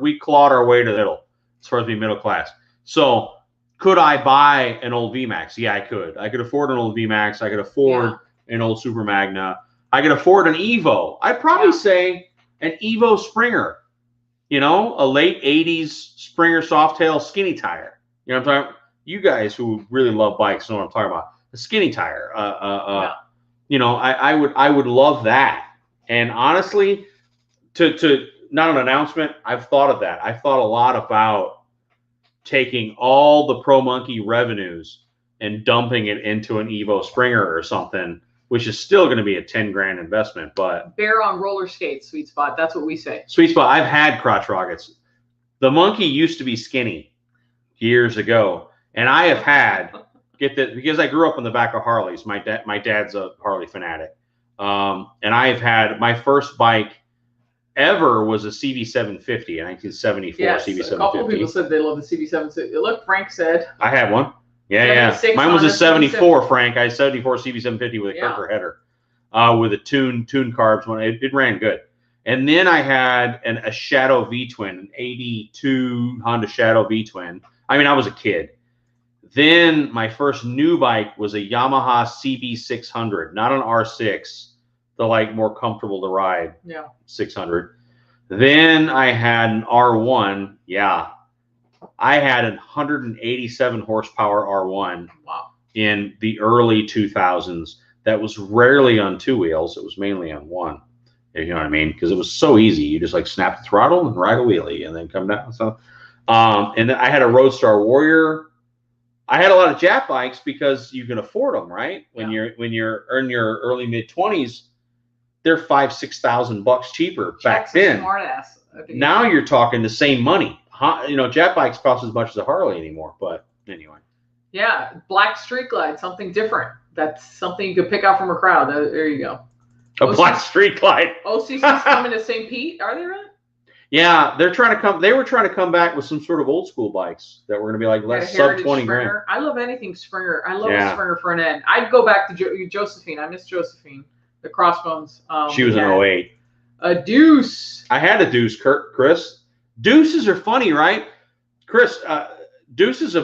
We clawed our way to the middle as far as being middle class. So could I buy an old VMAX? Yeah, I could. I could afford an old VMAX. I could afford an old Super Magna. I could afford an Evo. I'd probably say an Evo Springer. A late 80s Springer Softail skinny tire. You know what I'm talking about? You guys who really love bikes know what I'm talking about. A skinny tire. I would love that. And honestly, to not an announcement, I've thought of that. I've thought a lot about taking all the Pro Monkey revenues and dumping it into an Evo Springer or something, which is still going to be a 10 grand investment, but bear on roller skates, sweet spot. That's what we say. Sweet spot. I've had crotch rockets. The Monkey used to be skinny years ago, and I have had because I grew up in the back of Harleys. My dad's a Harley fanatic, and I have had my first bike ever was a CB750, a 1974 CB750. A couple of people said they love the CB750. Look, Frank said I had one. Yeah. Mine was a 74, Frank. I had 74 CB750 with a Kirker header, with a tuned carbs one. It ran good. And then I had a Shadow V-twin, an 82 Honda Shadow V-twin. I mean, I was a kid. Then my first new bike was a Yamaha CB600, not an R6, the more comfortable to ride 600. Then I had an R1. Yeah. I had a 187 horsepower R1 in the early 2000s that was rarely on 2 wheels. It was mainly on 1. You know what I mean? Because it was so easy. You just snap the throttle and ride a wheelie and then come down. So, and then I had a Roadstar Warrior. I had a lot of Jap bikes because you can afford them, right? When you're in your early mid 20s, they're $5,000-$6,000 cheaper back then. Smartass. Now you're talking the same money. Jet bikes cost as much as a Harley anymore, but anyway. Yeah, black street glide, something different. That's something you could pick out from a crowd. There you go. A black Street Glide. OCC's coming to St. Pete. Are they really? Yeah, they're trying to come. They were trying to come back with some sort of old school bikes that were going to be like less sub 20 grand. I love anything Springer. I love a Springer front end. I'd go back to Josephine. I miss Josephine, the Crossbones. She was in 08. A Deuce. I had a Deuce, Chris. Deuces are funny, right? Chris, Deuces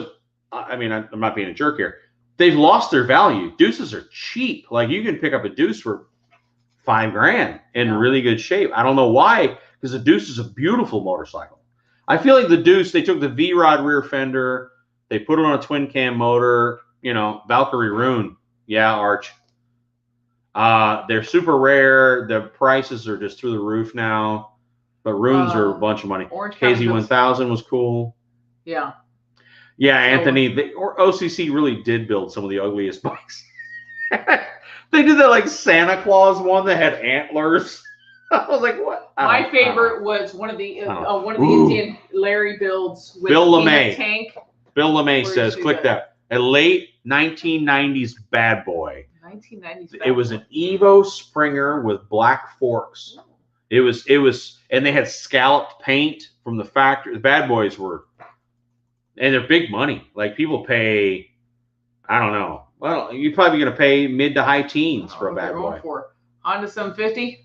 I mean, I'm not being a jerk here. They've lost their value. Deuces are cheap. Like you can pick up a Deuce for $5 grand in really good shape. I don't know why, because the Deuce is a beautiful motorcycle. I feel like the Deuce, they took the V-Rod rear fender, they put it on a twin cam motor, you know, Valkyrie Rune. Yeah, Arch. They're super rare. The prices are just through the roof now. But Runes are a bunch of money. KZ1000 was cool. Yeah. Yeah, Anthony, OCC really did build some of the ugliest bikes. They did that like Santa Claus one that had antlers. I was like, what? My favorite was one of the Indian Larry builds with Bill LeMay. A tank. Bill LeMay says, click that. A late 1990s bad boy. 1990s. It was an Evo Springer with black forks. It was, and they had scalloped paint from the factory. The bad boys were, and they're big money. Like people pay, I don't know. Well, you're probably going to pay mid to high teens for a bad boy. Honda 750.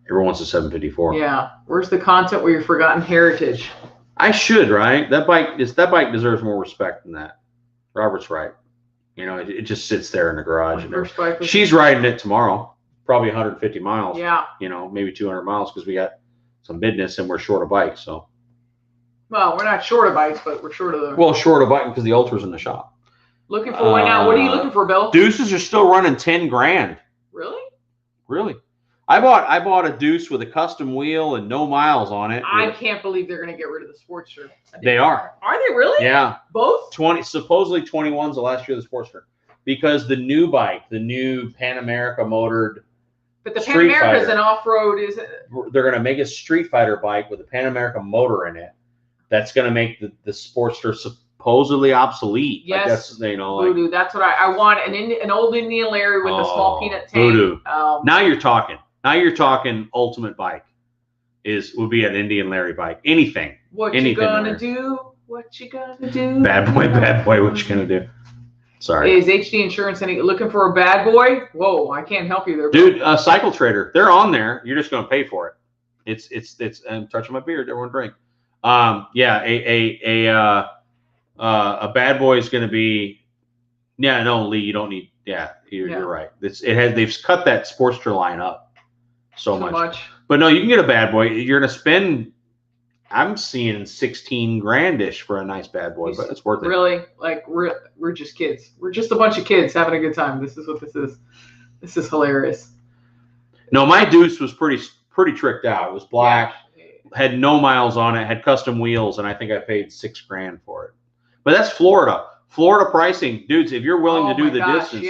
Everyone wants a 754. Yeah. Where's the content where you've forgotten heritage? I should, right? That bike deserves more respect than that. Robert's right. You know, it just sits there in the garage. She's riding it tomorrow, probably 150 miles. Yeah. You know, maybe 200 miles because we got some business and we're short of bikes. So. Well, we're not short of bikes, but we're short of the. Well, short of bike because the Ultra's in the shop. Looking for one now. What are you looking for, Bill? Deuces are still running 10 grand. Really? Really. I bought a Deuce with a custom wheel and no miles on it. I can't believe they're going to get rid of the Sportster. They are. Are they really? Yeah. Both? Supposedly 21's the last year of the Sportster. Because the new bike, the new Pan America motored. But the Pan America is an off-road, is it? They're going to make a Street Fighter bike with a Pan America motor in it. That's going to make the Sportster supposedly obsolete. Yes. Like that's, you know, Voodoo. That's what I want. An old Indian Larry with a small peanut tank. Voodoo. Now you're talking. Now you're talking ultimate bike. Would be an Indian Larry bike. Anything. What you gonna do? What you gonna do? Bad boy, what you gonna do? Sorry. Is HD Insurance looking for a bad boy? Whoa, I can't help you there. Dude, Cycle Trader. They're on there. You're just gonna pay for it. It's I'm touching my beard. Everyone drink. Yeah, a bad boy is gonna be. Yeah, no, Lee, you don't need. Yeah, you're right. They've cut that Sportster line up. So much. But no, you can get a bad boy. You're going to spend, I'm seeing 16 grand-ish for a nice bad boy, but it's worth it. Really? Like, we're just kids. We're just a bunch of kids having a good time. This is what this is. This is hilarious. No, my Deuce was pretty tricked out. It was black, had no miles on it, had custom wheels, and I think I paid $6 grand for it. But that's Florida. Florida pricing. Dudes, if you're willing to do the distance,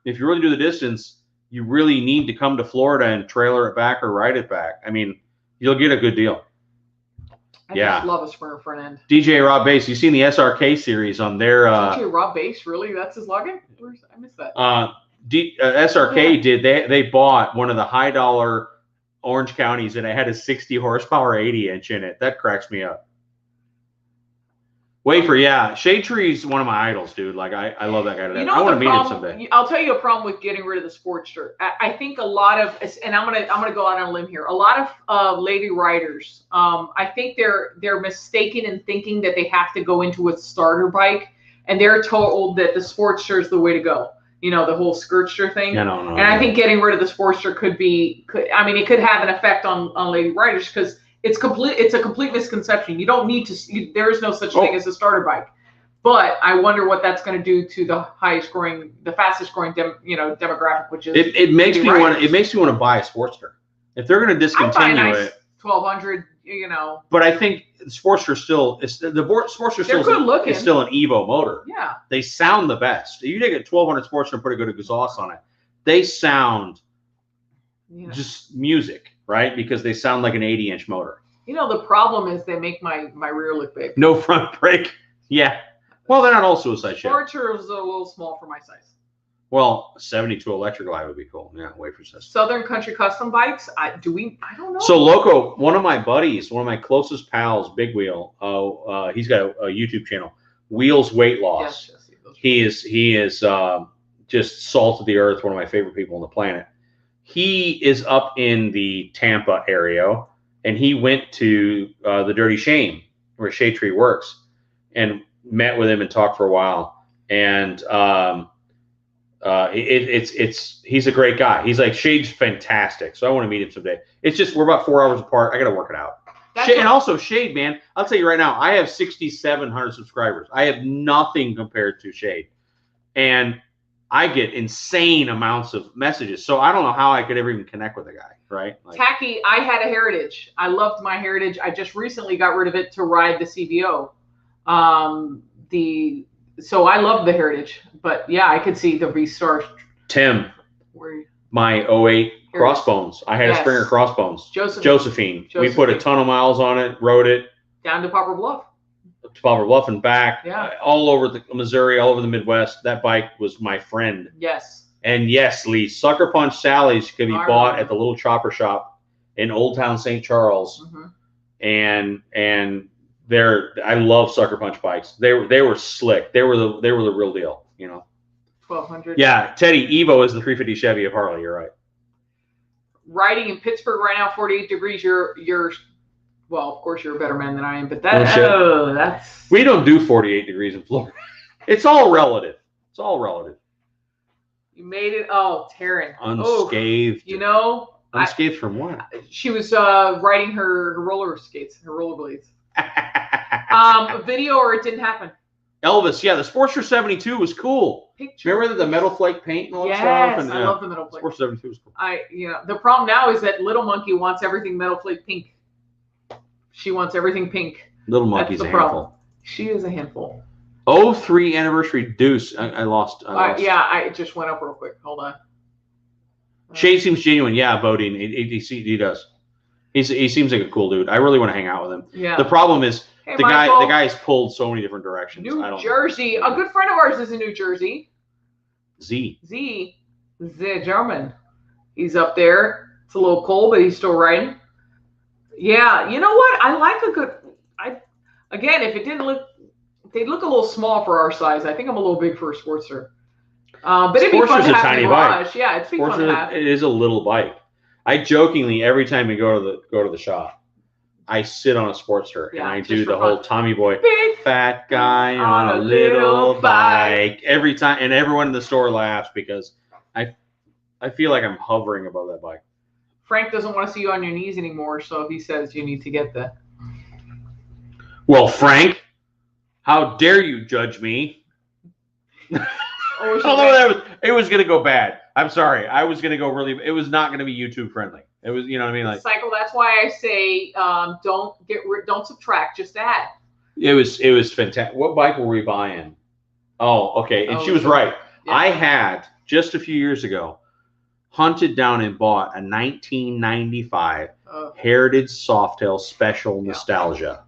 if you're willing to do the distance, you really need to come to Florida and trailer it back or ride it back. I mean, you'll get a good deal. I just love a Springer front end. DJ Rob Bass, you've seen the SRK series on their DJ Rob Bass, really? That's his login? I missed that. SRK did. They bought one of the high dollar Orange counties and it had a 60 horsepower 80-inch in it. That cracks me up. Wafer, Shade Tree's one of my idols, dude. Like I love that guy. I want to meet him someday. I'll tell you a problem with getting rid of the Sportster. I think a lot of, and I'm gonna go out on a limb here. A lot of lady riders, I think they're mistaken in thinking that they have to go into a starter bike, and they're told that the Sportster is the way to go. You know, the whole skirtster thing. Yeah, no. And I think getting rid of the Sportster could it could have an effect on lady riders because. It's a complete misconception. You don't need to. There is no such thing as a starter bike. But I wonder what that's going to do to the fastest growing demographic, which is it makes me want. It makes me want to buy a Sportster. If they're going to discontinue it, 1200. You know. But I think the Sportster still is the Sportster still good looking. It's still an Evo motor. Yeah. They sound the best. If you take a 1200 Sportster and put a good exhaust on it, they sound just music. Right? Because they sound like an 80-inch motor. You know, the problem is they make my rear look big. No front brake. Yeah. Well, they're not all suicide shit. Sportster is a little small for my size. Well, 72 electric glide would be cool. Yeah, wait for this. Southern Country Custom Bikes. I don't know. So Loco, one of my buddies, one of my closest pals, Big Wheel. He's got a YouTube channel, Wheels Weight Loss. Yes, he is just salt of the earth. One of my favorite people on the planet. He is up in the Tampa area, and he went to the Dirty Shame where Shade Tree works, and met with him and talked for a while. And he's a great guy. He's like, Shade's fantastic, so I want to meet him someday. It's just we're about 4 hours apart. I got to work it out. And also Shade, man, I'll tell you right now, I have 6,700 subscribers. I have nothing compared to Shade, and I get insane amounts of messages. So I don't know how I could ever even connect with a guy, right? Like, Tacky, I had a Heritage. I loved my Heritage. I just recently got rid of it to ride the CVO. So I love the Heritage, but yeah, I could see the restart. Tim, my 08 Crossbones. I had a Springer Crossbones. Josephine. We put a ton of miles on it, rode it. Down to Poplar Bluff. To Poplar Bluff and back. Yeah. All over the Missouri, all over the Midwest. That bike was my friend. Yes. And yes, Lee, Sucker Punch Sally's could be bought at the little chopper shop in Old Town St. Charles. Mm-hmm. And I love Sucker Punch bikes. They were slick. They were the real deal, you know. 1200. Yeah, Teddy, Evo is the 350 Chevy of Harley. You're right. Riding in Pittsburgh right now, 48 degrees. You're well, of course you're a better man than I am, but that's we don't do 48 degrees in Florida. It's all relative. It's all relative. You made it. Oh, Taryn. Unscathed. You know. Unscathed from what? She was riding her roller skates, her rollerblades. A video or it didn't happen. Elvis, yeah, the Sportster 72 was cool. Remember the metal flake paint and all that stuff? Yes, I love the metal flake. Sportster 72 was cool. The problem now is that Little Monkey wants everything metal flake pink. She wants everything pink. Little Monkey's a handful. She is a handful. 03 anniversary Deuce. I lost. Yeah, I just went up real quick. Hold on. Shade seems genuine. Yeah, voting. He does. He seems like a cool dude. I really want to hang out with him. Yeah. The problem is the guy's pulled so many different directions. New Jersey. A good friend of ours is in New Jersey. Z German. He's up there. It's a little cold, but he's still riding. Yeah, you know what? I like a good. Again, if it didn't look, they look a little small for our size. I think I'm a little big for a Sportster. But it'd be fun to have in the garage. Yeah, it'd be fun to have. It is a little bike. I jokingly every time we go to the shop, I sit on a Sportster and I do the whole Tommy Boy, big fat guy on a little bike every time, and everyone in the store laughs because I feel like I'm hovering above that bike. Frank doesn't want to see you on your knees anymore, so he says you need to get the. Well, Frank, how dare you judge me? Although it was going to go bad. I'm sorry. I was going to go really. It was not going to be YouTube friendly. It was, you know what I mean, like cycle. That's why I say don't subtract, just add. It was fantastic. What bike were we buying? Oh, okay. And she was right. Yeah. I had just a few years ago hunted down and bought a 1995 Heritage Softail Special Nostalgia.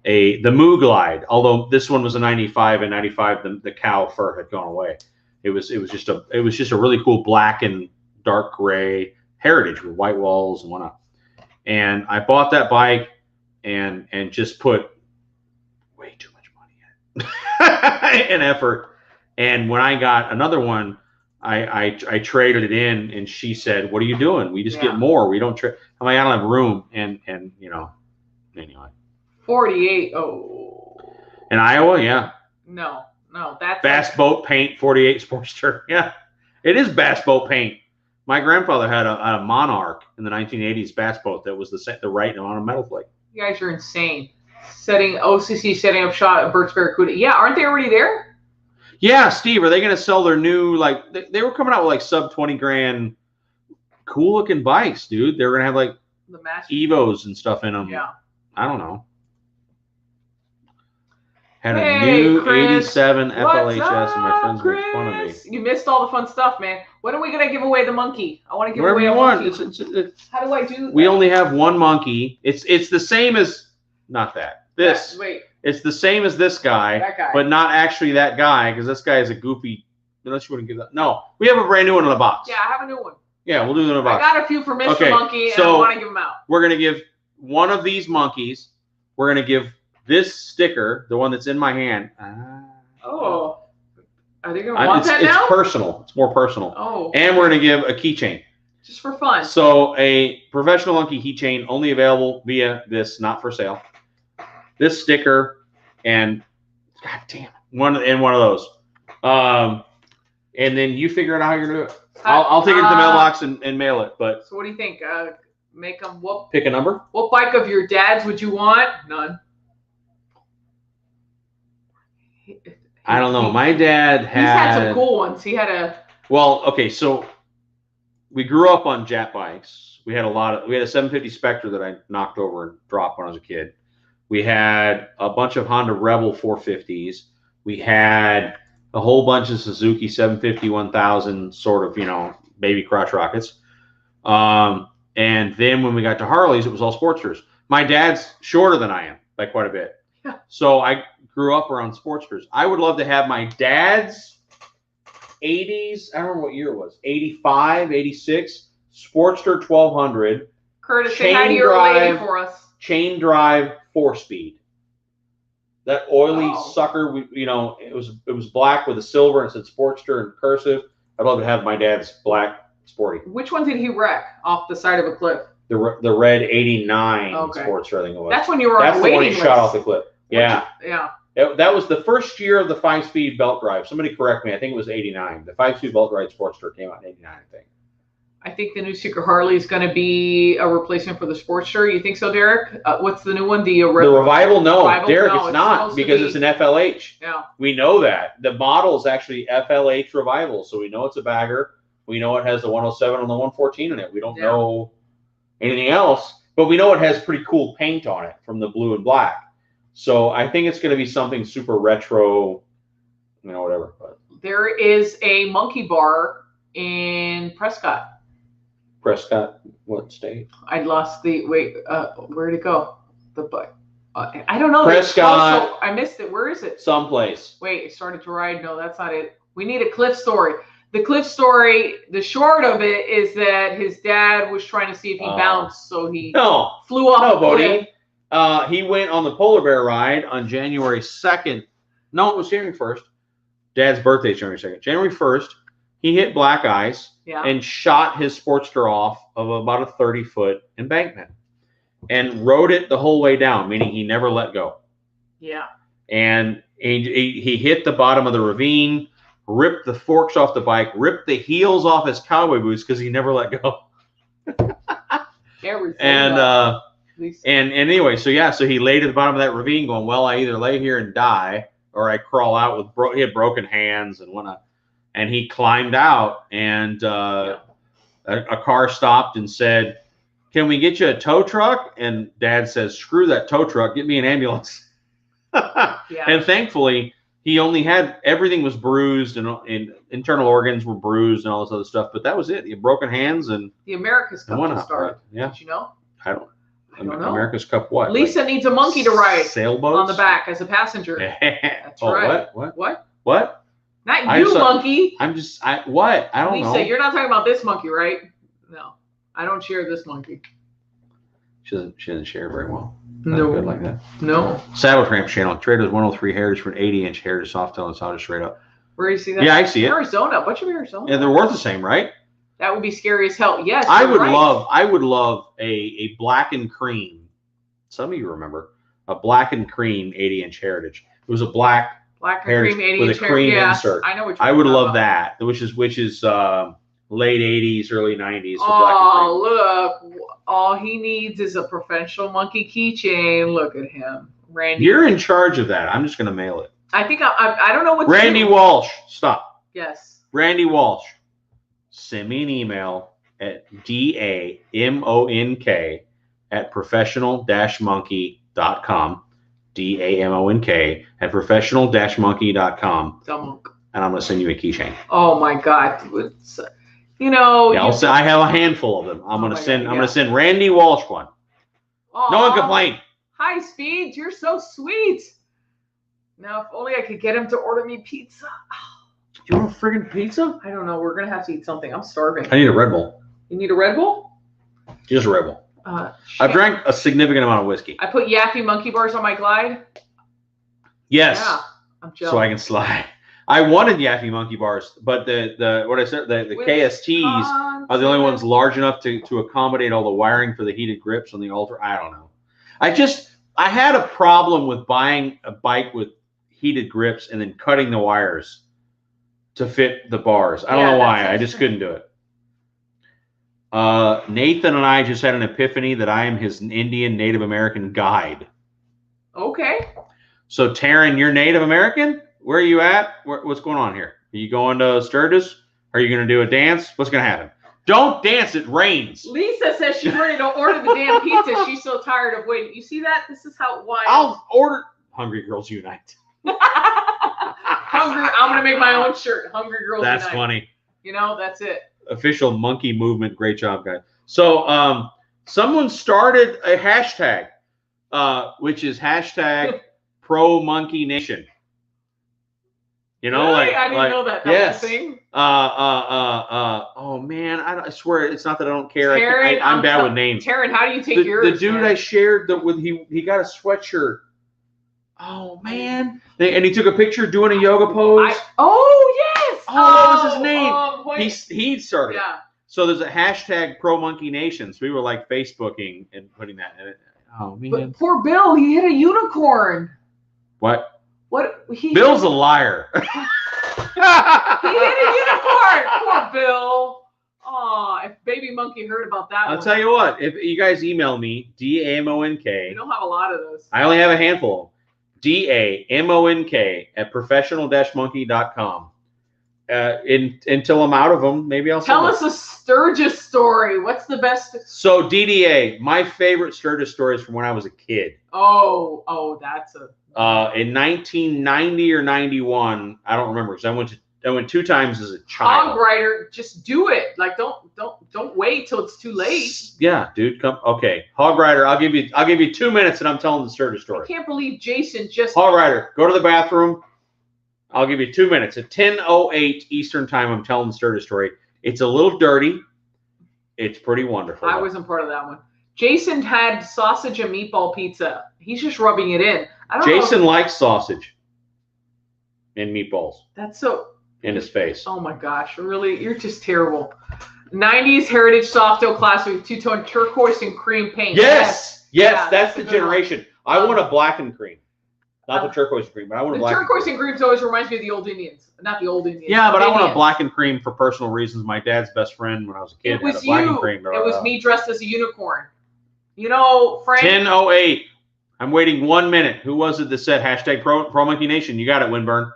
The Moo Glide, although this one was a 95, and 95 the cow fur had gone away. It was just a really cool black and dark gray Heritage with white walls and whatnot. And I bought that bike and just put way too much money in it and effort. And when I got another one, I traded it in, and she said, "What are you doing? We just get more. We don't trade." I'm like, "I don't have room." And you know, anyway. 48. Oh. In Iowa, yeah. No, that's Bass Boat Paint 48 Sportster. Yeah, it is Bass Boat Paint. My grandfather had a Monarch in the 1980s Bass Boat that was the right amount of metal flake. You guys are insane. OCC setting up shop at Burt's Barracuda. Yeah, aren't they already there? Yeah, Steve, are they going to sell their new, like, they were coming out with like sub 20 grand cool looking bikes, dude. They were going to have like the Evos and stuff in them. Yeah. I don't know. Had a new Chris, 87 FLHS, and my friends made fun of me. You missed all the fun stuff, man. When are we going to give away the monkey? I want to give away a monkey. How do I do that? We only have one monkey. It's the same as, not that. This. Wait. It's the same as this guy, but not actually that guy, because this guy is a goofy Unless you want to give that. No, we have a brand new one in the box. Yeah, I have a new one. Yeah, we'll do it in a box. I got a few for Mr. Monkey, and I want to give them out. We're going to give one of these monkeys. We're going to give this sticker, the one that's in my hand. Oh. Are they going to want that now? It's personal. It's more personal. Oh. And we're going to give a keychain. Just for fun. So a professional monkey keychain, only available via this, not for sale. This sticker and, God damn it, one of those. And then you figure out how you're going to do it. I'll take it to the mailbox and mail it. But so what do you think? Make them whoop. Pick a number. What bike of your dad's would you want? None. I don't know. My dad had. He's had some cool ones. He had a. Well, okay, so we grew up on Jet bikes. We had a 750 Spectre that I knocked over and dropped when I was a kid. We had a bunch of Honda Rebel 450s. We had a whole bunch of Suzuki 750 1000 sort of, baby crotch rockets. And then when we got to Harleys, it was all Sportsters. My dad's shorter than I am by quite a bit. Yeah. So I grew up around Sportsters. I would love to have my dad's 80s, I don't remember what year it was, 85, 86, Sportster 1200. Curtis, say hi to your lady for us. Chain drive 4-speed. That oily sucker, it was black with a silver and it said Sportster in cursive. I'd love to have my dad's black sporty. Which one did he wreck off the side of a cliff? The red 89 Sportster, I think it was. That's when you were on the waiting list. That's the one he shot off the cliff. Yeah. Yeah. That was the first year of the 5-speed belt drive. Somebody correct me. I think it was 89. The 5-speed belt drive Sportster came out in 89, I think. I think the new Secret Harley is going to be a replacement for the Sportster. You think so, Derek? What's the new one? The Revival? No, Revival? Derek, No, it's not because it's an FLH. Yeah. We know that. The model is actually FLH Revival, so we know it's a bagger. We know it has the 107 and the 114 in it. We don't know anything else, but we know it has pretty cool paint on it from the blue and black. So I think it's going to be something super retro, whatever. But there is a monkey bar in Prescott. Prescott, what state? I lost the where'd it go? I don't know. Prescott. I missed it. Where is it? Someplace. Wait, it started to ride. No, that's not it. We need a Cliff story. The Cliff story, the short of it is that his dad was trying to see if he bounced, so he flew off the cliff. He went on the polar bear ride on January 2nd. No, it was January 1st. Dad's birthday is January 2nd. January 1st, he hit black ice and shot his Sportster off of about a 30-foot embankment and rode it the whole way down, meaning he never let go. Yeah. And he hit the bottom of the ravine, ripped the forks off the bike, ripped the heels off his cowboy boots because he never let go. And anyway, so he laid at the bottom of that ravine going, well, I either lay here and die or I crawl out with he had broken hands and whatnot. And he climbed out and a car stopped and said, can we get you a tow truck? And Dad says, screw that tow truck, get me an ambulance. And thankfully, he only had, everything was bruised and internal organs were bruised and all this other stuff, but that was it. He had broken hands and the America's Cup just started. Yeah. Did you know? I don't know. America's Cup what? Lisa needs a monkey to ride. Sailboats? On the back as a passenger. That's right. What? Not you, monkey. What? I don't know. Lisa, you're not talking about this monkey, right? No. I don't share this monkey. She doesn't share very well. No. Good like that. No. Saddle Tramp channel. Traders 103 heritage for an 80-inch heritage soft tail and solid straight up. Where do you see that? Yeah, I see it. Arizona. A bunch of Arizona. Yeah, they're worth the same, right? That would be scary as hell. Yes. I would love a black and cream. Some of you remember a black and cream 80-inch heritage. It was a black and cream 80-inch with a cream insert. I know what you're I would love that, which is late 80s, early 90s. Oh, look. All he needs is a professional monkey keychain. Look at him. Randy. You're in charge of that. I'm just going to mail it. I think I don't know what Randy Walsh. Stop. Yes. Randy Walsh. Send me an email at damonk@professional-monkey.com. DAMONK at professional-monkey.com. And I'm going to send you a keychain. Oh my God. I have a handful of them. I'm going to send Randy Walsh one. Aww. No one complained. Hi, Speed. You're so sweet. Now, if only I could get him to order me pizza. You want a friggin' pizza? I don't know. We're gonna have to eat something. I'm starving. I need a Red Bull. You need a Red Bull? Just a Red Bull. I've drank a significant amount of whiskey. I put Yaffe monkey bars on my Glide. Yes. Yeah, I'm jealous. So I can slide. I wanted Yaffe monkey bars, but the KSTs are the only ones large enough to accommodate all the wiring for the heated grips on the Ultra. I don't know. I had a problem with buying a bike with heated grips and then cutting the wires to fit the bars. I don't know why. I just couldn't do it. Nathan and I just had an epiphany that I am his Indian Native American guide. Okay. So, Taryn, you're Native American? Where are you at? What's going on here? Are you going to Sturgis? Are you going to do a dance? What's going to happen? Don't dance. It rains. Lisa says she's ready to order the damn pizza. She's so tired of waiting. You see that? This is why. I'll order. Hungry Girls Unite. Hungry. I'm going to make my own shirt. Hungry Girls Unite. That's funny. You know, that's it. Official monkey movement. Great job, guys. So, someone started a hashtag, which is hashtag Pro Monkey Nation. You know, really? I didn't know that. That was a thing. Oh man, I swear it's not that I don't care. Taryn, I'm bad with names. Taryn, how do you take yours? The dude I shared with he got a sweatshirt. Oh man, and he took a picture doing a yoga pose. Yes. Oh, what was his name? He started. Yeah. So there's a hashtag Pro Monkey Nation. So we were like Facebooking and putting that in it. Oh man. But poor Bill, he hit a unicorn. What? What? Bill's a liar. He hit a unicorn. Poor Bill. Oh, if Baby Monkey heard about that I'll tell you what. If you guys email me, DAMONK. You don't have a lot of those. I only have a handful. DAMONK@professional-monkey.com. Until I'm out of them, maybe I'll tell us a Sturgis story. What's the best? So DDA, my favorite Sturgis story is from when I was a kid. Oh, that's a. In 1990 or 91, I don't remember because I went 2 times as a child. Hog rider, just do it. Like don't wait till it's too late. Yeah, dude, come. Okay, Hog rider, I'll give you 2 minutes and I'm telling the Sturgis story. I can't believe Jason just. Hog rider, go to the bathroom. I'll give you 2 minutes. At 10:08 Eastern time, I'm telling the Sturgis story. It's a little dirty. It's pretty wonderful. I wasn't part of that one. Jason had sausage and meatball pizza. He's just rubbing it in. Jason likes sausage and meatballs. That's so. In his face. Oh my gosh, really? You're just terrible. 90s Heritage Softo Classic with two-tone turquoise and cream paint. Yes, yeah, that's the generation. One. I want a black and cream. Not the turquoise and cream, but I want a black. The turquoise and cream always reminds me of the old Indians. Not the old Indians. Yeah, but I want a black and cream for personal reasons. My dad's best friend when I was a kid had a black and cream. It was me dressed as a unicorn. You know, Frank. 10:08. I'm waiting 1 minute. Who was it that said hashtag Pro Monkey Nation? You got it, Winburn.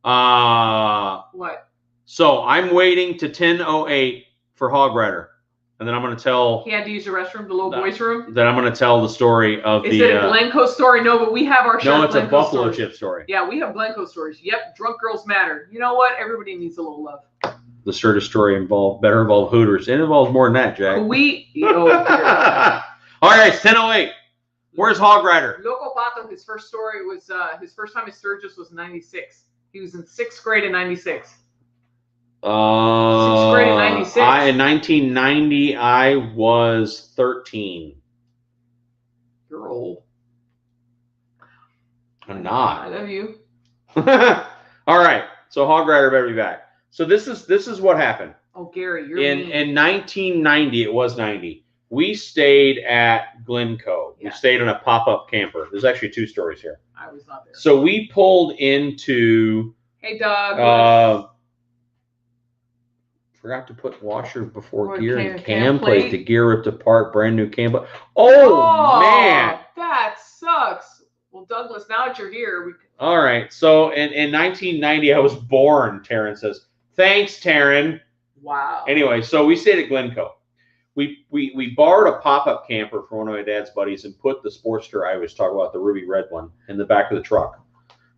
What? So I'm waiting to 10:08 for Hog Rider, and then I'm going to tell. He had to use the restroom, the little boys' room. Then I'm going to tell the story of Is it a Glencoe story? No, but we have our. No, it's a Buffalo Chip story. Yeah, we have Glencoe stories. Yep, drunk girls matter. You know what? Everybody needs a little love. The Sturgis story better involve Hooters. It involves more than that, Jack. All right, it's 10:08. Where's Hog Rider? Loco Pato, his first story was his first time at Sturgis was 96. He was in 6th grade in 96. 6th grade in 96. In 1990, I was 13. You're old. I'm not. I love you. All right. So Hog Rider better be back. So this is what happened. Oh, Gary, you're in 1990. It was 90. We stayed at Glencoe. Yeah. We stayed in a pop-up camper. There's actually 2 stories here. I was not there. So we pulled into. Hey, dog. Forgot to put washer before Or gear cam- and cam cam plate. plate. The gear ripped apart. Brand new cam plate. Oh man, that sucks. Well, Douglas, now that you're here, all right. So in 1990, I was born. Taryn says, "Thanks, Taryn." Wow. Anyway, so we stayed at Glencoe. We borrowed a pop-up camper from one of my dad's buddies and put the Sportster I was talking about, the ruby red one, in the back of the truck.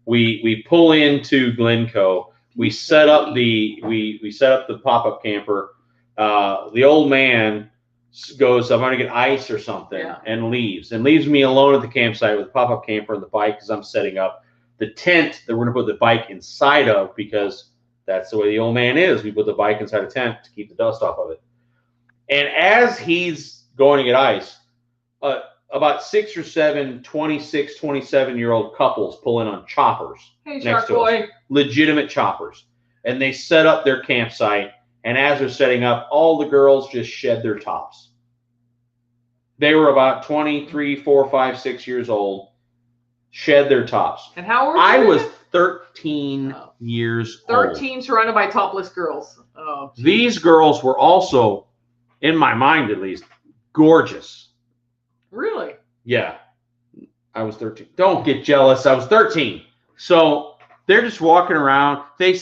We pull into Glencoe. We set up the pop-up camper. The old man goes, "I'm going to get ice or something," and leaves me alone at the campsite with the pop-up camper and the bike because I'm setting up the tent that we're going to put the bike inside of because That's the way the old man is. We put the bike inside a tent to keep the dust off of it. And as he's going to get ice, about 6 or 7 26, 27-year-old couples pull in on choppers next to us. Legitimate choppers. And they set up their campsite. And as they're setting up, all the girls just shed their tops. They were about 23, 4, 5, 6 years old. Shed their tops. And how old were I you? was 13 years 13 old. surrounded by topless girls. Oh, geez. These girls were also, in my mind at least, gorgeous. Really? Yeah. I was 13. Don't get jealous. I was 13. So they're just walking around. They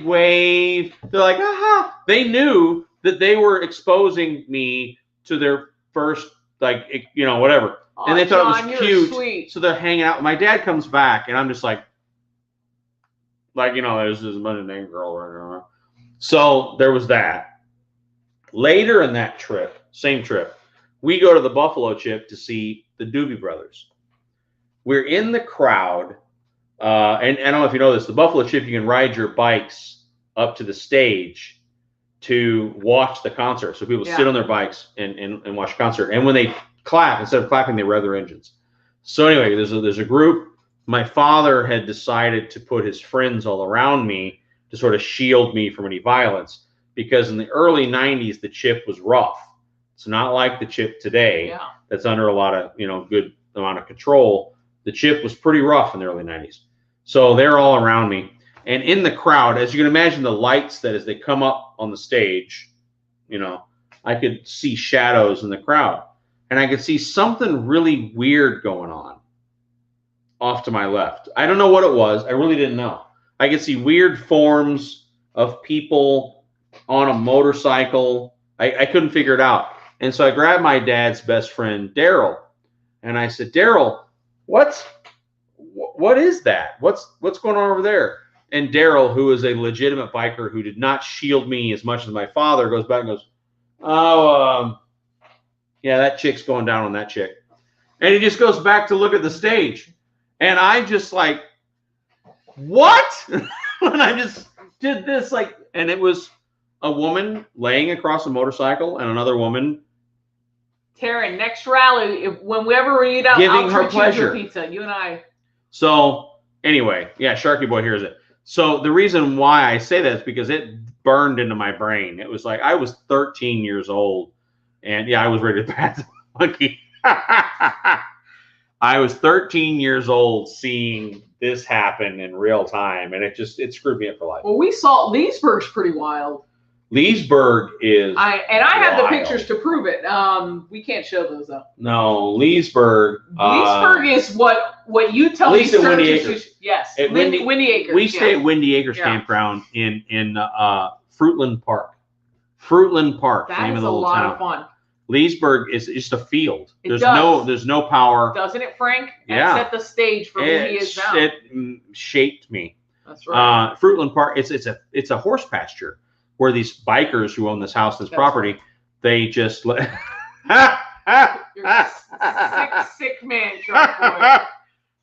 wave. They're like, aha. They knew that they were exposing me to their first, like, you know, whatever. Oh, and they thought John, it was cute. Sweet. So they're hanging out. My dad comes back, and I'm just like, you know, there's this name girl right around. So there was that. Later in that trip, same trip, we go to the Buffalo Chip to see the Doobie Brothers. We're in the crowd, and I don't know if you know this, the Buffalo Chip, you can ride your bikes up to the stage to watch the concert. So people sit on their bikes and watch the concert. And when they clap, instead of clapping, they rev their engines. So anyway, there's a group. My father had decided to put his friends all around me to sort of shield me from any violence, because in the early 90s, the Chip was rough. It's not like the Chip today that's under a lot of, you know, good amount of control. The Chip was pretty rough in the early 90s. So they're all around me. And in the crowd, as you can imagine, the lights that as they come up on the stage, you know, I could see shadows in the crowd. And I could see something really weird going on off to my left. I don't know what it was. I really didn't know. I could see weird forms of people on a motorcycle. I couldn't figure it out. And so I grabbed my dad's best friend, Daryl, and I said, Daryl, what is that? What's going on over there? And Daryl, who is a legitimate biker who did not shield me as much as my father, goes back and goes, oh, yeah, that chick's going down on that chick. And he just goes back to look at the stage. And I just like, what? And I just did this like, and it was a woman laying across a motorcycle and another woman. Taryn, next rally, whenever we eat out, giving her pleasure. Pizza, you and I. So anyway, yeah, Sharky Boy hears it. So the reason why I say that is because it burned into my brain. It was like I was 13 years old. And yeah, I was ready to pat the monkey. I was 13 years old seeing this happen in real time, and it screwed me up for life. Well, we saw Leesburg's pretty wild. Leesburg is I have the pictures to prove it. We can't show those though. No, Leesburg. Leesburg is what you tell me. At least at Windy Acres. Yes, at Windy Acres. We stay at Windy Acres Campground in Fruitland Park. Fruitland Park, that name is of the a little lot town. of fun. Leesburg is just a field. There's no power. Doesn't it, Frank? Yeah. And set the stage for who he is now. It shaped me. That's right. Fruitland Park. It's a horse pasture where these bikers who own this house, this property, right. They just let. You're sick man, Shark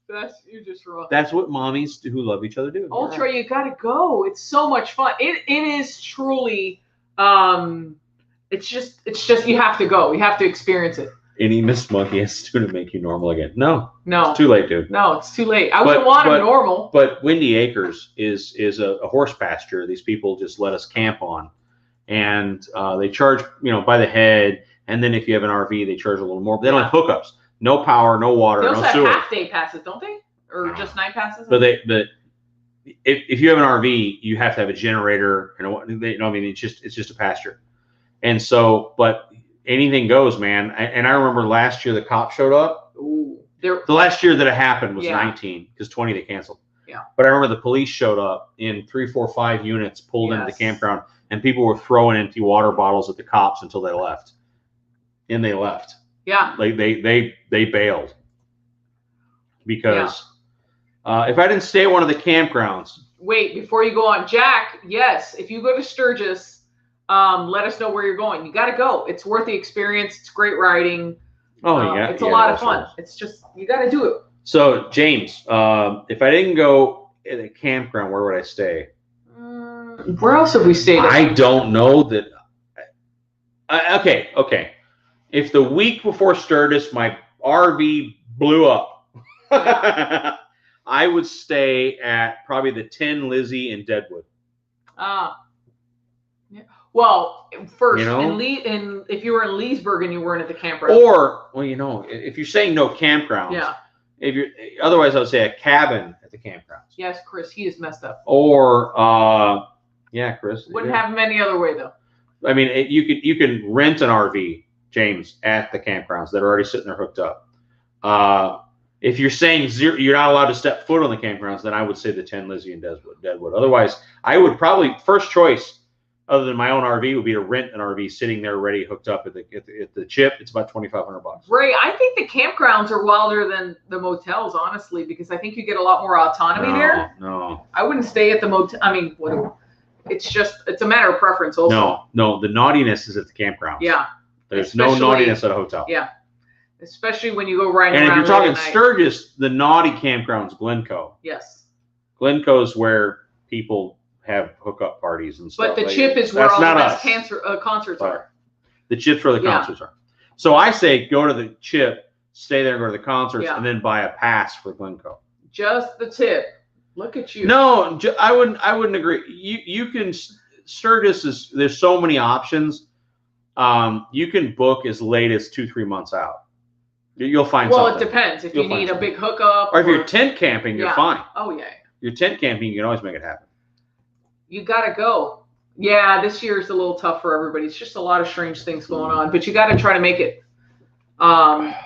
Boy. You're just wrong. That's what mommies who love each other do. Ultra, you gotta go. It's so much fun. It is truly. It's just you have to go. You have to experience it. Any Miss Monkey has to do to make you normal again. No. It's too late, dude. No, it's too late. I wouldn't want him normal. But Windy Acres is a horse pasture. These people just let us camp on, and they charge by the head. And then if you have an RV, they charge a little more. But they don't have hookups. No power, no water, they also no sewer. Have half-day passes, don't they? Or just night passes? But if you have an RV, you have to have a generator. It's just a pasture. And so, but anything goes, man. And I remember last year the cop showed up. Ooh, the last year that it happened was 19, because 20 they canceled. Yeah. But I remember the police showed up in 3, 4, 5 units, pulled into the campground, and people were throwing empty water bottles at the cops until they left. And they left. Yeah. Like they bailed because if I didn't stay at one of the campgrounds. Wait, before you go on, Jack. Yes, if you go to Sturgis. Let us know where you're going. You got to go. It's worth the experience. It's great riding. Oh, yeah. It's a lot of fun. It's just, you got to do it. So, James, if I didn't go at a campground, where would I stay? Where else have we stayed? I don't know that. Okay. If the week before Sturgis my RV blew up, I would stay at probably the 10 Lizzie in Deadwood. Yeah. Well, first, You know? if you were in Leesburg and you weren't at the campground. Or, well, if you're saying no campgrounds. Yeah. Otherwise, I would say a cabin at the campgrounds. Yes, Chris, he is messed up. Or, Chris. Wouldn't have him any other way though. I mean, you can rent an RV, James, at the campgrounds that are already sitting there hooked up. If you're saying you're not allowed to step foot on the campgrounds, then I would say the 10 Lizzie and Deadwood. Otherwise, I would probably first choice, other than my own RV, would be to rent an RV sitting there ready hooked up at the Chip. It's about $2,500. Ray, I think the campgrounds are wilder than the motels, honestly, because I think you get a lot more autonomy there. No. I wouldn't stay at the motel. I mean, it's a matter of preference also. No, the naughtiness is at the campgrounds. Yeah. There's no naughtiness at a hotel. Yeah. Especially when you go riding around. And if you're talking Sturgis, the naughty campground's Glencoe. Yes. Glencoe's where people have hookup parties and stuff. But the Chip is where all the best concerts are. The Chip's where the concerts are. So I say go to the Chip, stay there and go to the concerts, and then buy a pass for Glencoe. Just the tip. Look at you. No, I wouldn't agree. You can Sturgis there's so many options. You can book as late as 2-3 months out. You'll find something. Well, it depends. If you need a big hookup, or if you're tent camping, you're fine. Oh yeah. You're tent camping, you can always make it happen. You gotta go. Yeah, this year is a little tough for everybody. It's just a lot of strange things going on, but you got to try to make it.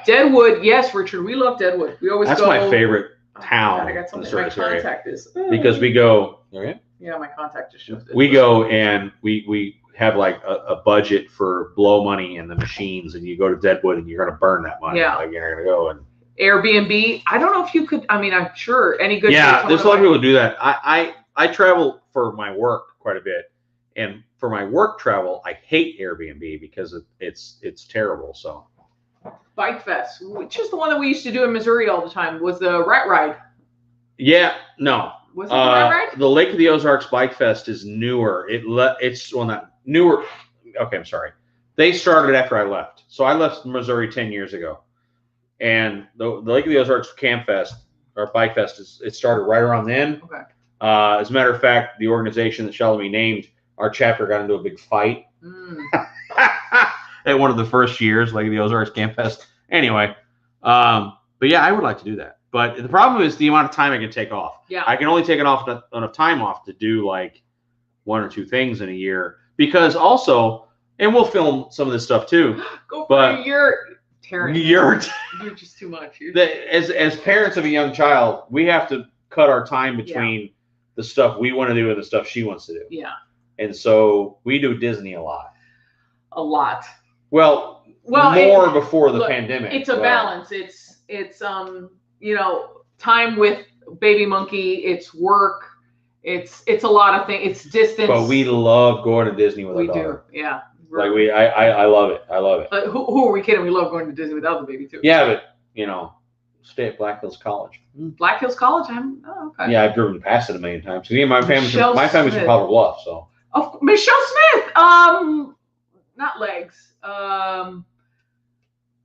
Deadwood, yes, Richard, we love Deadwood. We always go. That's my favorite town. I got something. My contact is because we go. Okay. Yeah, my contact just shifted. We go and we have like a budget for blow money and the machines, and you go to Deadwood and you're going to burn that money. Yeah. Like you're going to go and Airbnb. I don't know if you could. I mean, I'm sure any good. Yeah, there's a lot of people who do that. I travel for my work quite a bit, and for my work travel, I hate Airbnb because it's terrible. So, Bike Fest, which is the one that we used to do in Missouri all the time, was the Rat Ride. Yeah, no. Was it the Rat Ride? The Lake of the Ozarks Bike Fest is newer. It's not newer. Okay, I'm sorry. They started after I left, so I left Missouri 10 years ago, and the Lake of the Ozarks Camp Fest or Bike Fest it started right around then. Okay. As a matter of fact, the organization that Shelby named, our chapter got into a big fight at one of the first years, like the Ozarks Camp Fest. Anyway, but yeah, I would like to do that. But the problem is the amount of time I can take off. Yeah. I can only take enough time off to do like 1 or 2 things in a year. Because also, and we'll film some of this stuff too. You're just too much. As parents of a young child, we have to cut our time between the stuff we want to do and the stuff she wants to do. Yeah. And so we do Disney a lot. A lot. Well more before the pandemic. It's a balance. It's time with baby monkey, it's work, it's a lot of things. It's distance. But we love going to Disney with our daughter. We do. Yeah. Like I love it. I love it. Who are we kidding? We love going to Disney without the baby too. Yeah, but stay at Black Hills College. Black Hills College? Okay. Yeah, I've driven past it a million times. My family's from Powder Bluff, so. Oh, Michelle Smith. Not legs.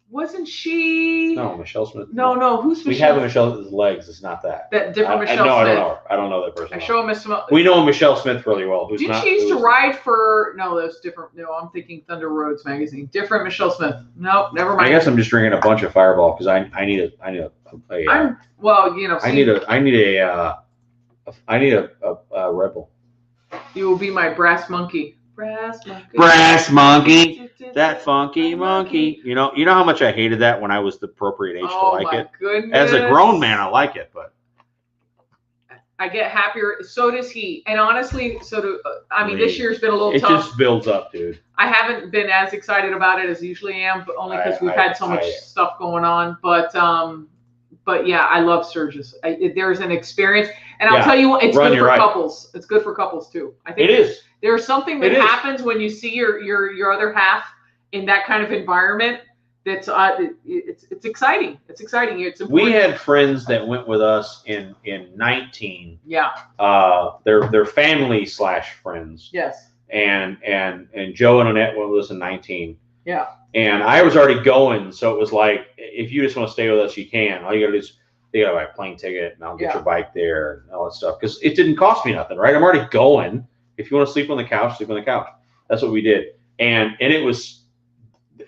Wasn't she? No, Michelle Smith. No. Who's Michelle? We have a Michelle's legs. It's not that. That different Michelle Smith. No, I don't know her. I don't know that person. I show Miss. We know Michelle Smith really well. Didn't she used to ride for? No, that's different. No, I'm thinking Thunder Roads magazine. Different Michelle Smith. Nope, never mind. I guess I'm just drinking a bunch of Fireball because I need a. I need a Rebel. You will be my brass monkey. Brass monkey. That funky monkey. You know how much I hated that when I was the appropriate age to like it? Goodness. As a grown man, I like it, but I get happier. So does he. And honestly, this year's been a little tough. It just builds up, dude. I haven't been as excited about it as I usually am, but only because we've had so much stuff going on. But yeah, I love Sturgis. There's an experience, and I'll tell you what, it's good for couples. It's good for couples too. I think it is. There's something that happens when you see your other half in that kind of environment It's exciting. It's exciting. It's important. We had friends that went with us in 19. Yeah. They're family / friends. Yes. And Joe and Annette went with us in 19. Yeah. And I was already going, so it was like, if you just want to stay with us, you can. All you gotta do is you gotta buy a plane ticket, and I'll get your bike there and all that stuff. Because it didn't cost me nothing, right? I'm already going. If you want to sleep on the couch, sleep on the couch. That's what we did. And it was.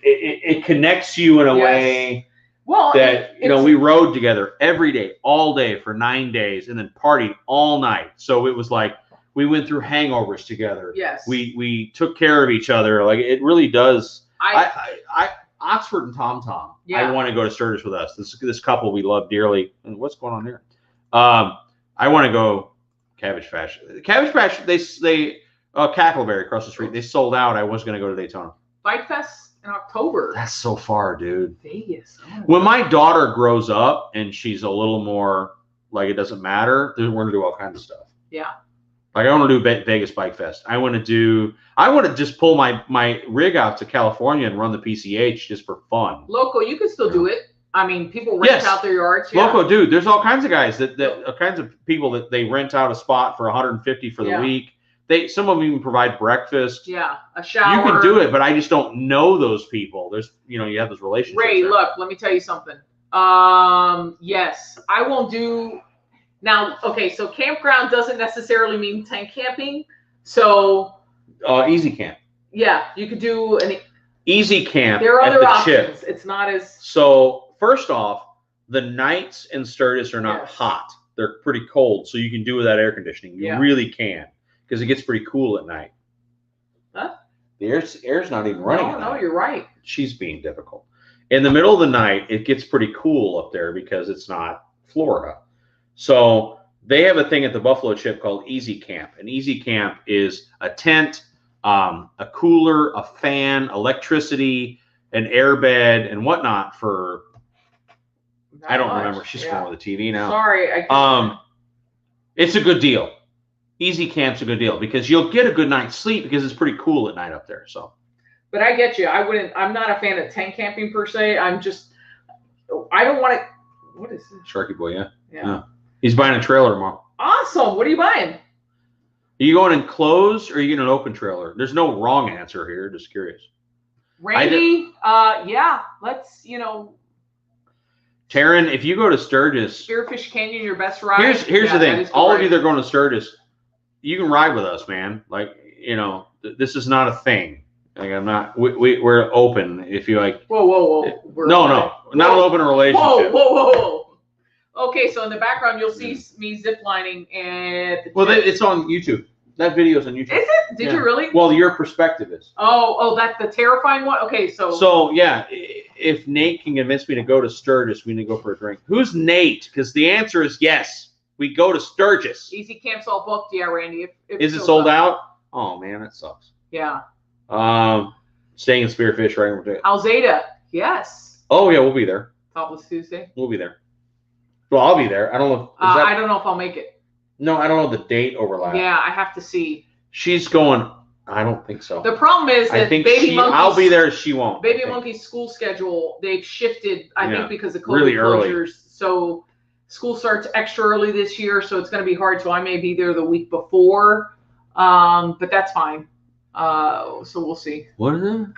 It connects you in a way that we rode together every day, all day for 9 days, and then partied all night. So it was like we went through hangovers together. Yes, we took care of each other. Like it really does. I Oxford and Tom Tom. Yeah. I want to go to Sturgis with us. This couple we love dearly. And what's going on there? I want to go Cabbage Patch. Cabbage Patch. They Cackleberry across the street. They sold out. I was going to go to Daytona. Bike Fest in October. That's so far, dude. Vegas. Oh, when my daughter grows up and she's a little more like it doesn't matter, we're gonna do all kinds of stuff. Yeah. Like I want to do Vegas Bike Fest. I want to just pull my rig out to California and run the PCH just for fun. Local, you can still do it. I mean, people rent out their yards. Yeah. Local, dude. There's all kinds of guys all kinds of people that they rent out a spot for $150 for the week. Some of them even provide breakfast. Yeah, a shower. You can do it, but I just don't know those people. There's, you have those relationships. Ray, look, let me tell you something. Yes, I won't do. Now, okay, so campground doesn't necessarily mean tent camping. So. Easy camp. Yeah, you could do an. Easy camp. There are other options. Chip. It's not as. So first off, the nights in Sturgis are not hot. They're pretty cold, so you can do without air conditioning. You really can. Because it gets pretty cool at night. Huh? The air's not even running. No, you're right. She's being difficult. In the middle of the night, it gets pretty cool up there because it's not Florida. So they have a thing at the Buffalo Chip called Easy Camp. And Easy Camp is a tent, a cooler, a fan, electricity, an airbed, and whatnot for. I don't remember. She's going with the TV now. Sorry, it's a good deal. Easy Camp's a good deal because you'll get a good night's sleep because it's pretty cool at night up there. So, but I get you. I'm not a fan of tent camping per se. I don't want to. What is this? Sharky Boy, yeah. He's buying a trailer tomorrow. Awesome. What are you buying? Are you going enclosed or are you getting an open trailer? There's no wrong answer here. Just curious. Randy, yeah. Let's, Taryn, if you go to Sturgis, Spearfish Canyon, your best ride. Here's the thing. All of you that are going to Sturgis, you can ride with us, man. Like, this is not a thing. Like, I'm not. We're open. If you like. Whoa. Not an open relationship. Whoa. Okay, so in the background you'll see me ziplining and. It's on YouTube. That video's on YouTube. Is it? Did you really? Well, your perspective is. Oh, that's the terrifying one. Okay, so. So yeah, if Nate can convince me to go to Sturgis, we need to go for a drink. Who's Nate? Because the answer is yes. We go to Sturgis. Easy Camp's all booked, yeah, Randy. Is it sold out? Oh man, that sucks. Yeah. Staying in Spearfish right over there. Alzada, yes. Oh yeah, we'll be there. Topless Tuesday. We'll be there. Well, I'll be there. I don't know. I don't know if I'll make it. No, I don't know the date overlap. Yeah, I have to see. She's going. I don't think so. The problem is that I'll be there. She won't. Baby Monkey's school schedule, they've shifted. I think because of COVID really closures. Early. So. School starts extra early this year, so it's going to be hard. So I may be there the week before, but that's fine. So we'll see. What is it?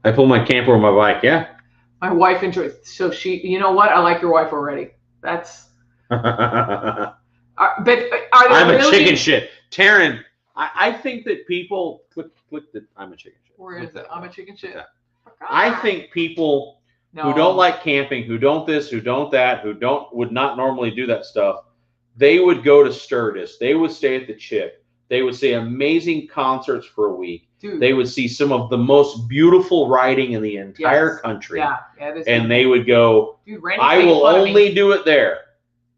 I pull my camper with my bike. Yeah. My wife enjoys. So you know what? I like your wife already. That's. But are there I'm a chicken shit, Taryn. I think that people click the. I'm a chicken shit. Where is it? I'm a chicken shit. Yeah. I think people. Who don't like camping, who don't this, who don't that, would not normally do that stuff, they would go to Sturgis. They would stay at the Chip. They would see amazing concerts for a week. Dude. They would see some of the most beautiful riding in the entire country. Yeah, and they would go, dude, Randy, I will only do it there.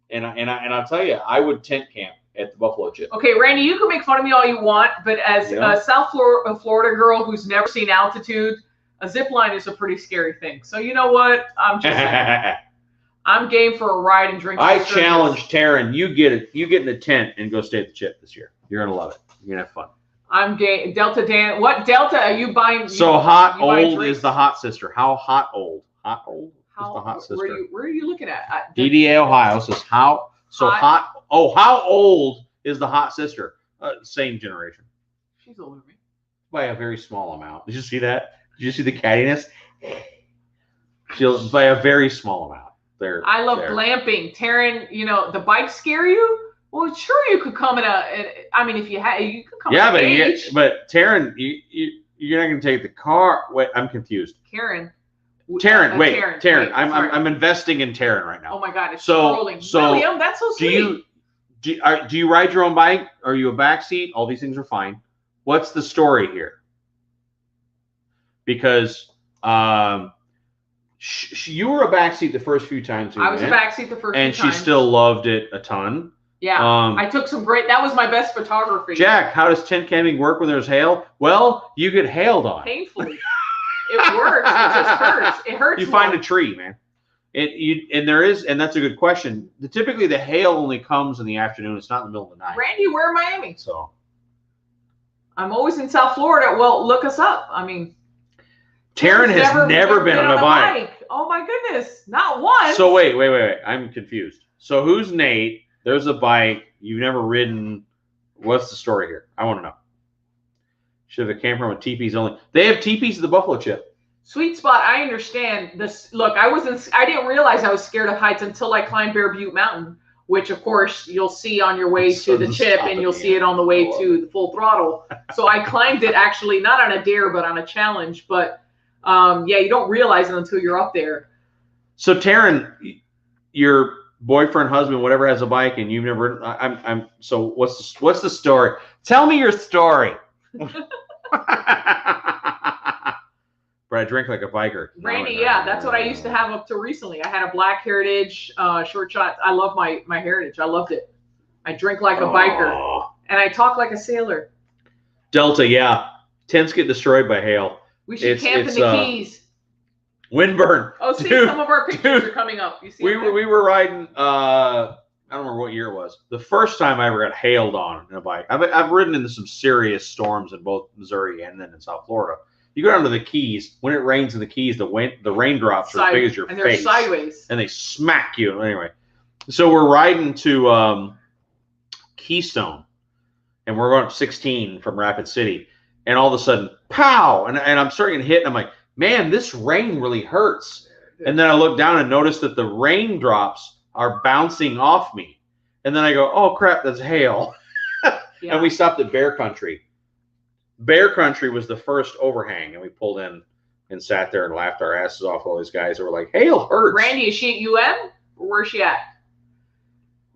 And I'll tell you, I would tent camp at the Buffalo Chip. Okay, Randy, you can make fun of me all you want, but as a South Florida girl who's never seen altitude, a zip line is a pretty scary thing. So you know what? I'm just I'm game for a ride and drink. I challenge Taryn. You get it. You get in a tent and go stay at the Chip this year. You're gonna love it. You're gonna have fun. I'm Delta Dan. What Delta are you buying? So hot old is the hot sister. How hot old? Hot old is the hot sister. Where are you looking at? DDA Ohio says how. So hot. Oh, how old is the hot sister? Same generation. She's older than me. By a very small amount. Did you see that? Did you see the cattiness? By a very small amount. I love glamping. Taryn, you know, the bikes scare you? Well, sure, you could come in I mean, if you had, you could come but Taryn, you're not going to take the car. Wait, I'm confused. Taryn, I'm investing in Taryn right now. Oh my God, it's scrolling. So William, that's so sweet. Do you ride your own bike? Are you a backseat? All these things are fine. What's the story here? Because you were a backseat the first few times. I was a backseat the first few times. And she still loved it a ton. Yeah, I took some great. That was my best photography. Jack, how does tent camping work when there's hail? Well, you get hailed on. Painfully, it works. It just hurts. It hurts. You find a tree, man. And that's a good question. Typically, the hail only comes in the afternoon. It's not in the middle of the night. Randy, we're in Miami. So I'm always in South Florida. Well, look us up. I mean, Taryn has never been on a bike. Oh my goodness, not once. So wait. I'm confused. So who's Nate? There's a bike. You've never ridden. What's the story here? I want to know. Should have a camper with teepees only. They have teepees at the Buffalo Chip. Sweet spot. I understand this. Look, I didn't realize I was scared of heights until I climbed Bear Butte Mountain, which of course you'll see on your way to the Chip, and you'll see it on the way to the Full Throttle. So I climbed it actually not on a dare, but on a challenge. But yeah, you don't realize it until you're up there. So Taryn, your boyfriend, husband, whatever has a bike, and you've never. So what's the story? Tell me your story. But I drink like a biker. Randy, yeah, that's what I used to have up to recently. I had a black Heritage short shot. I love my Heritage. I loved it. I drink like a biker, and I talk like a sailor. Delta, yeah. Tents get destroyed by hail. We should camp in the Keys. Windburn. Oh, see, some of our pictures are coming up. You see? We were riding. I don't remember what year it was. The first time I ever got hailed on in a bike. I've ridden into some serious storms in both Missouri and then in South Florida. You go down to the Keys. When it rains in the Keys, the raindrops are as big as your face. And they're sideways. And they smack you. Anyway, so we're riding to Keystone, and we're going up 16 from Rapid City, and all of a sudden, pow! And I'm starting to hit, and I'm like, man, this rain really hurts. And then I look down and notice that the raindrops are bouncing off me. And then I go, oh, crap, that's hail. Yeah. And we stopped at Bear Country. Bear Country was the first overhang, and we pulled in and sat there and laughed our asses off. All these guys that were like, hail hurts. Randy, is she at UM? Or where's she at?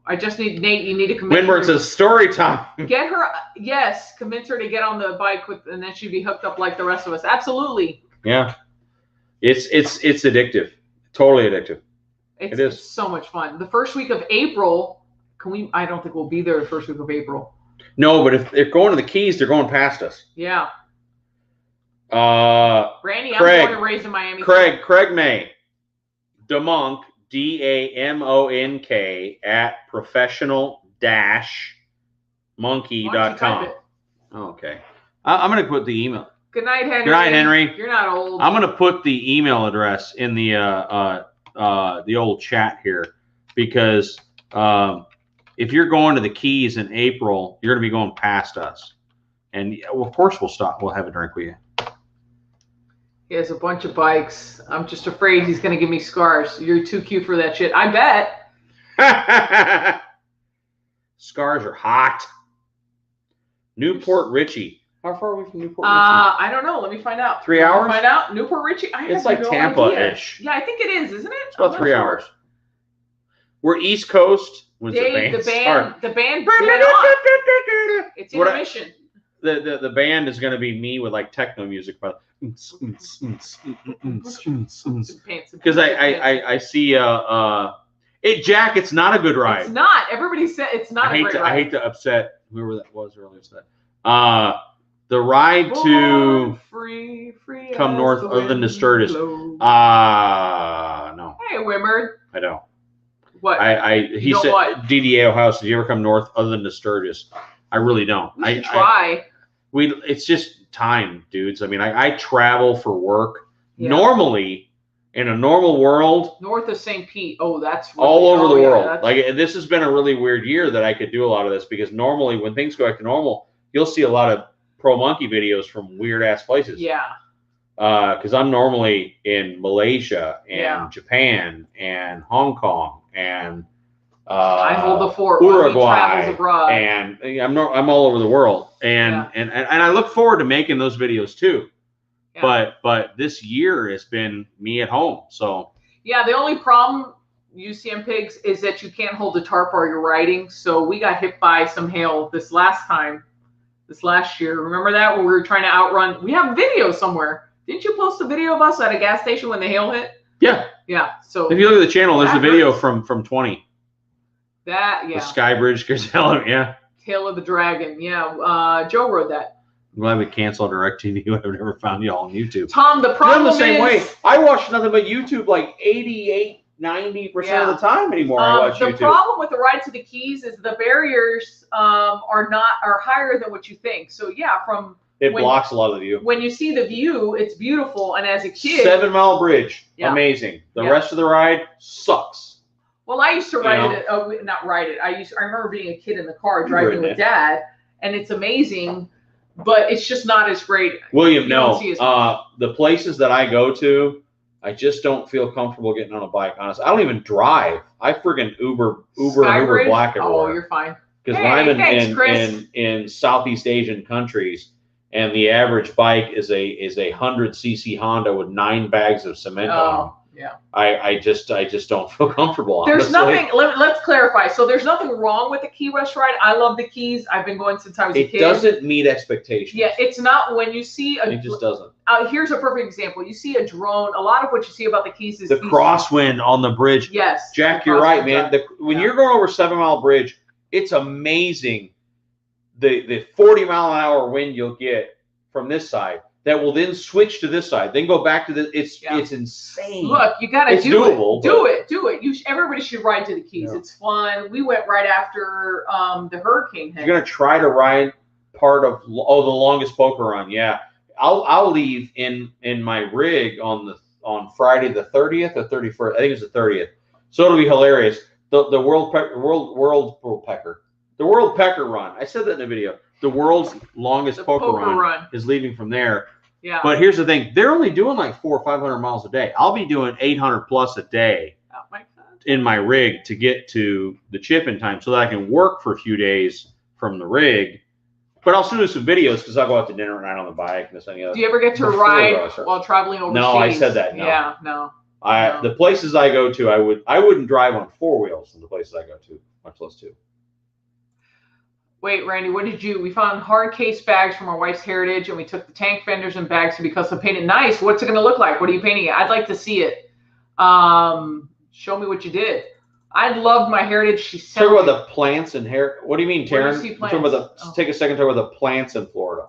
I just need, Nate, you need to convince her. Windburn says, story time. Get her, yes, convince her to get on the bike, and then she'd be hooked up like the rest of us. Absolutely. Yeah. It's addictive. Totally addictive. It is so much fun. The first week of April, I don't think we'll be there the first week of April. No, but if they're going to the Keys, they're going past us. Yeah. Randy, Craig, I'm born and raised in Miami. Craig May, DeMonk, DAMONK at professional-monkey.com. Oh, okay. I'm going to put the email. Good night, Henry. Good night, Henry. You're not old. I'm going to put the email address in the old chat here, because if you're going to the Keys in April, you're going to be going past us. And, well, of course, we'll stop. We'll have a drink with you. He has a bunch of bikes. I'm just afraid he's going to give me scars. You're too cute for that shit. I bet. Scars are hot. Newport Richie. How far are we from Newport Richie? I don't know. Let me find out. 3 hours? Find out. Newport Richie. It's like Tampa-ish. Yeah, I think it is, isn't it? It's about 3 hours. We're East Coast. Dave, the band. It's intermission. The band is going to be me with like techno music, but because I see Jack, it's not a good ride. It's not. Everybody said it's not a great ride. I hate to upset whoever that was earlier today. The ride to free come north other than the Sturgis. No. Hey, Wimmer. I don't. What? He said DDA Ohio. Did you ever come north other than the Sturgis? I really don't. I try. It's just time, dudes. I mean, I travel for work. Yeah. Normally, in a normal world, north of St. Pete. Oh, that's really, all over the yeah, world. Like, this has been a really weird year that I could do a lot of this, because normally when things go back to normal, you'll see a lot of pro monkey videos from weird ass places. Yeah. Because I'm normally in Malaysia and Yeah. Japan and Hong Kong and I hold the fort. Uruguay, abroad. and I'm all over the world, and I look forward to making those videos too. Yeah. But this year has been me at home. So yeah, the only problem, UCM pigs, is that you can't hold the tarp while you're riding. So we got hit by some hail this last year. Remember that, when we were trying to outrun? We have video somewhere. Didn't you post a video of us at a gas station when the hail hit? Yeah. Yeah. So if you look at the channel, there's a video from 20. That, yeah. The Sky Bridge Gazelle, yeah. Tail of the Dragon, yeah. Joe rode that. I'm glad we canceled DirecTV. I've never found y'all on YouTube. Tom, the problem is... I'm the same way. I watch nothing but YouTube like 88, 90% of the time anymore. I watch YouTube. The problem with the ride to the Keys is the barriers are higher than what you think. So, yeah, it blocks a lot of the view. When you see the view, it's beautiful. And as a kid... 7 Mile Bridge, amazing. The rest of the ride sucks. Well, I used to ride it. Not ride it. I remember being a kid in the car driving with Dad, and it's amazing, but it's just not as great. William, no. The places that I go to, I just don't feel comfortable getting on a bike. Honestly, I don't even drive. I friggin' Uber Black everywhere. Oh, you're fine. Because when I'm in Southeast Asian countries, and the average bike is a 100cc Honda with 9 bags of cement on them. Yeah. I just don't feel comfortable. There's honestly. nothing. Let's clarify. So there's nothing wrong with the Key West ride. I love the Keys. I've been going since I was a kid. It doesn't meet expectations. Yeah, it's not. When you see it just doesn't. Here's a perfect example. You see a drone. A lot of what you see about the Keys is the crosswind on the bridge. Yes, Jack, you're right, man. When you're going over 7 Mile Bridge, it's amazing. The 40 mile an hour wind you'll get from this side. That will then switch to this side, then go back to this. It's insane. Look, you got to do doable, it. Do it. Everybody should ride to the Keys. Yeah. It's fun. We went right after the hurricane hit. You're gonna try to ride part of the longest poker run. Yeah, I'll leave in my rig on Friday the 30th or 31st. I think it's the 30th. So it'll be hilarious. The World Pecker Run. I said that in the video. The world's longest poker run is leaving from there. Yeah. But here's the thing. They're only doing like 400 or 500 miles a day. I'll be doing 800 plus a day in my rig to get to the chip in time so that I can work for a few days from the rig. But I'll still do some videos because I'll go out to dinner at night on the bike and this and the other. Do you ever get to ride while traveling overseas? No, I said that. No. Yeah, no. The places I go to, I wouldn't drive on 4 wheels in the places I go to, much less 2. Wait, Randy, what did we found hard case bags from our wife's heritage, and we took the tank fenders and bags to be custom painted. Nice. What's it going to look like? What are you painting it? I'd like to see it. Show me what you did. I loved my heritage. She's talking about the plants and hair. What do you mean, Taryn? Take a second to talk about the plants in Florida.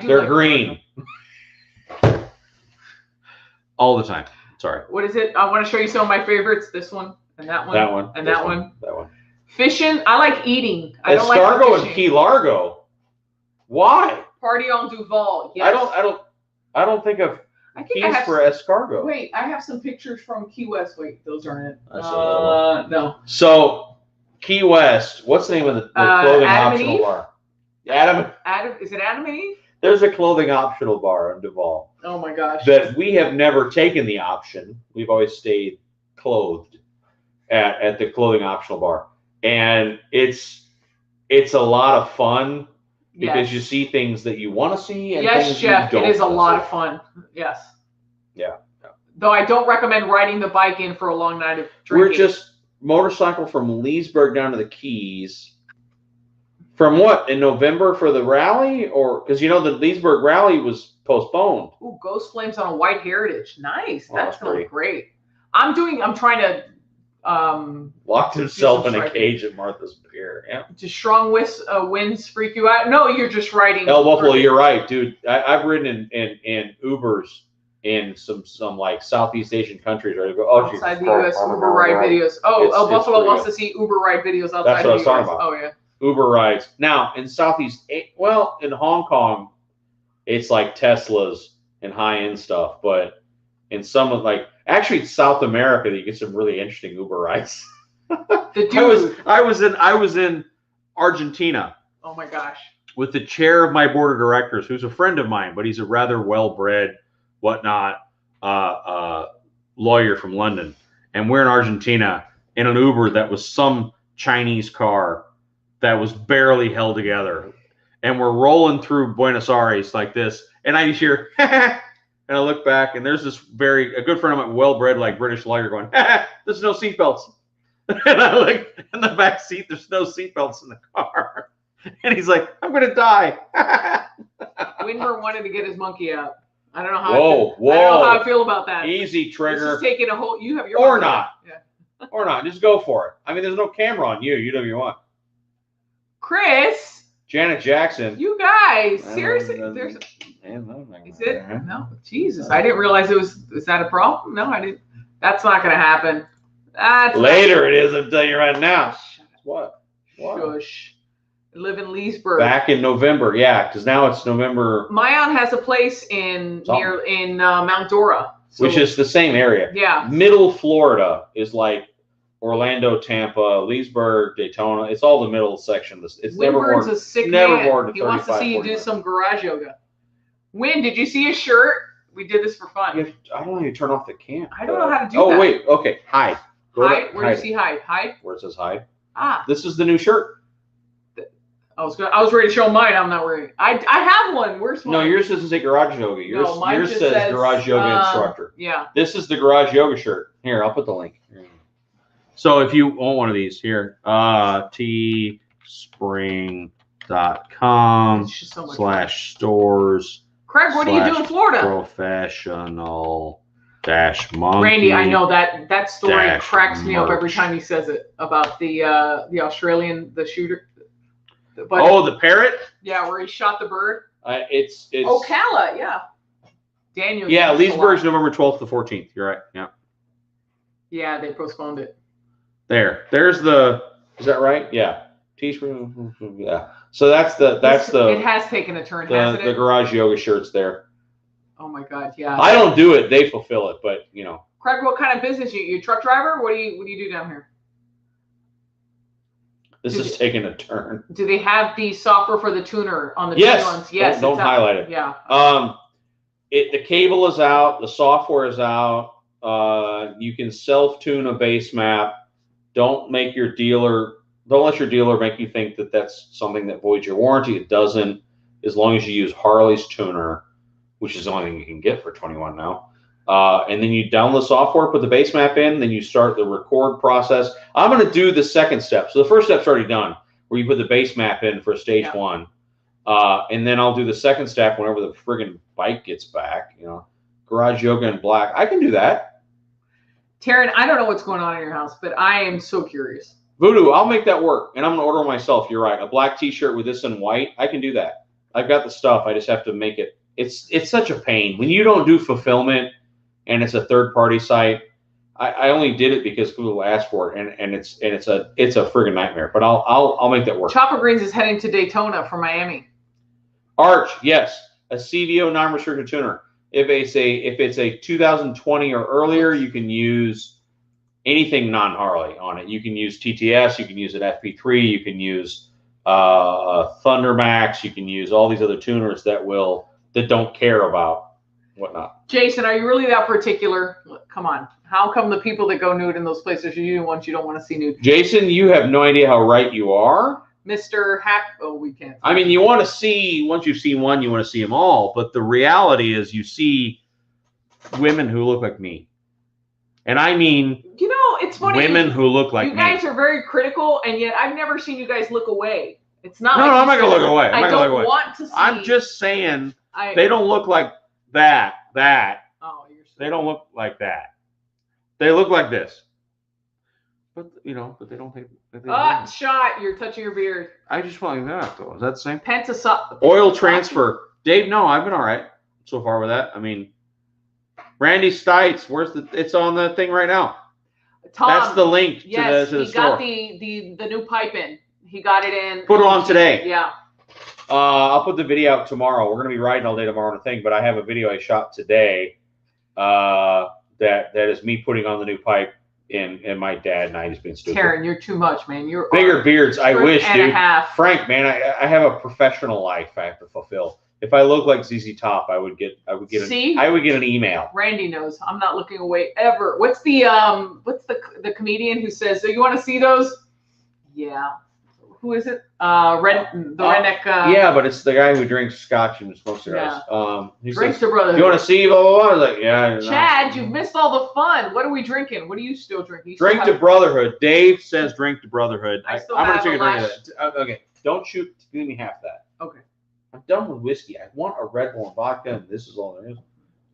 They're green. All the time. Sorry. What is it? I want to show you some of my favorites. This one and that one. That one. And that one. That one. Fishing, I like eating. I don't Escargot like and Key Largo. Why? Party on Duval. Yes. I don't think of keys for escargot. Wait, I have some pictures from Key West. Wait, those aren't it. No. So Key West, what's the name of the clothing optional bar? Adam. Is it Adam and Eve? There's a clothing optional bar in Duval. Oh my gosh. That we have never taken the option. We've always stayed clothed at the clothing optional bar. And it's a lot of fun because you see things that you want to see. And yes, things Jeff, you don't it is a lot of fun. Yes. Yeah. Though I don't recommend riding the bike in for a long night of drinking. We're just motorcycle from Leesburg down to the Keys. From what, in November for the rally? Or because the Leesburg rally was postponed. Ooh, Ghost Flames on a White Heritage. Nice. That's going great. I'm trying to locked himself in a cage at Martha's Pier. Yeah. Just strong winds freak you out? No, you're just riding. El Buffalo, you're right, dude. I've ridden in Ubers in some like Southeast Asian countries where I go, outside the U.S. Uber ride videos. Oh, El Buffalo wants to see Uber ride videos outside the U.S. Oh yeah. Uber rides. Now in in Hong Kong, it's like Teslas and high-end stuff, but in some of actually South America, you get some really interesting Uber rides. I was in Argentina. Oh my gosh. With the chair of my board of directors, who's a friend of mine, but he's a rather well-bred, whatnot, lawyer from London. And we're in Argentina in an Uber that was some Chinese car that was barely held together. And we're rolling through Buenos Aires like this. And I hear, and I look back, and there's a good friend of mine, well-bred, like British lawyer, going, there's no seatbelts. And I look in the back seat, there's no seatbelts in the car. And he's like, I'm going to die. Winmer wanted to get his monkey out. I don't know how. Whoa. I don't know how I feel about that. Easy, Trigger. This is taking a whole. You have your. Or not. Yeah. Or not. Just go for it. I mean, there's no camera on you. You do what you want. Chris. Janet Jackson. You guys, seriously, there's. Is it? No, Jesus, I didn't realize it was. Is that a problem? No, I didn't. That's not going to happen. Later it is. I'll tell you right now. What? Shush. I live in Leesburg. Back in November, yeah, because now it's November. My aunt has a place in Mount Dora, which is the same area. Yeah. Middle Florida is like Orlando, Tampa, Leesburg, Daytona. It's all the middle section. It's never more. A sick never man. more than 35. He wants to see you do some garage yoga. Win, did you see his shirt? We did this for fun. I don't know how you turn off the cam. I don't know how to do that. Oh wait, okay, hide. Hide. Where do you see hide? Hide. Where it says hide. Ah. This is the new shirt. I was ready to show mine. I'm not worried. I have one. Where's mine? No, yours doesn't say garage yoga. Yours says garage yoga instructor. Yeah. This is the garage yoga shirt. Here, I'll put the link. So if you want one of these, here, teespring.com/stores. Craig, what do you do in Florida? Professional-monkey. Randy, I know that story cracks me up every time he says it about the Australian, the shooter. The parrot? Yeah, where he shot the bird. It's Ocala, yeah. Daniel. Yeah, Leesburg's November 12th to 14th. You're right. Yeah. Yeah, they postponed it. There's the. Is that right? Yeah. Teespring. Yeah. So that's the. It has taken a turn, hasn't it? The garage yoga shirts there. Oh my God, yeah. I don't do it. They fulfill it, but you know. Craig, what kind of business you a truck driver? What do you do down here? This is taking a turn. Do they have the software for the tuner on the yes. ones? Yes. Don't highlight it. Yeah. The cable is out. The software is out. You can self-tune a base map. Don't let your dealer make you think that that's something that voids your warranty. It doesn't, as long as you use Harley's tuner, which is the only thing you can get for $21 now. And then you download the software, put the base map in, then you start the record process. I'm going to do the second step. So the first step's already done, where you put the base map in for stage one. And then I'll do the second step whenever the friggin' bike gets back, garage yoga in black. I can do that. Taryn, I don't know what's going on in your house, but I am so curious. Voodoo, I'll make that work. And I'm going to order myself. You're right. A black t-shirt with this in white. I can do that. I've got the stuff. I just have to make it. It's such a pain. When you don't do fulfillment, and it's a third-party site. I only did it because Google asked for it, and it's a friggin' nightmare. But I'll make that work. Chopper Greens is heading to Daytona from Miami. Arch, yes, a CVO non-restricted tuner. If it's a 2020 or earlier, you can use anything non-Harley on it. You can use TTS, you can use an FP3, you can use Thunder Max, you can use all these other tuners that don't care about whatnot. Jason, are you really that particular? Come on. How come the people that go nude in those places are you ones you don't want to see nude? Jason, you have no idea how right you are. Mr. Hack. Oh, we can't. I mean, you want to see, once you've seen one, you want to see them all. But the reality is you see women who look like me. And I mean, it's funny. Women who look like me. You guys are very critical, and yet I've never seen you guys look away. It's not. No, I'm not going to look away. I don't want to see. I'm just saying they don't look like that. Oh, you're so they don't look like that. They look like this. But they don't think. Shot! You're touching your beard. I just want that though. Is that the same? Oil transfer. Dave, no, I've been all right so far with that. I mean, Randy Stites, it's on the thing right now. Tom, that's the link to the he store. got the new pipe in. He got it in. Put it on today. Yeah. I'll put the video out tomorrow. We're going to be riding all day tomorrow on the thing, but I have a video I shot today that is me putting on the new pipe, and my dad and I just being stupid. Taryn, you're too much, man. You're bigger beards. I wish, dude. Frank, man, I have a professional life I have to fulfill. If I look like ZZ Top, I would get an email. Randy knows. I'm not looking away ever. What's the comedian who says, "So you want to see those?" Yeah. Who is it? Redneck. Yeah, but it's the guy who drinks scotch and smokes cigars. Yeah. He drinks says, the brother. You want to see blah blah blah? I was like, yeah. Chad, you've missed all the fun. What are we drinking? What are you still drinking? Drink to Brotherhood. Dave says drink to Brotherhood. I'm gonna take a drink of that. Okay, don't shoot. Give me half that. Okay. I'm done with whiskey. I want a Red Bull and vodka, and this is all there is.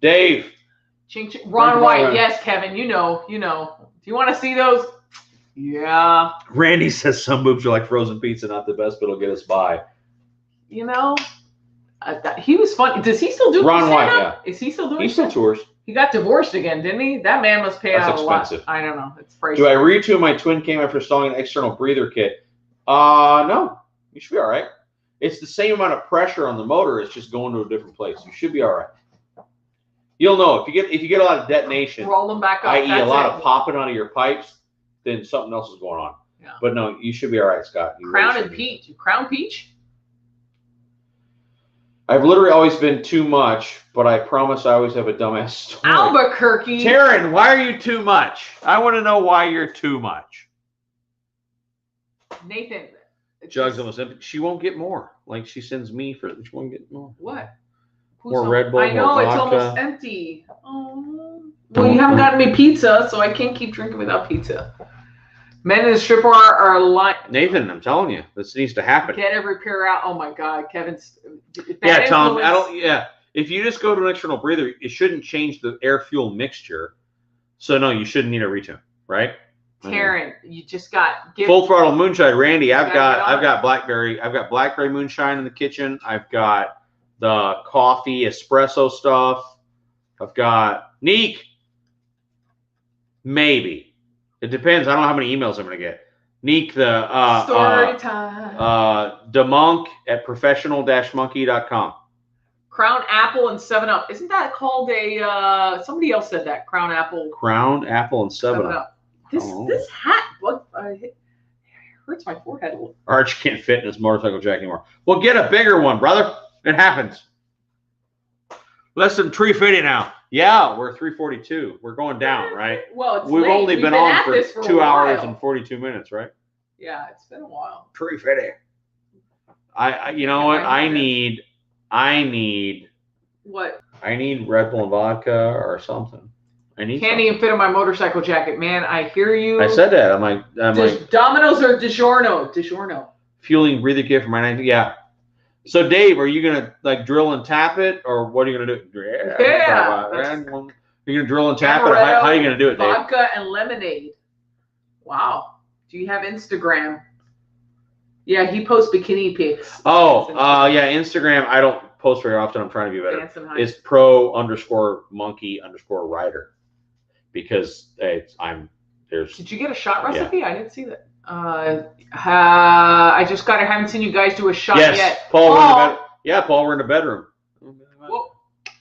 Dave. Ching, ching. Ron White. Yes, Kevin. You know. Do you want to see those? Yeah. Randy says some boobs are like frozen pizza, not the best, but it'll get us by. You know, he was funny. Does he still do Ron White? Yeah. Is he still doing? He still tours. He got divorced again, didn't he? That man must pay out a lot. That's expensive. I don't know. It's pricey. Do I retune my twin cam after installing an external breather kit? No. You should be all right. It's the same amount of pressure on the motor. It's just going to a different place. You should be all right. You'll know if you get a lot of detonation, roll them back up, i.e. a lot of popping out of your pipes, then something else is going on. Yeah. But no, you should be all right, Scott. Crown and Peach. Crown Peach? I've literally always been too much, but I promise I always have a dumbass story. Albuquerque. Taryn, why are you too much? I want to know why you're too much. Nathan. Jug's almost empty. She won't get more. Like she sends me for she won't get more. What? More Red Bull. I know it's almost empty. Oh. Well, you haven't gotten me pizza, so I can't keep drinking without pizza. Men in the strip are like Nathan. I'm telling you, this needs to happen. Get every pair out. Oh my God, Kevin's. Yeah, Tom. I don't. Yeah, if you just go to an external breather, it shouldn't change the air fuel mixture. So no, you shouldn't need a retune, right? Taryn, you just got full throttle moonshine. Randy, I've got blackberry. I've got blackberry moonshine in the kitchen. I've got the coffee espresso stuff. I've got Neek. Maybe it depends. I don't know how many emails I'm gonna get. Neek the story time. DeMonk at professional-monkey.com. Crown Apple and 7-Up. Isn't that called a? Somebody else said that. Crown Apple. Crown Apple and 7-Up. This hat, what? It hurts my forehead a little. Arch can't fit in his motorcycle jack anymore. Well, get a bigger one, brother. It happens. Less than 350 now. Yeah, we're 342. We're going down, right? Well, we've only been on for 2 hours and 42 minutes, right? Yeah, it's been a while. 350. You know what? I need. What? I need Red Bull and vodka or something. Can't even fit in my motorcycle jacket, man. I hear you. I said that. I'm like Domino's or DiGiorno? DiGiorno. Fueling breather kit for my 90. Yeah. So Dave, are you gonna like drill and tap it, or what are you gonna do? Yeah. You're gonna drill and tap it. Or how are you gonna do it, Dave? Vodka and lemonade. Wow. Do you have Instagram? Yeah, he posts bikini pics. Oh, yeah, Instagram. I don't post very often. I'm trying to be better. It's pro_monkey_rider. Because there's. Did you get a shot recipe? Yeah. I didn't see that. I just haven't seen you guys do a shot yet. Paul, we're in the bedroom. Whoa.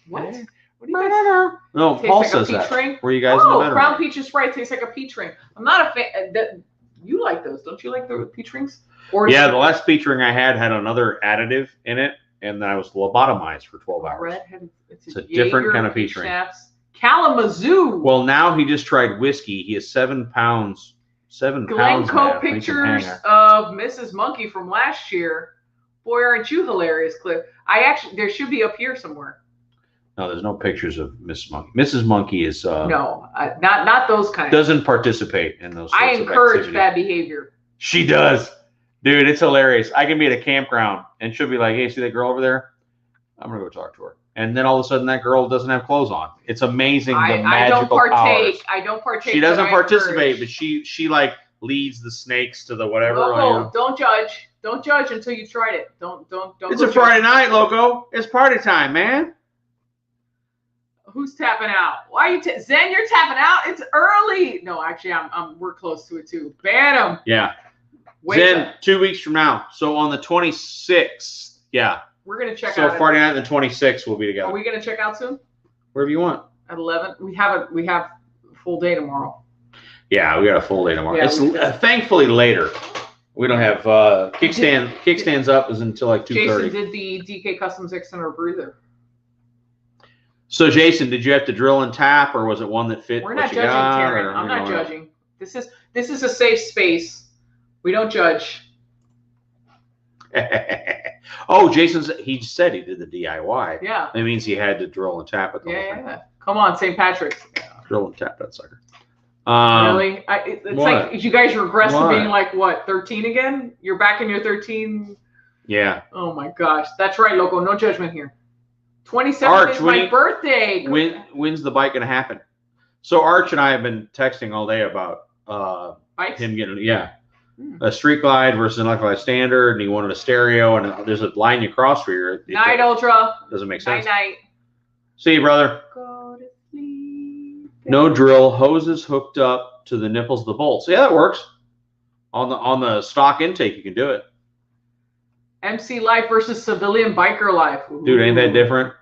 What? What do you guys? No, Paul says that. Were you guys in the bedroom? Crown Peach is right. Tastes like a peach ring. I'm not a fan. You like those, don't you? Like the peach rings? Yeah, the last peach ring I had another additive in it, and then I was lobotomized for 12 hours. It's a different kind of peach ring. Kalamazoo. Well, now he just tried whiskey. He has 7 pounds. 7 pounds. Glencoe pictures of Mrs. Monkey from last year. Boy, aren't you hilarious, Cliff? There should be up here somewhere. No, there's no pictures of Mrs. Monkey. Mrs. Monkey is no, not those kinds. Doesn't participate in those. I encourage bad behavior. She does, dude. It's hilarious. I can be at a campground and she'll be like, "Hey, see that girl over there? I'm gonna go talk to her." And then all of a sudden, that girl doesn't have clothes on. It's amazing the magical powers. I don't partake. She doesn't participate, but she like leads the snakes to the whatever. Loco, don't judge. Don't judge until you tried it. Don't. It's a Friday night, Loco. It's party time, man. Who's tapping out? Why are you Zen? You're tapping out. It's early. No, actually, we're close to it too. Ban him. Yeah. Zen, 2 weeks from now. So on the 26th, yeah. We're gonna check so out. So Friday night and the 26th we'll be together. Are we gonna check out soon? Wherever you want. At 11. We have a full day tomorrow. Yeah, we got a full day tomorrow. Yeah, it's thankfully later. We don't have kickstands up is until like 2:30. Jason did the DK Customs Extender breather. So Jason, did you have to drill and tap, or was it one that fit? We're not judging, Taryn. I'm not judging. This is a safe space. We don't judge. Oh, he said he did the DIY. Yeah. That means he had to drill and tap it. Yeah. Come on, St. Patrick's. Drill and tap that sucker. Really? It's what? Like you guys regress to being like what, 13 again? You're back in your 13. Yeah. Oh my gosh, that's right, Loco. No judgment here. 27th is my birthday. When's the bike gonna happen? So Arch and I have been texting all day about bikes? Him getting a Street Glide versus an Electric Standard, and he wanted a stereo, and there's a line you cross for your Night Ultra. Doesn't make sense. Night. See you, brother. Go to sleep. No drill, hoses hooked up to the nipples of the bolts. Yeah, that works. On the stock intake, you can do it. MC life versus civilian biker life. Ooh. Dude, ain't that different?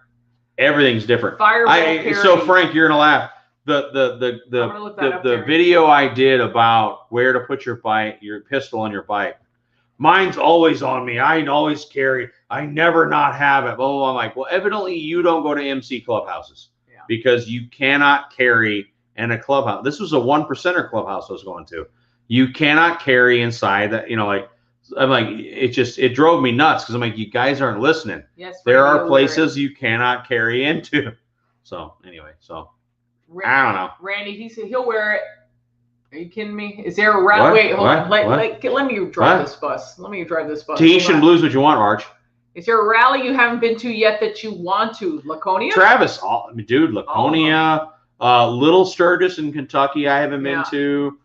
Everything's different. So Frank, you're gonna laugh. The video I did about where to put your pistol on your bike. Mine's always on me. I always carry. I never not have it. Blah, blah, blah. I'm like, well, evidently you don't go to MC clubhouses because you cannot carry in a clubhouse. This was a 1%er clubhouse I was going to. You cannot carry inside that. I'm like, it drove me nuts because I'm like, you guys aren't listening. Yes, there are places you cannot carry into. So anyway, I don't know. Randy, he said he'll wear it. Are you kidding me? Is there a route? Wait, hold on. Let me drive this bus. Let me drive this bus. Tahitian Blues, what you want, Arch? Is there a rally you haven't been to yet that you want to? Laconia? Travis, dude, Laconia. Little Sturgis in Kentucky, I haven't been to.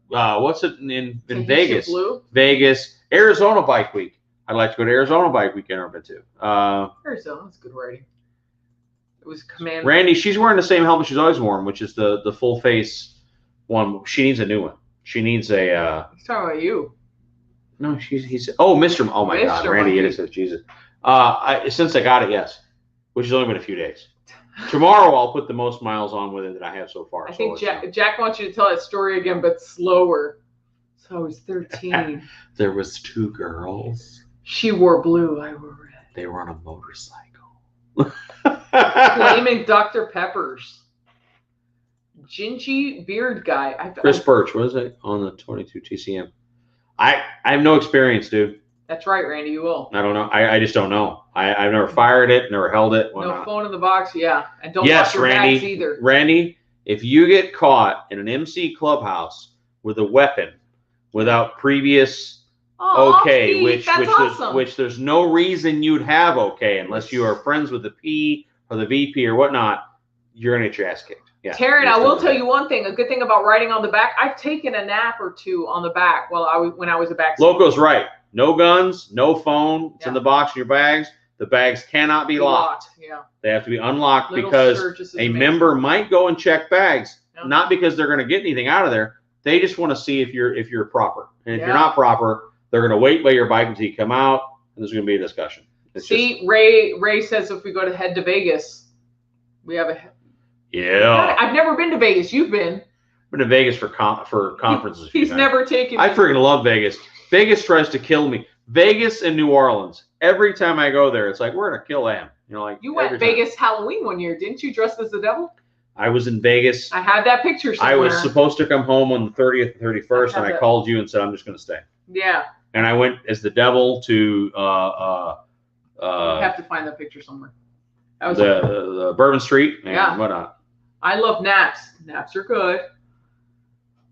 What's it in Vegas? Blue? Vegas. Arizona Bike Week. I'd like to go to Arizona Bike Week. I've never been to. Arizona's good riding. It was command. Randy, she's wearing the same helmet she's always worn, which is the full face one. She needs a new one. She needs a. He's talking about you. No, he's. Oh, Mr. Oh my God, Randy, it is Jesus. Since I got it, yes, which has only been a few days. Tomorrow I'll put the most miles on with it that I have so far. I think Jack wants you to tell that story again, but slower. So I was 13. There was 2 girls. She wore blue. I wore red. They were on a motorcycle. Flaming Dr. Peppers. Gingy beard guy. Chris Birch, what is it on the 22 TCM? I have no experience, dude. That's right, Randy. You will. I don't know. I just don't know. I've never fired it, never held it. No phone in the box, yeah. And don't watch your bags either. Randy, if you get caught in an MC clubhouse with a weapon without previous which there's no reason you'd have unless you are friends with the P or the VP or whatnot, you're gonna get your ass kicked. Yeah, Taryn, I will tell you one thing. A good thing about riding on the back, I've taken a nap or two on the back when I was a back. Loco's right. No guns, no phone. It's in the box in your bags. The bags cannot be locked. Yeah. They have to be unlocked because a member might go and check bags, not because they're going to get anything out of there. They just want to see if you're proper. And if you're not proper, they're going to wait by your bike until you come out, and there's going to be a discussion. Ray says if we go to head to Vegas, we have a. Yeah. I've never been to Vegas. You've been. I've been to Vegas for conferences. He's never taken. I freaking love Vegas. Vegas tries to kill me. Vegas and New Orleans. Every time I go there, it's like we're gonna kill them. You went Vegas Halloween one year, didn't you? Dressed as the devil. I was in Vegas. I have that picture somewhere. I was supposed to come home on the 30th and 31st, and I called you and said I'm just gonna stay. Yeah. And I went as the devil to. You have to find that picture somewhere. That was the Bourbon Street and whatnot. I love naps. Naps are good.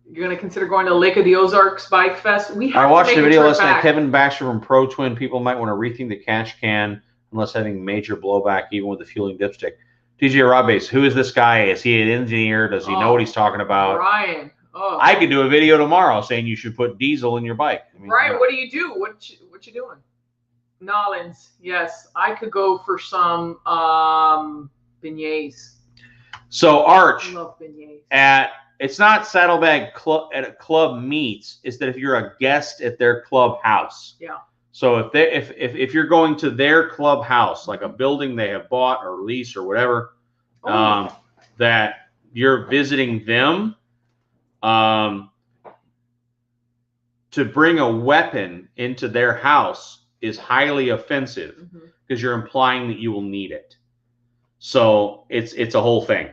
You're going to consider going to Lake of the Ozarks Bike Fest? I watched the video last night. Kevin Baxter from Pro Twin. People might want to rethink the cash can unless having major blowback, even with the fueling dipstick. DJ Robbase, who is this guy? Is he an engineer? Does he know what he's talking about? Ryan. Oh. I could do a video tomorrow saying you should put diesel in your bike. Ryan, what do you do? What you doing? Nollins. Yes, I could go for some beignets. So Arch at it's not saddlebag club at a club meets. It's that if you're a guest at their clubhouse. Yeah. So if you're going to their clubhouse, like a building they have bought or leased or whatever, that you're visiting them, to bring a weapon into their house is highly offensive because you're implying that you will need it. So it's a whole thing.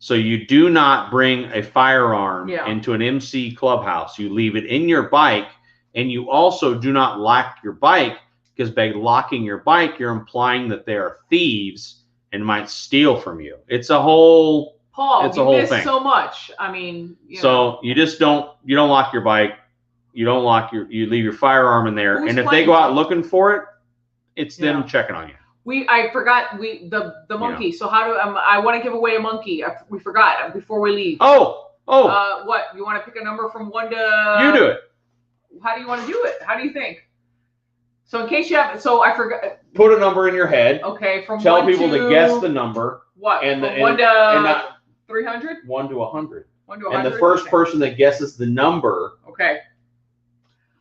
So you do not bring a firearm into an MC clubhouse. You leave it in your bike, and you also do not lock your bike, because by locking your bike, you're implying that they are thieves and might steal from you. It's a whole thing. So much. I mean, you don't lock your bike. You leave your firearm in there. And if they go out looking for it, it's them checking on you. I forgot the monkey. So how do I want to give away a monkey? We forgot before we leave. What? You want to pick a number from 1 to? You do it. How do you want to do it? How do you think? So in case you haven't, I forgot. Put a number in your head. Okay, from tell 1 people to guess the number. What? From 1 to 300. 1 to 100. 1 to 100. And the first person that guesses the number. Okay.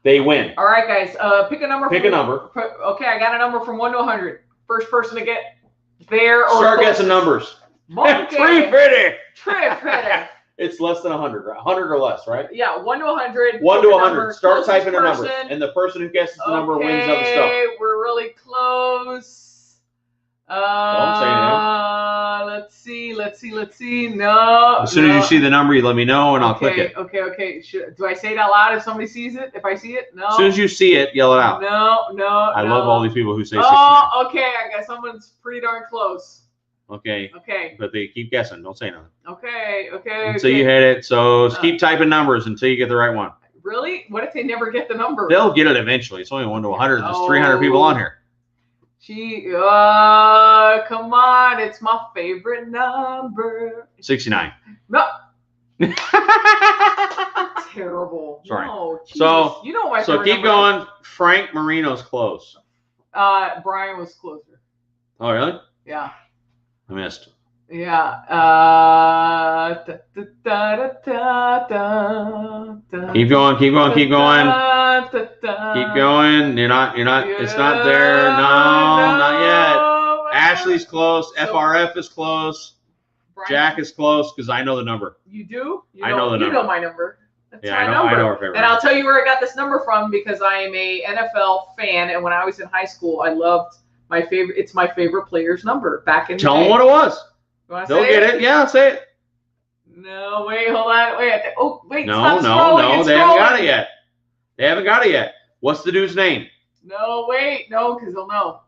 They win. All right, guys. Pick a number. Pick a number. Okay, I got a number from 1 to 100. First person to get there or start guessing numbers. Monkey. 350. 350. It's less than 100, right? 100 or less, right? Yeah, 1 to 100. 1 to 100. Start typing a number, and the person who guesses the number wins other stuff. Okay, we're really close. Don't say anything. Let's see. No. As soon as you see the number, you let me know, and I'll click it. Okay. Do I say it out loud if somebody sees it? If I see it? No. As soon as you see it, yell it out. No. I love all these people who say 69. Oh, okay. I guess someone's pretty darn close. Okay. But they keep guessing. Don't say nothing. Okay. Until you hit it. So keep typing numbers until you get the right one. Really? What if they never get the number? They'll get it eventually. It's only 1 to 100. There's 300 people on here. Come on. It's my favorite number. 69. No. Terrible. Sorry. No, so you know my so keep going. Frank Marino's close. Brian was closer. Oh, really? Yeah. I missed. Yeah. Keep going. Keep going. Keep going. You're not. It's not there. No, not yet. Ashley's close. FRF is close. Brian, Jack is close because I know the number. You do? I know the number. You know my number. That's my number. I know our favorite. And I'll tell you where I got this number from, because I am a NFL fan, and when I was in high school, I loved my favorite. It's my favorite player's number back in the day. Tell them what it was. They'll get it. Yeah, say it. No, wait, hold on. Wait. Oh, wait. No. They haven't got it yet. What's the dude's name? No, wait. No, because they'll know.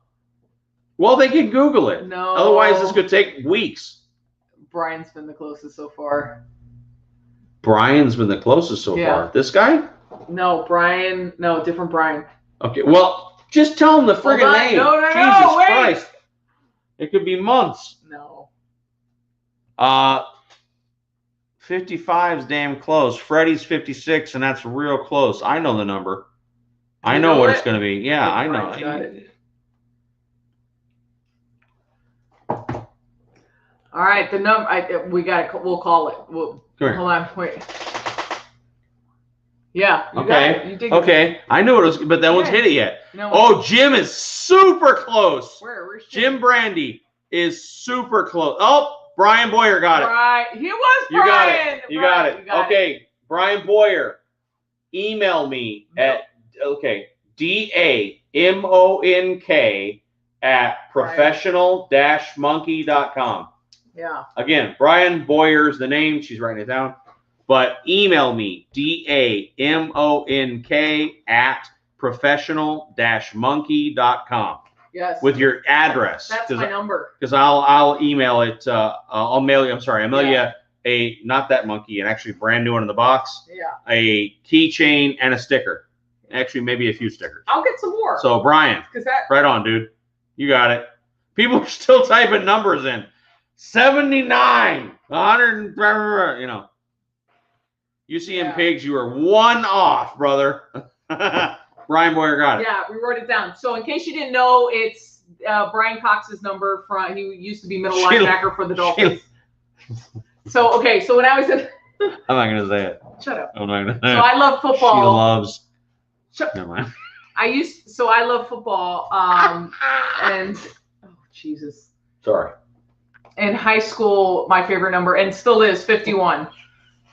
Well, they can Google it. No. Otherwise, this could take weeks. Brian's been the closest so far. Brian's been the closest so far. This guy? No, Brian. No, different Brian. Okay, well, just tell him the friggin' name. No, Jesus wait. Christ. It could be months. No. 55's damn close. Freddie's 56, and that's real close. I know the number. I know what it's going to be. Yeah, I know. All right, the number. We got it. We'll call it. Hold on. Wait. Yeah. Okay. I knew it was, but that one's hit it yet. No, Jim is super close. Where's Jim Brandy is super close. Oh, Brian Boyer got it. Right. He was Brian. You got it. Okay. Brian Boyer, email me at DAMONK@professional-monkey.com. Yeah. Again, Brian Boyer's the name. She's writing it down. But email me, DAMONK@professional-monkey.com. Yes. With your address. That's my number. Because I'll email it. I'll mail you. I'm sorry. I'll mail you not that monkey, and actually brand new one in the box. Yeah. A keychain and a sticker. Actually, maybe a few stickers. I'll get some more. So Brian, right on, dude. You got it. People are still typing numbers in. 79, 100, you know. UCM Pigs, you are one off, brother. Brian Boyer got it. Yeah, we wrote it down. So in case you didn't know, it's Brian Cox's number. He used to be middle linebacker for the Dolphins. So when I was in I'm not gonna say it. Shut up. I'm not gonna say So it. I love football. She loves. Shut. Never mind. So I love football. And oh Jesus. Sorry. In high school, my favorite number, and still is 51.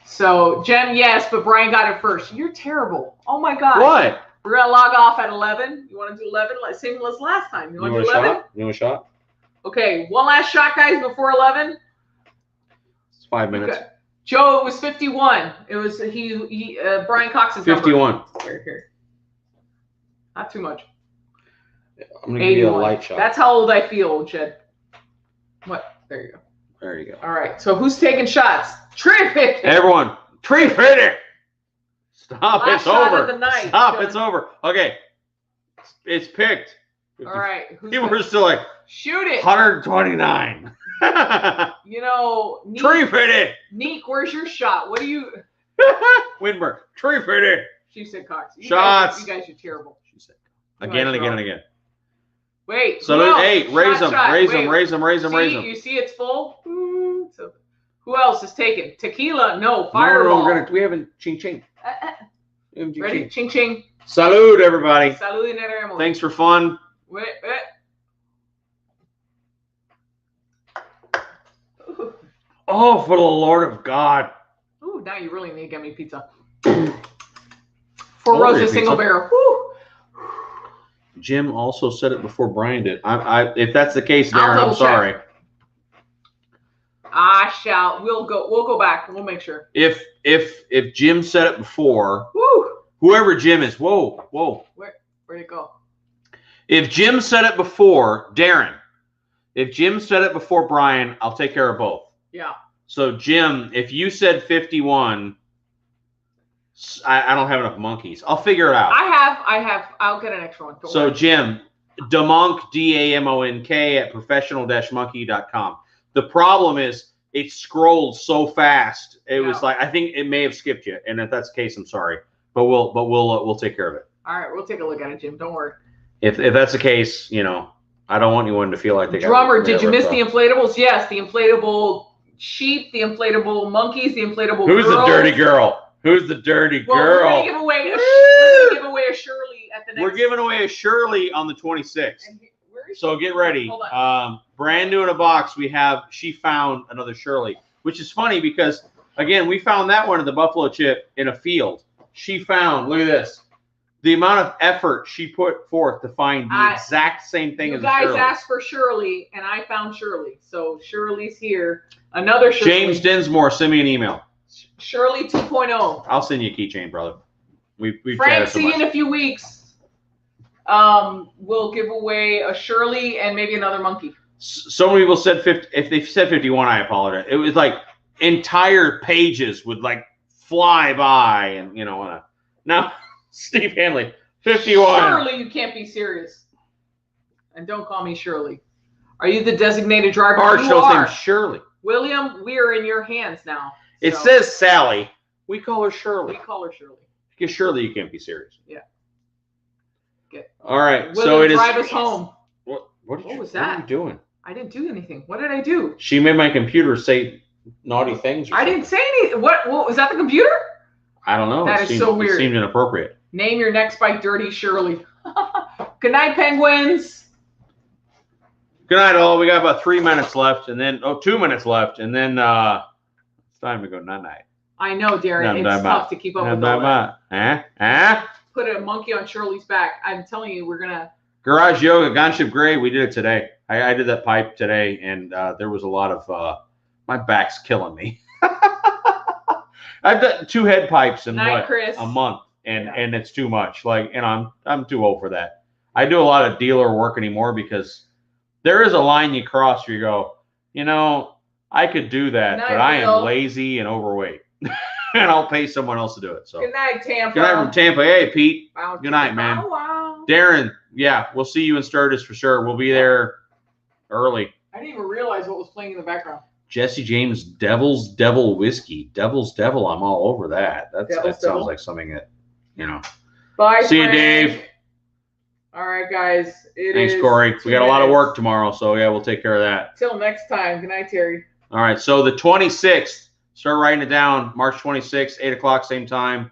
So Jem, yes, but Brian got it first. You're terrible. Oh my God. What? We're gonna log off at 11. You want to do 11? Same as last time. You want to do 11? You want a shot? Okay, one last shot, guys, before 11. It's 5 minutes. Okay. Joe, it was 51. It was Brian Cox's 51. Number. Here. Not too much. I'm gonna give you a light shot. That's how old I feel, Jed. What? There you go. There you go. All right. So who's taking shots? Terrific. Everyone, tree fitting. Stop. Last it's shot over. of the night, Stop. John. It's over. Okay. It's picked. All right. People are still like, shoot it. 129. You know, Neek, tree fitting. Neek, where's your shot? What do you? Winberg, tree fitting. She said Cox. Shots. You guys are terrible. She said again and again and again. Wait. So hey, raise them, raise them, Wait. raise them, raise them, raise them. You see it's full. So, who else is taking tequila? No, Fireball. No, we haven't ching ching. Ready? Ching ching. Salud, everybody. Salud in el Thanks for fun. Wait. Oh, for the Lord of God. Ooh, now you really need to get me pizza. 4 Roses single barrel. Woo. Jim also said it before Brian did. If that's the case, Darren, I'm sorry. I shall. We'll go back. We'll make sure. If Jim said it before, woo, whoever Jim is, whoa. Where'd it go? If Jim said it before, Darren. If Jim said it before Brian, I'll take care of both. Yeah. So Jim, if you said 51, I don't have enough monkeys. I'll figure it out. I have. I'll get an extra one. So Jim, Damonk, Damonk at professional-monkey.com. The problem is it scrolled so fast. It was like, I think it may have skipped you. And if that's the case, I'm sorry. But we'll take care of it. All right, we'll take a look at it, Jim. Don't worry. If that's the case, I don't want anyone to feel like they got drummer. Did you miss the inflatables? Yes, the inflatable sheep, the inflatable monkeys, the inflatable. Who's the dirty girl? Who's the dirty girl? We're gonna give away a Shirley at the next. We're giving away a Shirley on the 26th. So get ready. Brand new in a box. She found another Shirley, which is funny because again, we found that one at the Buffalo Chip in a field. She found, look at this, the amount of effort she put forth to find the exact same thing as a Shirley. You guys asked for Shirley, and I found Shirley. So Shirley's here. Another Shirley. James Dinsmore, send me an email. Shirley 2.0. I'll send you a keychain, brother. We've Frank, see you in a few weeks. We'll give away a Shirley and maybe another monkey. So many people said 50. If they said 51, I apologize. It was like entire pages would like fly by, and now Steve Hanley 51. Shirley, you can't be serious. And don't call me Shirley. Are you the designated driver? Our show's name Shirley. William, we are in your hands now. It says Sally. We call her Shirley. We call her Shirley. Because Shirley, you can't be serious. Yeah. Okay. All right. William, so it is. Drive us home. What was that? What are you doing? I didn't do anything. What did I do? She made my computer say naughty things. I didn't say anything. What was that? The computer? I don't know. That is so weird. It seemed inappropriate. Name your next bite Dirty Shirley. Good night, penguins. Good night, all. We got about 3 minutes left, and then 2 minutes left, and then it's time to go night-night. I know, Darren. It's tough to keep up with all that. Put a monkey on Shirley's back. I'm telling you, we're gonna. Garage Yoga, Gunship Gray. We did it today. I did that pipe today, and there was a lot of my back's killing me. I've done 2 head pipes in a month, and it's too much. And I'm too old for that. I do a lot of dealer work anymore because there is a line you cross where you go, I could do that, but I am lazy and overweight. And I'll pay someone else to do it. So good night, Tampa. Good night from Tampa. Hey, Pete. Wow, good night, man. Wow. Darren, yeah, we'll see you in Sturgis for sure. We'll be there early. I didn't even realize what was playing in the background. Jesse James, Devil's Devil Whiskey. Devil's Devil, I'm all over that. That sounds like something that, Bye, see you, Dave. All right, guys. Thanks, Khoury. We got a lot of work tomorrow, so yeah, we'll take care of that. Till next time. Good night, Terry. All right, so the 26th, Start writing it down. March 26th, 8 o'clock, same time.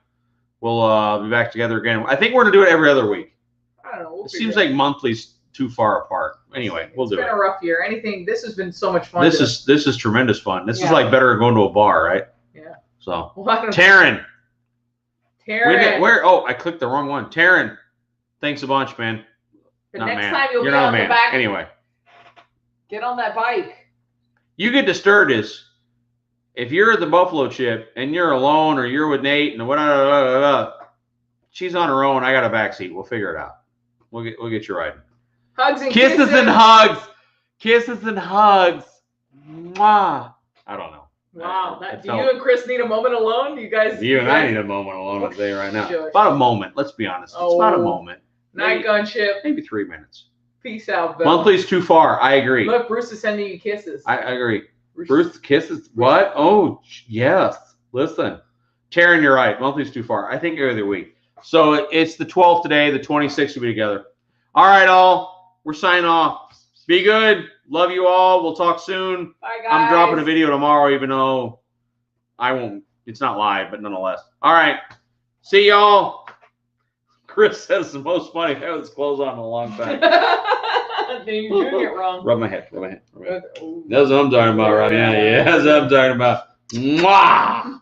We'll be back together again. I think we're going to do it every other week. I don't know. It seems like monthly's too far apart. Anyway, we'll do it. It's been a rough year. This has been so much fun. This is tremendous fun. This is like better than going to a bar, right? Yeah. So, Taryn. Taryn. Where? Oh, I clicked the wrong one. Taryn, thanks a bunch, man. The next time you're not on the back. Anyway. Get on that bike. You get disturbed if you're at the Buffalo Chip and you're alone or you're with Nate and whatever, she's on her own. I got a backseat. We'll figure it out. We'll get you riding. Hugs and kisses and hugs. Kisses and hugs. Mwah. I don't know. Wow. Do you and Chris need a moment alone? You and I need a moment alone, I'll tell you right now. About a moment. Let's be honest. It's about a moment. Night gunship. Maybe 3 minutes. Peace out, Bill. Monthly's too far. I agree. Look, Bruce is sending you kisses. I agree. Bruce kisses. What? Oh, yes. Listen. Taryn, you're right. Monthly's too far. I think every other week. So it's the 12th today. The 26th will be together. All right, all. We're signing off. Be good. Love you all. We'll talk soon. Bye, guys. I'm dropping a video tomorrow, even though I won't. It's not live, but nonetheless. All right. See y'all. Chris says the most funny. I had his clothes on in a long time. You're doing it wrong. Rub my head. That's what I'm talking about right now. Yeah, that's what I'm talking about. Mwah!